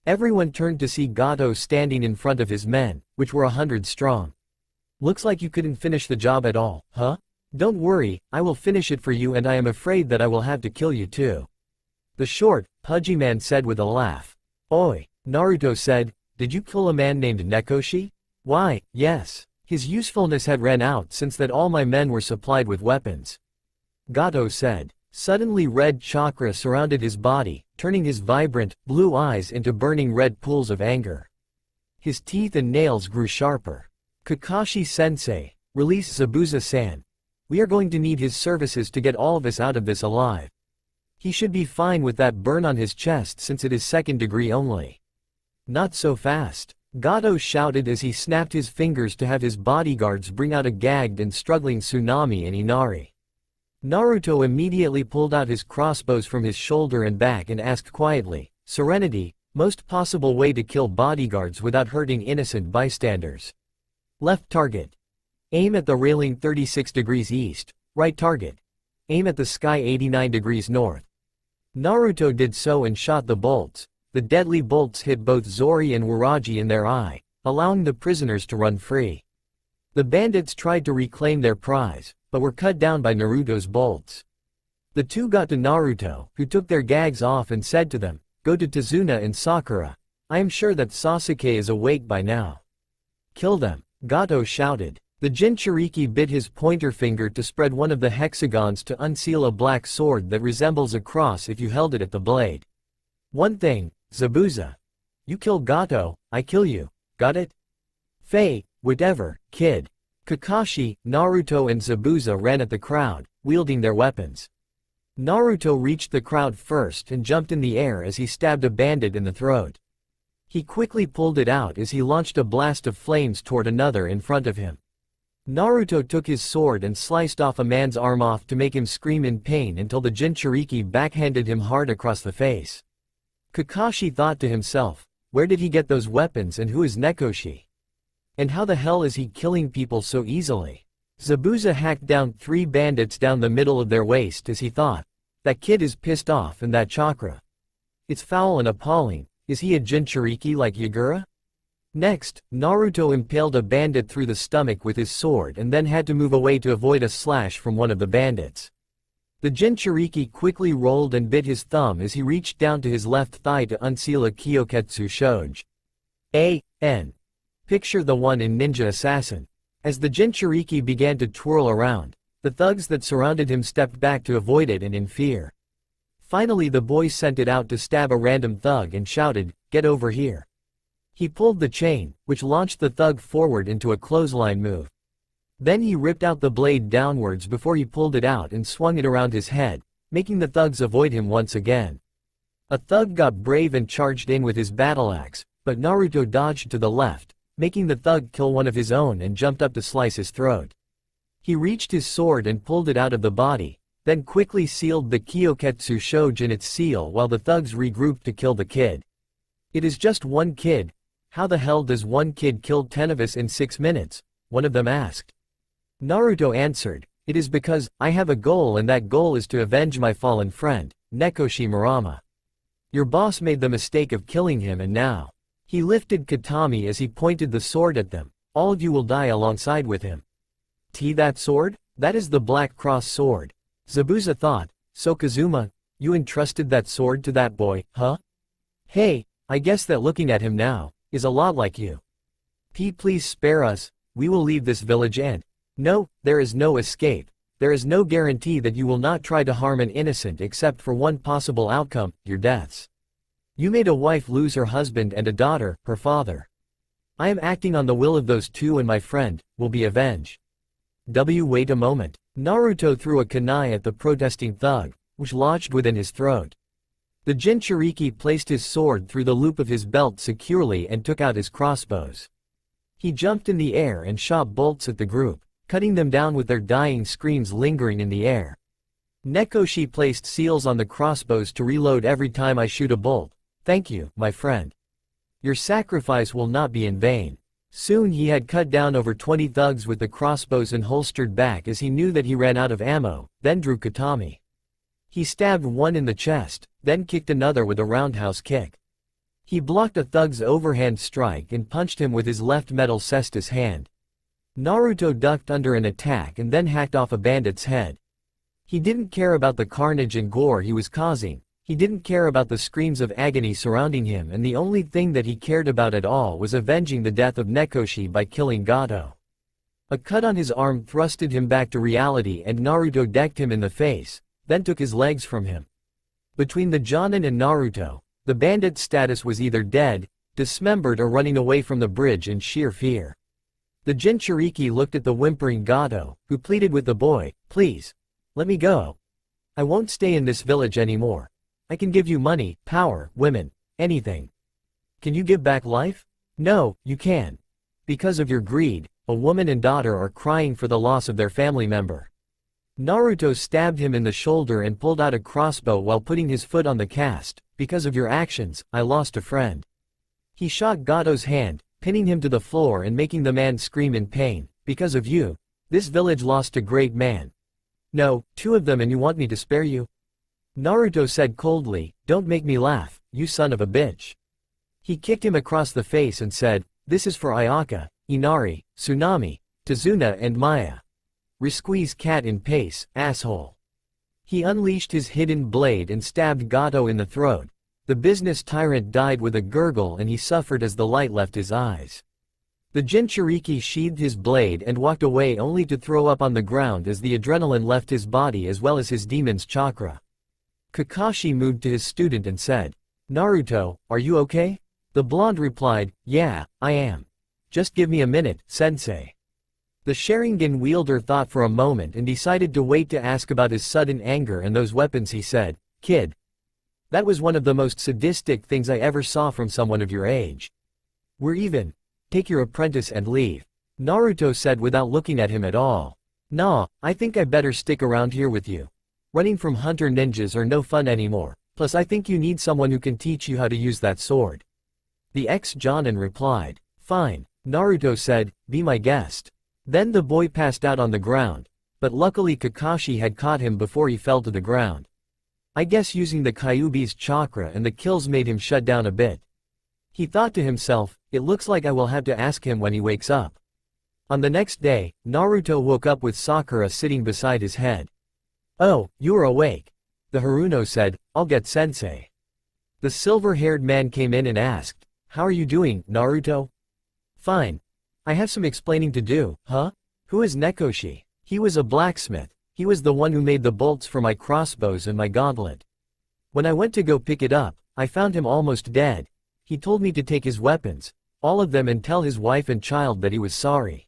Everyone turned to see Gato standing in front of his men, which were 100 strong. "Looks like you couldn't finish the job at all, huh? Don't worry, I will finish it for you and I am afraid that I will have to kill you too," the short, pudgy man said with a laugh. "Oi," Naruto said, "did you kill a man named Nekoshi?" "Why, yes. His usefulness had ran out since that all my men were supplied with weapons," Gato said. Suddenly red chakra surrounded his body, turning his vibrant, blue eyes into burning red pools of anger. His teeth and nails grew sharper. "Kakashi-sensei, release Zabuza-san. We are going to need his services to get all of us out of this alive. He should be fine with that burn on his chest since it is second degree only." "Not so fast," Gato shouted as he snapped his fingers to have his bodyguards bring out a gagged and struggling Tsunami and Inari. Naruto immediately pulled out his crossbows from his shoulder and back and asked quietly, "Serenity, most possible way to kill bodyguards without hurting innocent bystanders." "Left target. Aim at the railing 36 degrees east. Right target. Aim at the sky 89 degrees north." Naruto did so and shot the bolts. The deadly bolts hit both Zori and Waraji in their eye, allowing the prisoners to run free. The bandits tried to reclaim their prize, but were cut down by Naruto's bolts. The two got to Naruto, who took their gags off and said to them, "Go to Tazuna and Sakura. I am sure that Sasuke is awake by now." "Kill them," Gato shouted. The Jinchuriki bit his pointer finger to spread one of the hexagons to unseal a black sword that resembles a cross if you held it at the blade. "One thing, Zabuza. You kill Gato, I kill you. Got it? Fei, whatever, kid." Kakashi, Naruto and Zabuza ran at the crowd, wielding their weapons. Naruto reached the crowd first and jumped in the air as he stabbed a bandit in the throat. He quickly pulled it out as he launched a blast of flames toward another in front of him. Naruto took his sword and sliced off a man's arm off to make him scream in pain until the Jinchuriki backhanded him hard across the face. Kakashi thought to himself, where did he get those weapons and who is Nekoshi? And how the hell is he killing people so easily? Zabuza hacked down 3 bandits down the middle of their waist as he thought, that kid is pissed off and that chakra. It's foul and appalling. Is he a Jinchuriki like Yagura? Next, Naruto impaled a bandit through the stomach with his sword and then had to move away to avoid a slash from one of the bandits. The Jinchuriki quickly rolled and bit his thumb as he reached down to his left thigh to unseal a Kyoketsu Shoge. A.N. Picture the one in Ninja Assassin. As the Jinchuriki began to twirl around, the thugs that surrounded him stepped back to avoid it and in fear. Finally the boy sent it out to stab a random thug and shouted, "Get over here." He pulled the chain, which launched the thug forward into a clothesline move. Then he ripped out the blade downwards before he pulled it out and swung it around his head, making the thugs avoid him once again. A thug got brave and charged in with his battle axe, but Naruto dodged to the left, making the thug kill one of his own and jumped up to slice his throat. He reached his sword and pulled it out of the body, then quickly sealed the Kyoketsu Shoge in its seal while the thugs regrouped to kill the kid. "It is just one kid. How the hell does one kid kill 10 of us in 6 minutes?" one of them asked. Naruto answered, "It is because, I have a goal and that goal is to avenge my fallen friend, Nekoshi Murama. Your boss made the mistake of killing him and now." He lifted Katami as he pointed the sword at them. "All of you will die alongside with him." That sword? That is the Black Cross sword." Zabuza thought, "So Kazuma, you entrusted that sword to that boy, huh?" "Hey, I guess that looking at him now, is a lot like you. Pete, please spare us, we will leave this village and… No, there is no escape. There is no guarantee that you will not try to harm an innocent except for one possible outcome, your deaths. You made a wife lose her husband and a daughter, her father. I am acting on the will of those two and my friend, will be avenged. Wait a moment. Naruto threw a kunai at the protesting thug, which lodged within his throat. The Jinchuriki placed his sword through the loop of his belt securely and took out his crossbows. He jumped in the air and shot bolts at the group, cutting them down with their dying screams lingering in the air. Nekoshi placed seals on the crossbows to reload every time I shoot a bolt. Thank you, my friend. Your sacrifice will not be in vain. Soon he had cut down over 20 thugs with the crossbows and holstered back as he knew that he ran out of ammo, then drew katami. He stabbed one in the chest, then kicked another with a roundhouse kick. He blocked a thug's overhand strike and punched him with his left metal cestus hand. Naruto ducked under an attack and then hacked off a bandit's head. He didn't care about the carnage and gore he was causing. He didn't care about the screams of agony surrounding him, and the only thing that he cared about at all was avenging the death of Nekoshi by killing Gato. A cut on his arm thrusted him back to reality and Naruto decked him in the face, then took his legs from him. Between the Jonin and Naruto, the bandit's status was either dead, dismembered or running away from the bridge in sheer fear. The Jinchuriki looked at the whimpering Gato, who pleaded with the boy, please, let me go. I won't stay in this village anymore. I can give you money, power, women, anything. Can you give back life? No, you can. Because of your greed, a woman and daughter are crying for the loss of their family member. Naruto stabbed him in the shoulder and pulled out a crossbow while putting his foot on the cast. Because of your actions, I lost a friend. He shot Gato's hand, pinning him to the floor and making the man scream in pain. Because of you, this village lost a great man. No, two of them, and you want me to spare you? Naruto said coldly, don't make me laugh, you son of a bitch. He kicked him across the face and said, this is for Ayaka, Inari, Tsunami, Tazuna and Maya. Resqueeze cat in pace, asshole. He unleashed his hidden blade and stabbed Gato in the throat. The business tyrant died with a gurgle and he suffered as the light left his eyes. The Jinchuriki sheathed his blade and walked away only to throw up on the ground as the adrenaline left his body as well as his demon's chakra. Kakashi moved to his student and said, Naruto, are you okay? The blonde replied, yeah, I am. Just give me a minute, sensei. The Sharingan wielder thought for a moment and decided to wait to ask about his sudden anger and those weapons. He said, kid. That was one of the most sadistic things I ever saw from someone of your age. We're even. Take your apprentice and leave. Naruto said without looking at him at all. Nah, I think I better stick around here with you. Running from hunter ninjas are no fun anymore, plus I think you need someone who can teach you how to use that sword. The ex-Jonin replied. Fine, Naruto said, be my guest. Then the boy passed out on the ground, but luckily Kakashi had caught him before he fell to the ground. I guess using the Kyuubi's chakra and the kills made him shut down a bit. He thought to himself, it looks like I will have to ask him when he wakes up. On the next day, Naruto woke up with Sakura sitting beside his head. Oh, you are awake. The Haruno said, I'll get sensei. The silver-haired man came in and asked, how are you doing, Naruto? Fine. I have some explaining to do, huh? Who is Nekoshi? He was a blacksmith. He was the one who made the bolts for my crossbows and my gauntlet. When I went to go pick it up, I found him almost dead. He told me to take his weapons, all of them, and tell his wife and child that he was sorry.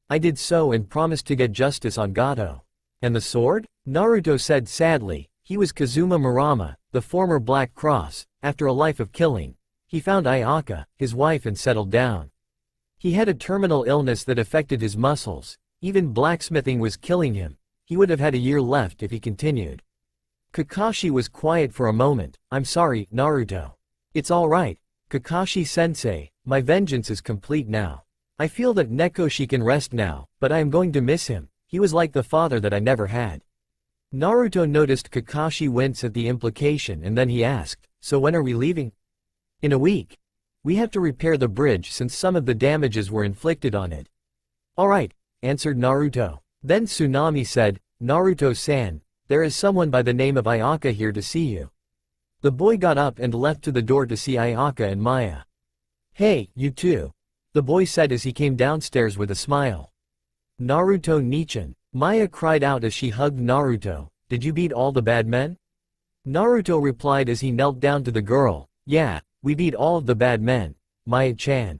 I did so and promised to get justice on Gato. And the sword? Naruto said sadly, he was Kazuma Murama, the former Black Cross. After a life of killing, he found Ayaka, his wife, and settled down. He had a terminal illness that affected his muscles. Even blacksmithing was killing him. He would have had a year left if he continued. Kakashi was quiet for a moment. I'm sorry, Naruto. It's all right, Kakashi-sensei, my vengeance is complete now. I feel that Nekoshi can rest now, but I am going to miss him. He was like the father that I never had. Naruto noticed Kakashi wince at the implication and then he asked, so when are we leaving? In a week. We have to repair the bridge since some of the damages were inflicted on it. Alright, answered Naruto. Then Tsunami said, Naruto-san, there is someone by the name of Ayaka here to see you. The boy got up and left to the door to see Ayaka and Maya. "Hey, you two," the boy said as he came downstairs with a smile. "Naruto Nichan," Maya cried out as she hugged Naruto, "did you beat all the bad men?" Naruto replied as he knelt down to the girl, "Yeah, we beat all of the bad men, Maya-chan."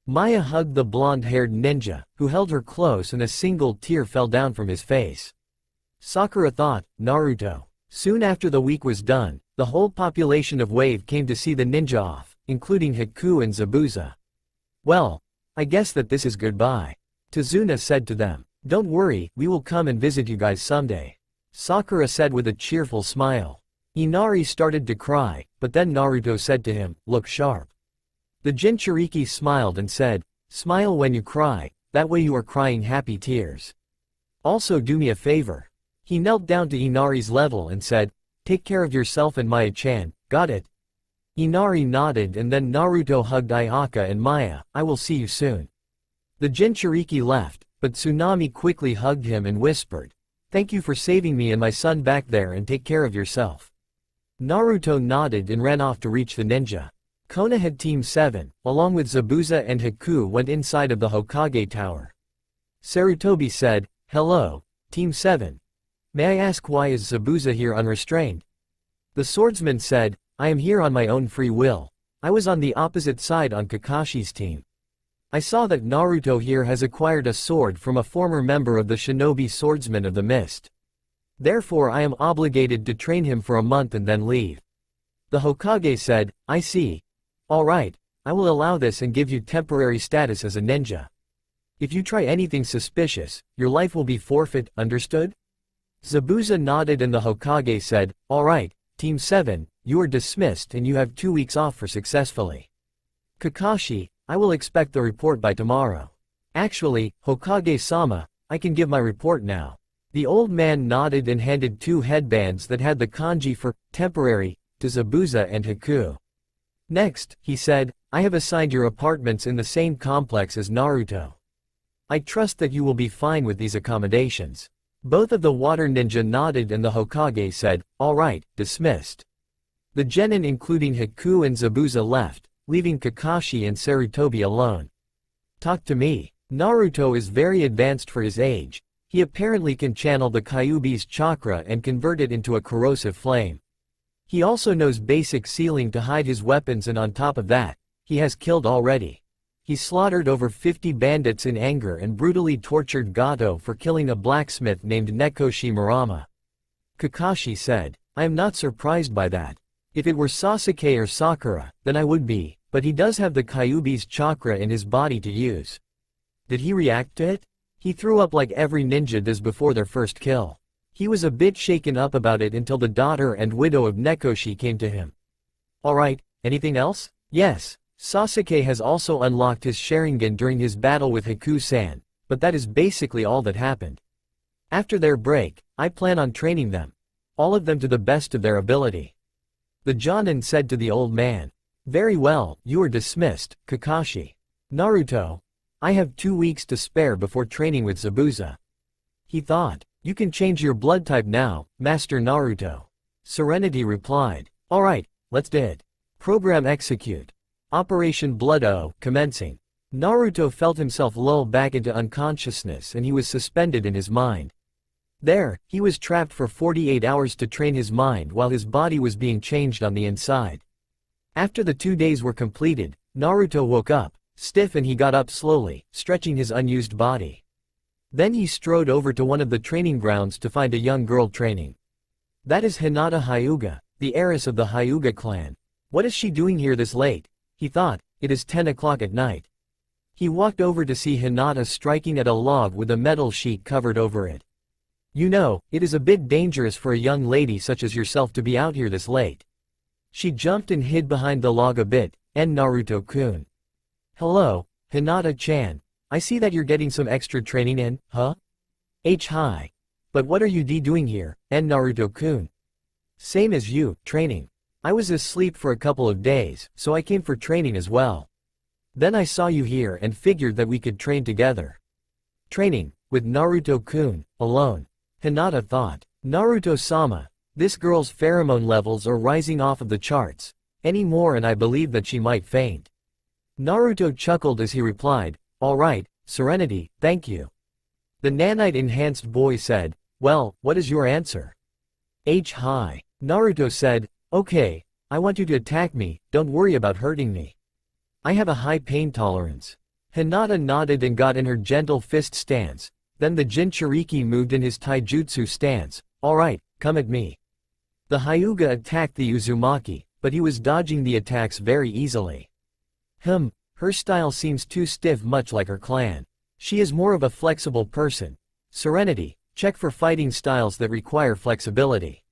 Maya hugged the blonde-haired ninja, who held her close, and a single tear fell down from his face. Sakura thought, Naruto. Soon after the week was done, the whole population of Wave came to see the ninja off, including Haku and Zabuza. "Well, I guess that this is goodbye," Tazuna said to them. "Don't worry, we will come and visit you guys someday," Sakura said with a cheerful smile. Inari started to cry, but then Naruto said to him, "Look sharp." The Jinchuriki smiled and said, "Smile when you cry, that way you are crying happy tears. Also do me a favor." He knelt down to Inari's level and said, "Take care of yourself and Maya-chan, got it?" Inari nodded, and then Naruto hugged Ayaka and Maya. "I will see you soon." The Jinchuriki left, but Tsunami quickly hugged him and whispered, "Thank you for saving me and my son back there, and take care of yourself." Naruto nodded and ran off to reach the ninja. Konoha Team 7, along with Zabuza and Haku, went inside of the Hokage Tower. Sarutobi said, "Hello, Team 7. May I ask why is Zabuza here unrestrained?" The swordsman said, "I am here on my own free will. I was on the opposite side on Kakashi's team. I saw that Naruto here has acquired a sword from a former member of the Shinobi Swordsmen of the Mist. Therefore I am obligated to train him for a month and then leave." The Hokage said, "I see. Alright, I will allow this and give you temporary status as a ninja. If you try anything suspicious, your life will be forfeit, understood?" Zabuza nodded and the Hokage said, "Alright, Team 7, you are dismissed and you have 2 weeks off for successfully. Kakashi, I will expect the report by tomorrow." "Actually, Hokage-sama, I can give my report now." The old man nodded and handed 2 headbands that had the kanji for temporary to Zabuza and Haku. "Next," he said, "I have assigned your apartments in the same complex as Naruto. I trust that you will be fine with these accommodations." Both of the water ninja nodded and the Hokage said, "Alright, dismissed." The genin including Haku and Zabuza left, leaving Kakashi and Sarutobi alone. "Talk to me." Naruto is very advanced for his age. He apparently can channel the Kyuubi's chakra and convert it into a corrosive flame. He also knows basic sealing to hide his weapons, and on top of that, he has killed already. He slaughtered over 50 bandits in anger and brutally tortured Gato for killing a blacksmith named Nekoshi Murama. Kakashi said, "I am not surprised by that. If it were Sasuke or Sakura, then I would be, but he does have the Kyuubi's chakra in his body to use." Did he react to it? He threw up like every ninja does before their first kill. He was a bit shaken up about it until the daughter and widow of Nekoshi came to him. "Alright, anything else?" "Yes, Sasuke has also unlocked his Sharingan during his battle with Haku-san, but that is basically all that happened. After their break, I plan on training them. All of them to the best of their ability." The Jonin said to the old man, "Very well, you are dismissed, Kakashi. Naruto, I have 2 weeks to spare before training with Zabuza." He thought, "You can change your blood type now, Master Naruto." Serenity replied, "Alright, let's do it. Program execute. Operation Blood O, commencing." Naruto felt himself lull back into unconsciousness and he was suspended in his mind. There, he was trapped for 48 hours to train his mind while his body was being changed on the inside. After the 2 days were completed, Naruto woke up, stiff, and he got up slowly, stretching his unused body. Then he strode over to one of the training grounds to find a young girl training. That is Hinata Hyuga, the heiress of the Hyuga clan. What is she doing here this late? He thought, it is 10 o'clock at night. He walked over to see Hinata striking at a log with a metal sheet covered over it. "You know, it is a bit dangerous for a young lady such as yourself to be out here this late." She jumped and hid behind the log a bit, and Naruto-kun. "Hello, Hinata-chan. I see that you're getting some extra training in, huh?" Hi. "But what are you doing here, and Naruto-kun?" "Same as you, training. I was asleep for a couple of days, so I came for training as well. Then I saw you here and figured that we could train together." Training with Naruto-kun, alone. Hinata thought, "Naruto-sama, This girl's pheromone levels are rising off of the charts. Any more and I believe that she might faint. Naruto chuckled as he replied, alright, Serenity, thank you. The nanite-enhanced boy said, well, what is your answer? High. Naruto said, okay, I want you to attack me, don't worry about hurting me. I have a high pain tolerance. Hinata nodded and got in her gentle fist stance, then the Jinchuriki moved in his taijutsu stance, alright, come at me. The Hyuga attacked the Uzumaki, but he was dodging the attacks very easily. Her style seems too stiff, much like her clan. She is more of a flexible person. Serenity, check for fighting styles that require flexibility.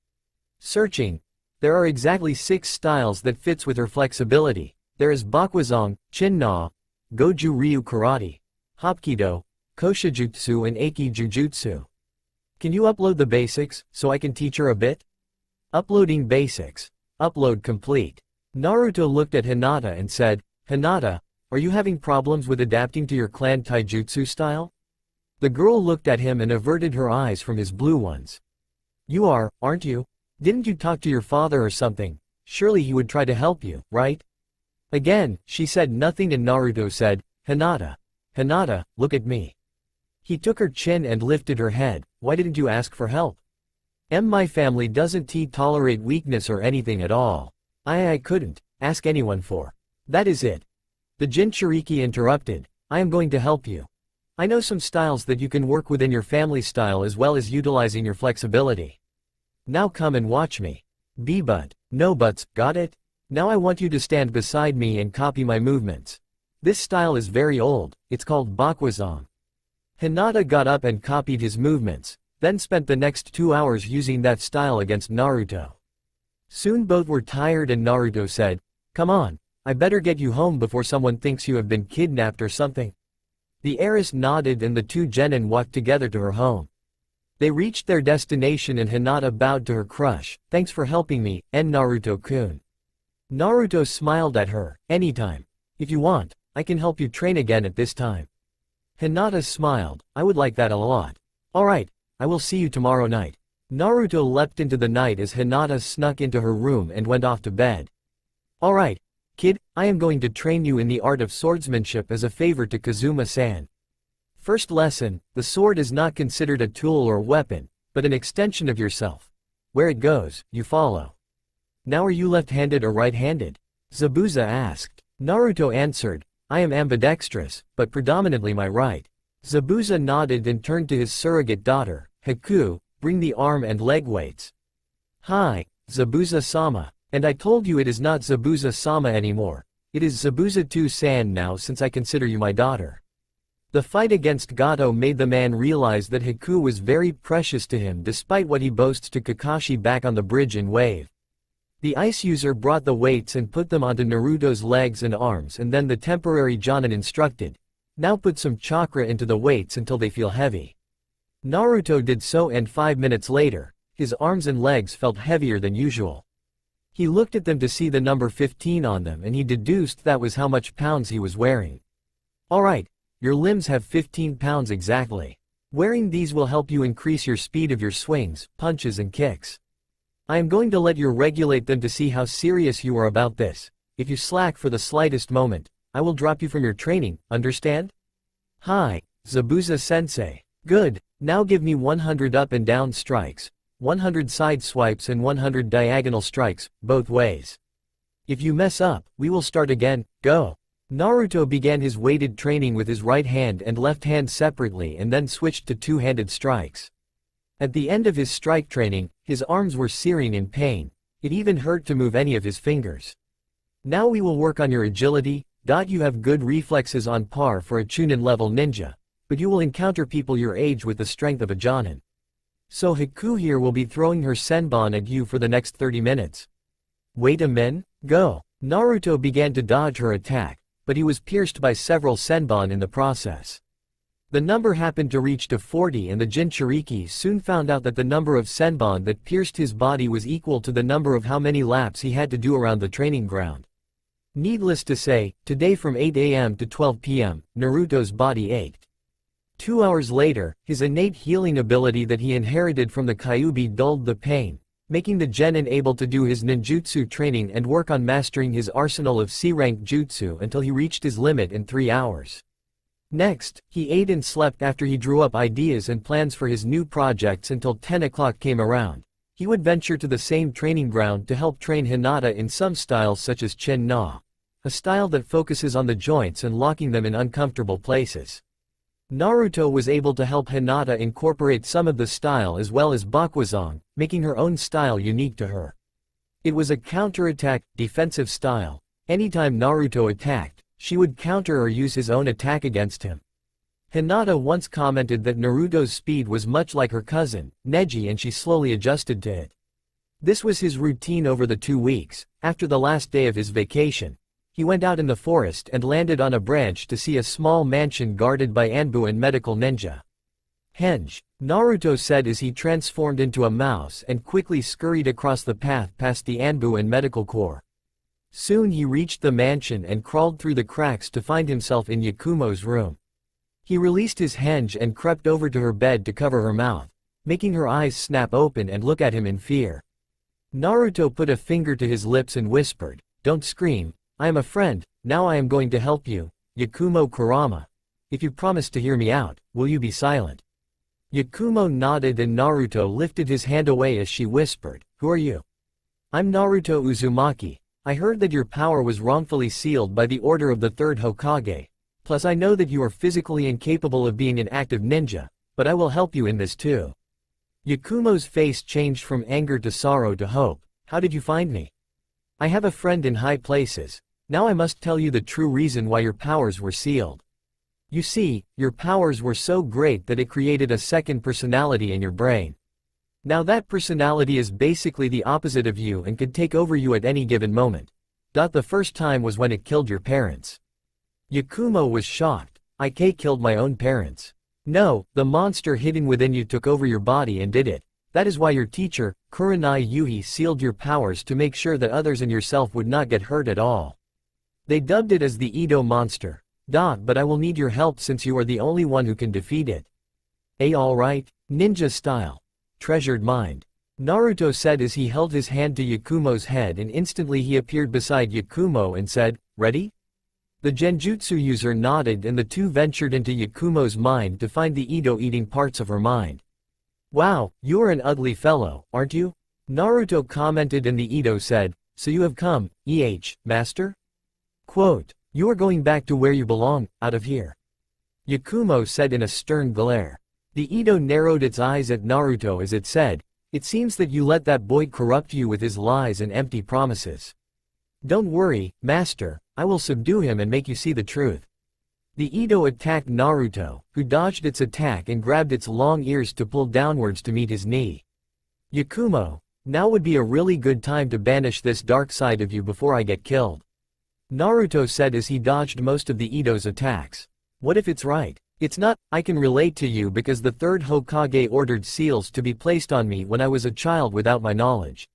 Searching. There are exactly 6 styles that fits with her flexibility. There is Bakwazang, Chin-Na, Goju Ryu Karate, Hapkido, Koshijutsu and Eiki Jujutsu. Can you upload the basics, so I can teach her a bit? Uploading basics. Upload complete. Naruto looked at Hinata and said, Hinata, are you having problems with adapting to your clan taijutsu style? The girl looked at him and averted her eyes from his blue ones. You are, aren't you? Didn't you talk to your father or something? Surely he would try to help you, right? Again, she said nothing and Naruto said, Hinata, look at me. He took her chin and lifted her head. Why didn't you ask for help? My family doesn't tolerate weakness or anything at all. I couldn't ask anyone for. That is it. The Jinchuriki interrupted. I am going to help you. I know some styles that you can work within your family style as well as utilizing your flexibility. Now come and watch me. But, no buts, got it? Now I want you to stand beside me and copy my movements. This style is very old, it's called Bakwazang. Hinata got up and copied his movements, then spent the next 2 hours using that style against Naruto. Soon both were tired and Naruto said, come on, I better get you home before someone thinks you have been kidnapped or something. The heiress nodded and the 2 genin walked together to her home. They reached their destination and Hinata bowed to her crush, thanks for helping me, Naruto-kun. Naruto smiled at her, anytime. If you want, I can help you train again at this time. Hinata smiled, I would like that a lot. Alright, I will see you tomorrow night. Naruto leapt into the night as Hinata snuck into her room and went off to bed. Alright, kid, I am going to train you in the art of swordsmanship as a favor to Kazuma-san. First lesson, the sword is not considered a tool or weapon, but an extension of yourself. Where it goes, you follow. Now are you left-handed or right-handed? Zabuza asked. Naruto answered, I am ambidextrous, but predominantly my right. Zabuza nodded and turned to his surrogate daughter, Haku, bring the arm and leg weights. Hi, Zabuza-sama. And I told you it is not Zabuza-sama anymore. It is Zabuza-2-san now since I consider you my daughter. The fight against Gato made the man realize that Haku was very precious to him despite what he boasts to Kakashi back on the bridge in Wave. The ice user brought the weights and put them onto Naruto's legs and arms and then the temporary Jonin instructed, now put some chakra into the weights until they feel heavy. Naruto did so and 5 minutes later, his arms and legs felt heavier than usual. He looked at them to see the number 15 on them and he deduced that was how much pounds he was wearing. Alright, your limbs have 15 pounds exactly. Wearing these will help you increase your speed of your swings, punches and kicks. I am going to let you regulate them to see how serious you are about this. If you slack for the slightest moment, I will drop you from your training, understand? Hi, Zabuza-sensei. Good, now give me 100 up and down strikes, 100 side swipes and 100 diagonal strikes, both ways. If you mess up, we will start again, go. Naruto began his weighted training with his right hand and left hand separately and then switched to two-handed strikes. At the end of his strike training, his arms were searing in pain. It even hurt to move any of his fingers. Now we will work on your agility. You have good reflexes on par for a Chunin level ninja, but you will encounter people your age with the strength of a Jonin. So Haku here will be throwing her senbon at you for the next 30 minutes. Wait a min, go. Naruto began to dodge her attack, but he was pierced by several senbon in the process. The number happened to reach to 40 and the Jinchuriki soon found out that the number of senbon that pierced his body was equal to the number of how many laps he had to do around the training ground. Needless to say, today from 8 AM to 12 PM, Naruto's body ached. 2 hours later, his innate healing ability that he inherited from the Kyuubi dulled the pain, making the genin able to do his ninjutsu training and work on mastering his arsenal of C-rank jutsu until he reached his limit in 3 hours. Next, he ate and slept after he drew up ideas and plans for his new projects until 10 o'clock came around. He would venture to the same training ground to help train Hinata in some styles such as Chin-Na, a style that focuses on the joints and locking them in uncomfortable places. Naruto was able to help Hinata incorporate some of the style as well as Bakuazang, making her own style unique to her. It was a counterattack, defensive style. Anytime Naruto attacked, she would counter or use his own attack against him. Hinata once commented that Naruto's speed was much like her cousin, Neji, and she slowly adjusted to it. This was his routine over the 2 weeks. After the last day of his vacation, he went out in the forest and landed on a branch to see a small mansion guarded by Anbu and medical ninja. Henge, Naruto said as he transformed into a mouse and quickly scurried across the path past the Anbu and medical corps. Soon he reached the mansion and crawled through the cracks to find himself in Yakumo's room. He released his henge and crept over to her bed to cover her mouth, making her eyes snap open and look at him in fear. Naruto put a finger to his lips and whispered, "Don't scream. I am a friend, now I am going to help you, Yakumo Kurama. If you promise to hear me out, will you be silent?" Yakumo nodded and Naruto lifted his hand away as she whispered, "Who are you?" "I'm Naruto Uzumaki. I heard that your power was wrongfully sealed by the order of the third Hokage. Plus I know that you are physically incapable of being an active ninja, but I will help you in this too." Yakumo's face changed from anger to sorrow to hope. "How did you find me?" "I have a friend in high places. Now I must tell you the true reason why your powers were sealed. You see, your powers were so great that it created a second personality in your brain. Now that personality is basically the opposite of you and could take over you at any given moment. The first time was when it killed your parents." Yakumo was shocked. "I killed my own parents?" "No, the monster hidden within you took over your body and did it. That is why your teacher, Kurenai Yuhi, sealed your powers to make sure that others and yourself would not get hurt at all. They dubbed it as the Edo monster. But I will need your help since you are the only one who can defeat it." Alright, ninja style. Treasured mind. Naruto said as he held his hand to Yakumo's head, and instantly he appeared beside Yakumo and said, "Ready?" The genjutsu user nodded and the two ventured into Yakumo's mind to find the Edo eating parts of her mind. "Wow, you are an ugly fellow, aren't you?" Naruto commented and the Edo said, "So you have come, master?" Quote, "You are going back to where you belong, out of here," Yakumo said in a stern glare. The Edo narrowed its eyes at Naruto as it said, "It seems that you let that boy corrupt you with his lies and empty promises. Don't worry, master, I will subdue him and make you see the truth." The Edo attacked Naruto, who dodged its attack and grabbed its long ears to pull downwards to meet his knee. "Yakumo, now would be a really good time to banish this dark side of you before I get killed," Naruto said as he dodged most of the Edo's attacks. "What if it's right? It's not. I can relate to you because the third Hokage ordered seals to be placed on me when I was a child without my knowledge."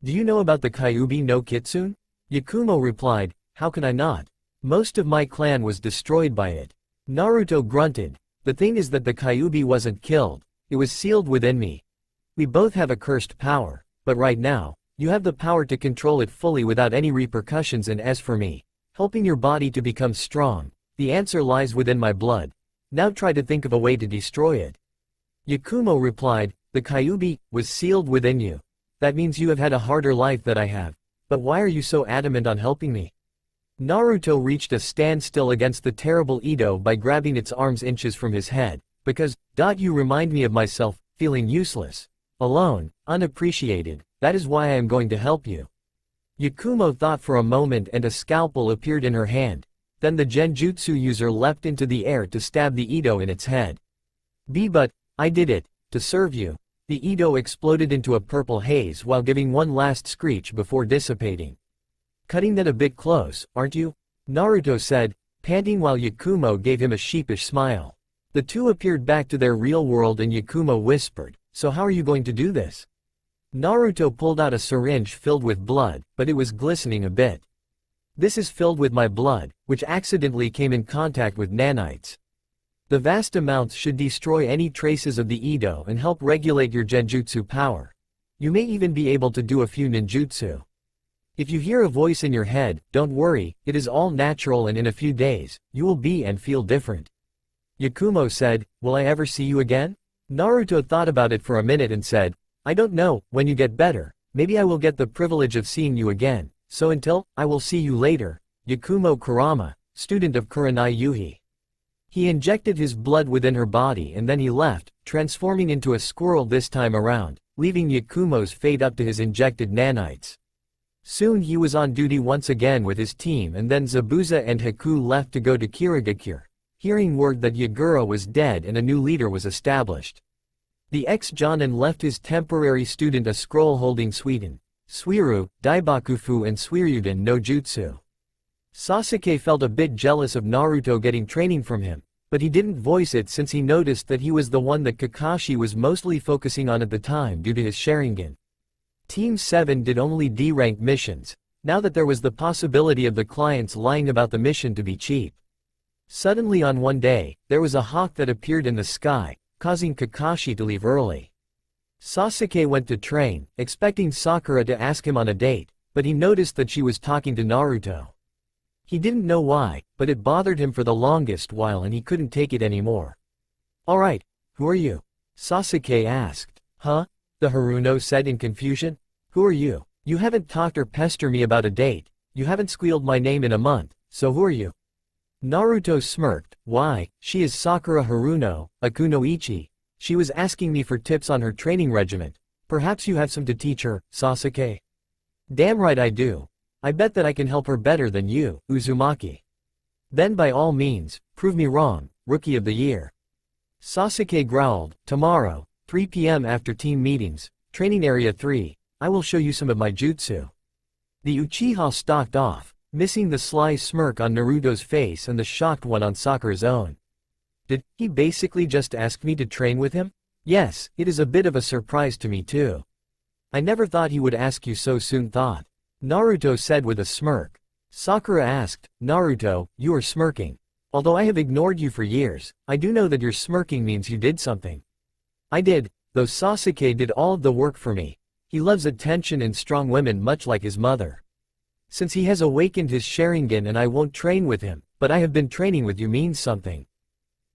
"Do you know about the Kyuubi no Kitsune?" Yakumo replied, "How can I not? Most of my clan was destroyed by it." Naruto grunted. "The thing is that the Kyuubi wasn't killed, it was sealed within me. We both have a cursed power, but right now, you have the power to control it fully without any repercussions, and as for me, helping your body to become strong, the answer lies within my blood. Now try to think of a way to destroy it." Yakumo replied, "The Kyuubi was sealed within you. That means you have had a harder life than I have. But why are you so adamant on helping me?" Naruto reached a standstill against the terrible Edo by grabbing its arms inches from his head. "Because, you remind me of myself, feeling useless, alone, unappreciated. That is why I am going to help you." Yakumo thought for a moment and a scalpel appeared in her hand. Then the genjutsu user leapt into the air to stab the Edo in its head. But, I did it, to serve you." The Edo exploded into a purple haze while giving one last screech before dissipating. "Cutting that a bit close, aren't you?" Naruto said, panting while Yakumo gave him a sheepish smile. The two appeared back to their real world and Yakumo whispered, "So how are you going to do this?" Naruto pulled out a syringe filled with blood, but it was glistening a bit. "This is filled with my blood, which accidentally came in contact with nanites. The vast amounts should destroy any traces of the Edo and help regulate your genjutsu power. You may even be able to do a few ninjutsu. If you hear a voice in your head, don't worry, it is all natural and in a few days, you will be and feel different. Yakumo said, will I ever see you again? Naruto thought about it for a minute and said, I don't know, when you get better, maybe I will get the privilege of seeing you again, so until, I will see you later. Yakumo Kurama, student of Kurenai Yuhi. He injected his blood within her body and then he left, transforming into a squirrel this time around, leaving Yakumo's fate up to his injected nanites. Soon he was on duty once again with his team and then Zabuza and Haku left to go to Kirigakure, hearing word that Yagura was dead and a new leader was established. The ex-Jonin left his temporary student a scroll holding Suiden, Suiru, Daibakufu and Suiryuden no Jutsu. Sasuke felt a bit jealous of Naruto getting training from him, but he didn't voice it since he noticed that he was the one that Kakashi was mostly focusing on at the time due to his Sharingan. Team 7 did only D-rank missions, now that there was the possibility of the clients lying about the mission to be cheap. Suddenly on one day, there was a hawk that appeared in the sky, causing Kakashi to leave early. Sasuke went to train, expecting Sakura to ask him on a date, but he noticed that she was talking to Naruto. He didn't know why, but it bothered him for the longest while and he couldn't take it anymore. Alright, who are you? Sasuke asked. Huh? The Haruno said in confusion. Who are you? You haven't talked or pestered me about a date, you haven't squealed my name in a month, so who are you? Naruto smirked. Why, she is Sakura Haruno, a kunoichi. She was asking me for tips on her training regiment. Perhaps you have some to teach her, Sasuke. Damn right I do. I bet that I can help her better than you, Uzumaki. Then by all means, prove me wrong, Rookie of the Year. Sasuke growled. Tomorrow, 3 p.m. after team meetings, training area 3, I will show you some of my jutsu. The Uchiha stalked off, missing the sly smirk on Naruto's face and the shocked one on Sakura's own. Did he basically just ask me to train with him? Yes, it is a bit of a surprise to me too. I never thought he would ask you so soon thought. Naruto said with a smirk. Sakura asked, Naruto, you are smirking. Although I have ignored you for years, I do know that your smirking means you did something. I did, though Sasuke did all of the work for me. He loves attention and strong women much like his mother. Since he has awakened his Sharingan and I won't train with him, but I have been training with you means something.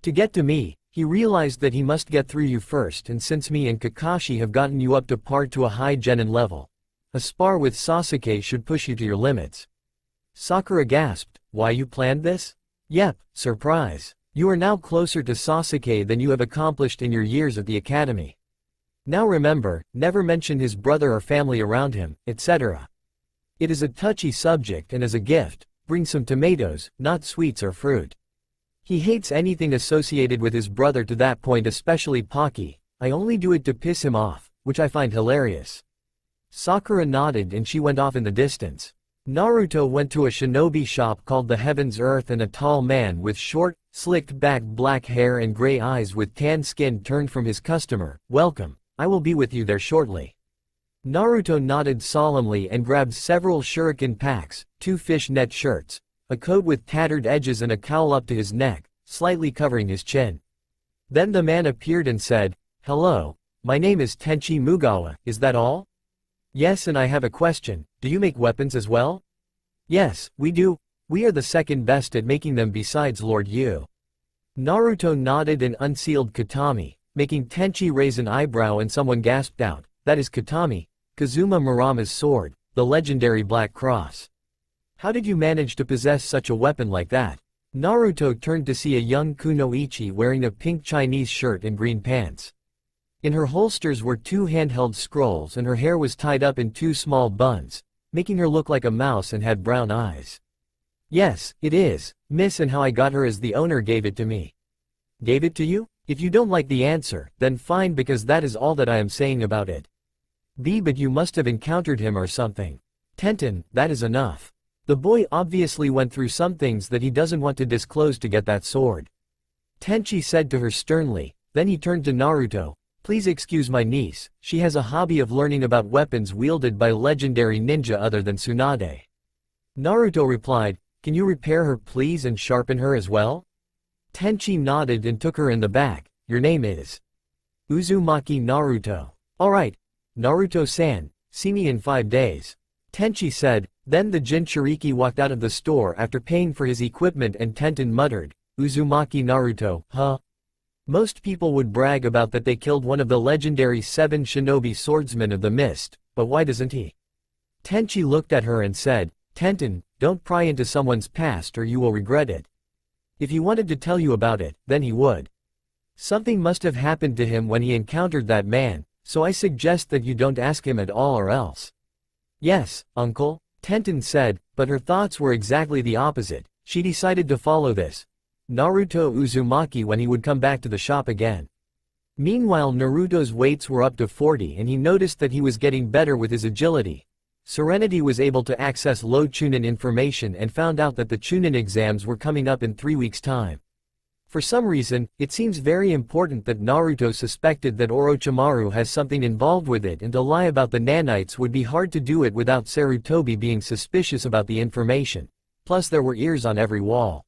To get to me, he realized that he must get through you first and since me and Kakashi have gotten you up to par to a high genin level, a spar with Sasuke should push you to your limits. Sakura gasped, why you planned this? Yep, surprise. You are now closer to Sasuke than you have accomplished in your years at the academy. Now remember, never mention his brother or family around him, etc. It is a touchy subject and as a gift, bring some tomatoes, not sweets or fruit. He hates anything associated with his brother to that point, especially Pocky. I only do it to piss him off, which I find hilarious. Sakura nodded and she went off in the distance. Naruto went to a shinobi shop called the Heaven's Earth and a tall man with short, slicked back black hair and gray eyes with tan skin turned from his customer. Welcome, I will be with you there shortly. Naruto nodded solemnly and grabbed several shuriken packs, 2 fish net shirts, a coat with tattered edges and a cowl up to his neck, slightly covering his chin. Then the man appeared and said, hello, my name is Tenchi Mugawa, is that all? Yes, and I have a question, do you make weapons as well? Yes, we do, we are the second best at making them besides Lord Yu. Naruto nodded and unsealed Katami, making Tenchi raise an eyebrow and someone gasped out, that is Katami, Kazuma Murama's sword, the legendary Black Cross. How did you manage to possess such a weapon like that? Naruto turned to see a young kunoichi wearing a pink Chinese shirt and green pants. In her holsters were 2 handheld scrolls and her hair was tied up in 2 small buns, making her look like a mouse and had brown eyes. Yes, it is, miss, and how I got her as the owner gave it to me. Gave it to you? If you don't like the answer, then fine, because that is all that I am saying about it. But you must have encountered him or something. Tenten, that is enough. The boy obviously went through some things that he doesn't want to disclose to get that sword. Tenchi said to her sternly, then he turned to Naruto. Please excuse my niece, she has a hobby of learning about weapons wielded by legendary ninja other than Tsunade. Naruto replied, can you repair her please and sharpen her as well? Tenchi nodded and took her in the back. Your name is Uzumaki Naruto. Alright. Naruto-san, see me in 5 days. Tenchi said. Then the Jinchuriki walked out of the store after paying for his equipment and Tenten muttered, Uzumaki Naruto, huh? Most people would brag about that they killed one of the legendary 7 shinobi swordsmen of the mist, but why doesn't he? Tenchi looked at her and said, Tenten, don't pry into someone's past or you will regret it. If he wanted to tell you about it, then he would. Something must have happened to him when he encountered that man, so I suggest that you don't ask him at all or else. Yes, uncle, Tenten said, but her thoughts were exactly the opposite. She decided to follow this Naruto Uzumaki when he would come back to the shop again. Meanwhile, Naruto's weights were up to 40 and he noticed that he was getting better with his agility. Serenity was able to access low Chunin information and found out that the Chunin exams were coming up in 3 weeks' time. For some reason, it seems very important that Naruto suspected that Orochimaru has something involved with it, and to lie about the nanites would be hard to do it without Sarutobi being suspicious about the information. Plus there were ears on every wall.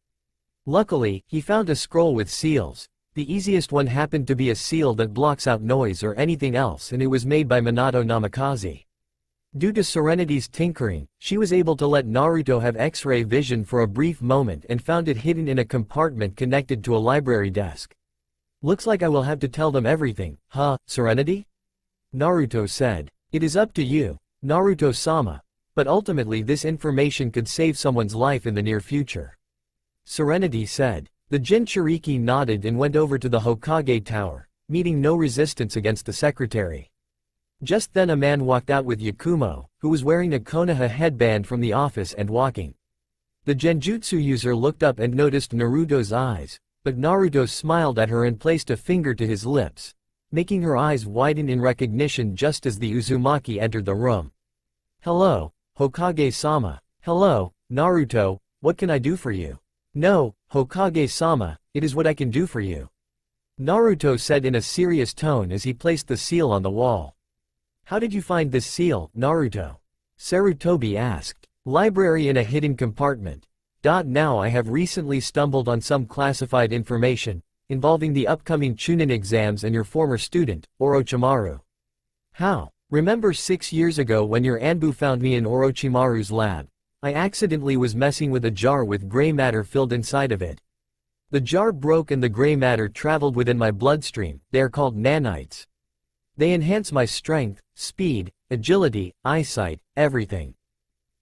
Luckily, he found a scroll with seals. The easiest one happened to be a seal that blocks out noise or anything else, and it was made by Minato Namikaze. Due to Serenity's tinkering, she was able to let Naruto have X-ray vision for a brief moment and found it hidden in a compartment connected to a library desk. Looks like I will have to tell them everything, huh, Serenity? Naruto said. It is up to you, Naruto-sama. But ultimately this information could save someone's life in the near future. Serenity said. The Jinchuriki nodded and went over to the Hokage tower, meeting no resistance against the secretary. Just then a man walked out with Yakumo, who was wearing a Konoha headband from the office and walking. The Genjutsu user looked up and noticed Naruto's eyes, but Naruto smiled at her and placed a finger to his lips, making her eyes widen in recognition just as the Uzumaki entered the room. Hello, Hokage-sama. Hello, Naruto, what can I do for you? No, Hokage-sama, it is what I can do for you. Naruto said in a serious tone as he placed the seal on the wall. How did you find this seal, Naruto? Sarutobi asked. Library in a hidden compartment. Now I have recently stumbled on some classified information, involving the upcoming Chunin exams and your former student, Orochimaru. How? Remember 6 years ago when your Anbu found me in Orochimaru's lab? I accidentally was messing with a jar with gray matter filled inside of it. The jar broke and the gray matter traveled within my bloodstream. They are called nanites. They enhance my strength, speed, agility, eyesight, everything.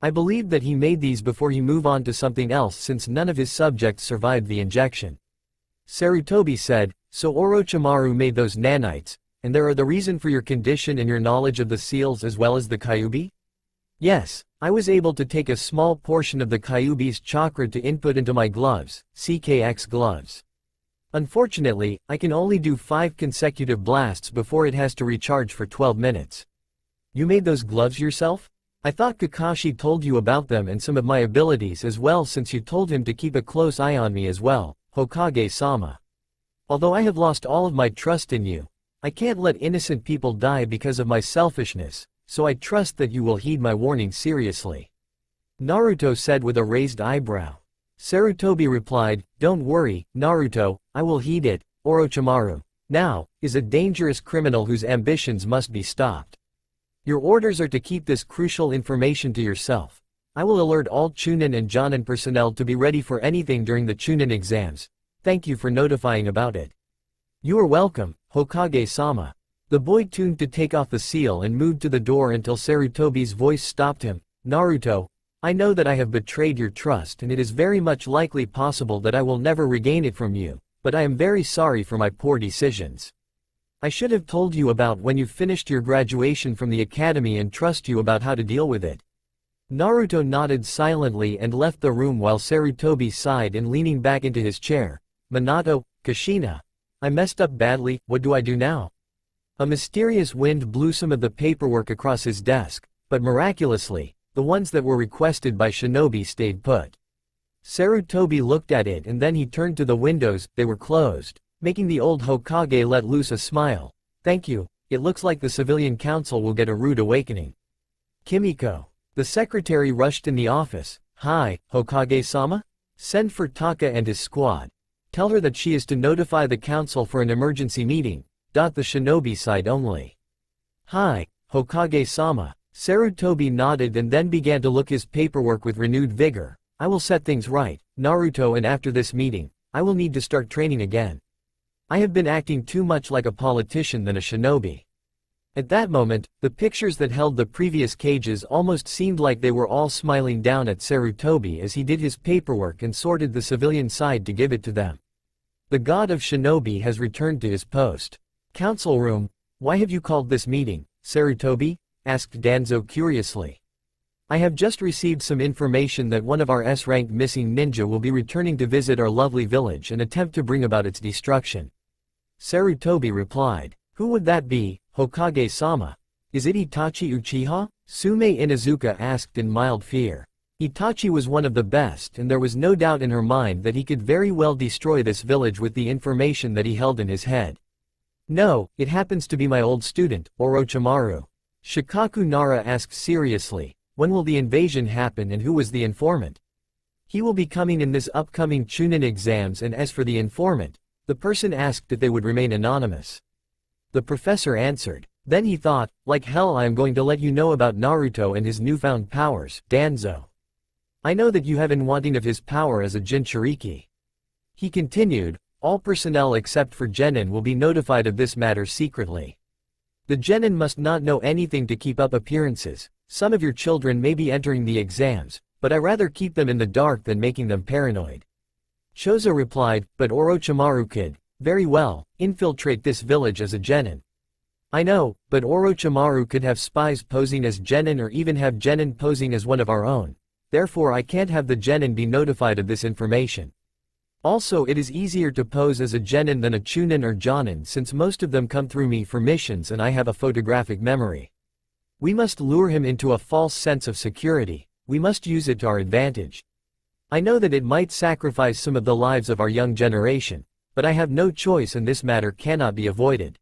I believe that he made these before he moved on to something else since none of his subjects survived the injection. Sarutobi said, so Orochimaru made those nanites, and they are the reason for your condition and your knowledge of the seals as well as the Kyuubi? Yes, I was able to take a small portion of the Kyuubi's chakra to input into my gloves, CKX gloves. Unfortunately, I can only do 5 consecutive blasts before it has to recharge for 12 minutes. You made those gloves yourself? I thought Kakashi told you about them and some of my abilities as well, since you told him to keep a close eye on me as well, Hokage-sama. Although I have lost all of my trust in you, I can't let innocent people die because of my selfishness, so I trust that you will heed my warning seriously. Naruto said with a raised eyebrow. Sarutobi replied, don't worry, Naruto, I will heed it. Orochimaru, now, is a dangerous criminal whose ambitions must be stopped. Your orders are to keep this crucial information to yourself. I will alert all Chunin and Jonin personnel to be ready for anything during the Chunin exams. Thank you for notifying about it. You are welcome, Hokage-sama. The boy tuned to take off the seal and moved to the door until Sarutobi's voice stopped him. Naruto, I know that I have betrayed your trust and it is very much likely possible that I will never regain it from you, but I am very sorry for my poor decisions. I should have told you about when you finished your graduation from the academy and trust you about how to deal with it. Naruto nodded silently and left the room while Sarutobi sighed and leaning back into his chair. Minato, Kushina. I messed up badly, what do I do now? A mysterious wind blew some of the paperwork across his desk, but miraculously, the ones that were requested by Shinobi stayed put. Sarutobi looked at it and then he turned to the windows. They were closed, making the old Hokage let loose a smile. Thank you, it looks like the civilian council will get a rude awakening. Kimiko. The secretary rushed in the office. Hi, Hokage-sama? Send for Taka and his squad. Tell her that she is to notify the council for an emergency meeting. The Shinobi side only. Hi, Hokage-sama. Sarutobi nodded and then began to look his paperwork with renewed vigor. I will set things right, Naruto, and after this meeting, I will need to start training again. I have been acting too much like a politician than a shinobi. At that moment, the pictures that held the previous cages almost seemed like they were all smiling down at Sarutobi as he did his paperwork and sorted the civilian side to give it to them. The god of shinobi has returned to his post. Council room, why have you called this meeting, Sarutobi? Asked Danzo curiously. I have just received some information that one of our S-rank missing ninja will be returning to visit our lovely village and attempt to bring about its destruction. Sarutobi replied. Who would that be, Hokage-sama? Is it Itachi Uchiha? Sume Inuzuka asked in mild fear. Itachi was one of the best and there was no doubt in her mind that he could very well destroy this village with the information that he held in his head. No, it happens to be my old student, Orochimaru. Shikaku Nara asked seriously, when will the invasion happen and who was the informant? He will be coming in this upcoming Chunin exams, and as for the informant, the person asked that they would remain anonymous. The professor answered. Then he thought, like hell, I am going to let you know about Naruto and his newfound powers, Danzo. I know that you have been wanting of his power as a Jinchuriki. He continued, all personnel except for Genin will be notified of this matter secretly. The Genin must not know anything to keep up appearances. Some of your children may be entering the exams, but I rather keep them in the dark than making them paranoid. Chozo replied, but Orochimaru could, very well, infiltrate this village as a Genin. I know, but Orochimaru could have spies posing as Genin or even have Genin posing as one of our own. Therefore I can't have the Genin be notified of this information. Also it is easier to pose as a Genin than a Chunin or Jonin since most of them come through me for missions and I have a photographic memory. We must lure him into a false sense of security. We must use it to our advantage. I know that it might sacrifice some of the lives of our young generation, but I have no choice and this matter cannot be avoided.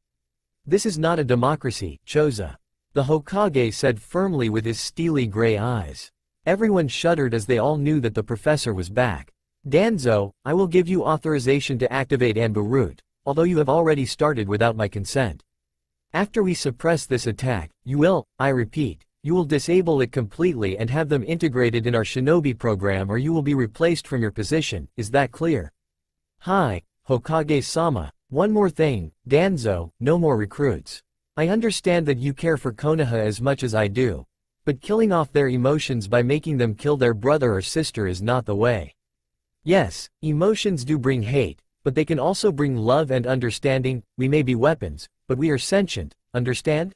This is not a democracy, Chozo. The Hokage said firmly with his steely gray eyes. Everyone shuddered as they all knew that the professor was back. Danzo, I will give you authorization to activate Anbu Root, although you have already started without my consent. After we suppress this attack, you will, I repeat, you will disable it completely and have them integrated in our shinobi program or you will be replaced from your position, is that clear? Hi, Hokage-sama, one more thing, Danzo, no more recruits. I understand that you care for Konoha as much as I do, but killing off their emotions by making them kill their brother or sister is not the way. Yes, emotions do bring hate, but they can also bring love and understanding. We may be weapons, but we are sentient, understand?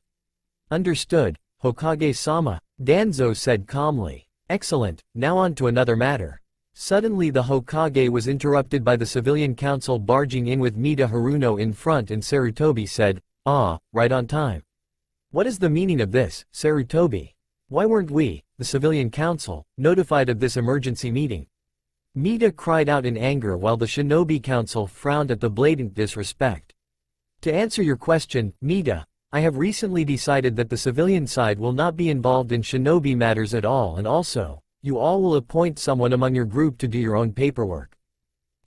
Understood, Hokage-sama, Danzo said calmly. Excellent, now on to another matter. Suddenly the Hokage was interrupted by the civilian council barging in with Mida Haruno in front and Sarutobi said, ah, right on time. What is the meaning of this, Sarutobi? Why weren't we, the civilian council, notified of this emergency meeting? Mida cried out in anger while the Shinobi Council frowned at the blatant disrespect. To answer your question, Mida, I have recently decided that the civilian side will not be involved in shinobi matters at all, and also, you all will appoint someone among your group to do your own paperwork.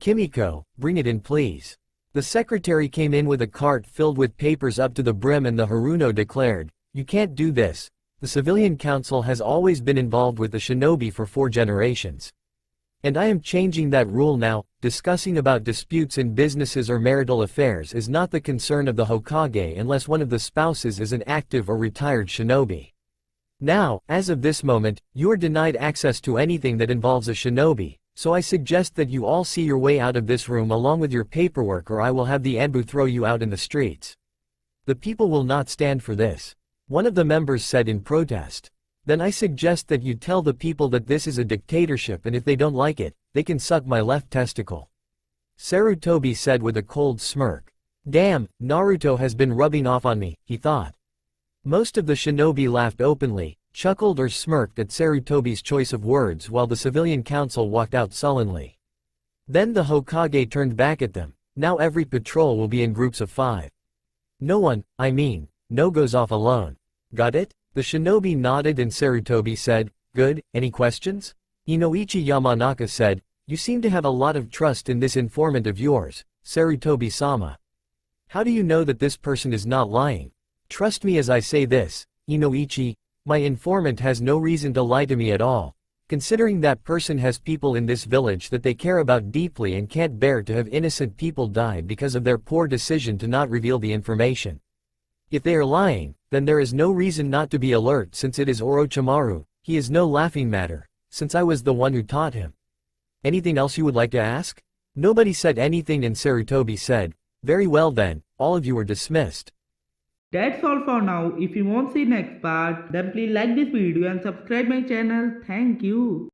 Kimiko, bring it in please. The secretary came in with a cart filled with papers up to the brim and the Haruno declared, you can't do this. The civilian council has always been involved with the shinobi for 4 generations. And I am changing that rule now. Discussing about disputes in businesses or marital affairs is not the concern of the Hokage unless one of the spouses is an active or retired shinobi. Now, as of this moment, you are denied access to anything that involves a shinobi, so I suggest that you all see your way out of this room along with your paperwork or I will have the Anbu throw you out in the streets. The people will not stand for this. One of the members said in protest. Then I suggest that you tell the people that this is a dictatorship and if they don't like it, they can suck my left testicle. Sarutobi said with a cold smirk. Damn, Naruto has been rubbing off on me, he thought. Most of the shinobi laughed openly, chuckled or smirked at Sarutobi's choice of words while the civilian council walked out sullenly. Then the Hokage turned back at them. Now every patrol will be in groups of 5. No one, no goes off alone. Got it? The shinobi nodded and Sarutobi said, good, any questions? Inoichi Yamanaka said, you seem to have a lot of trust in this informant of yours, Sarutobi-sama. How do you know that this person is not lying? Trust me as I say this, Inoichi, my informant has no reason to lie to me at all, considering that person has people in this village that they care about deeply and can't bear to have innocent people die because of their poor decision to not reveal the information. If they are lying, then there is no reason not to be alert since it is Orochimaru. He is no laughing matter, since I was the one who taught him. Anything else you would like to ask? Nobody said anything and Sarutobi said, very well then, all of you are dismissed. That's all for now. If you want to see next part, then please like this video and subscribe my channel. Thank you.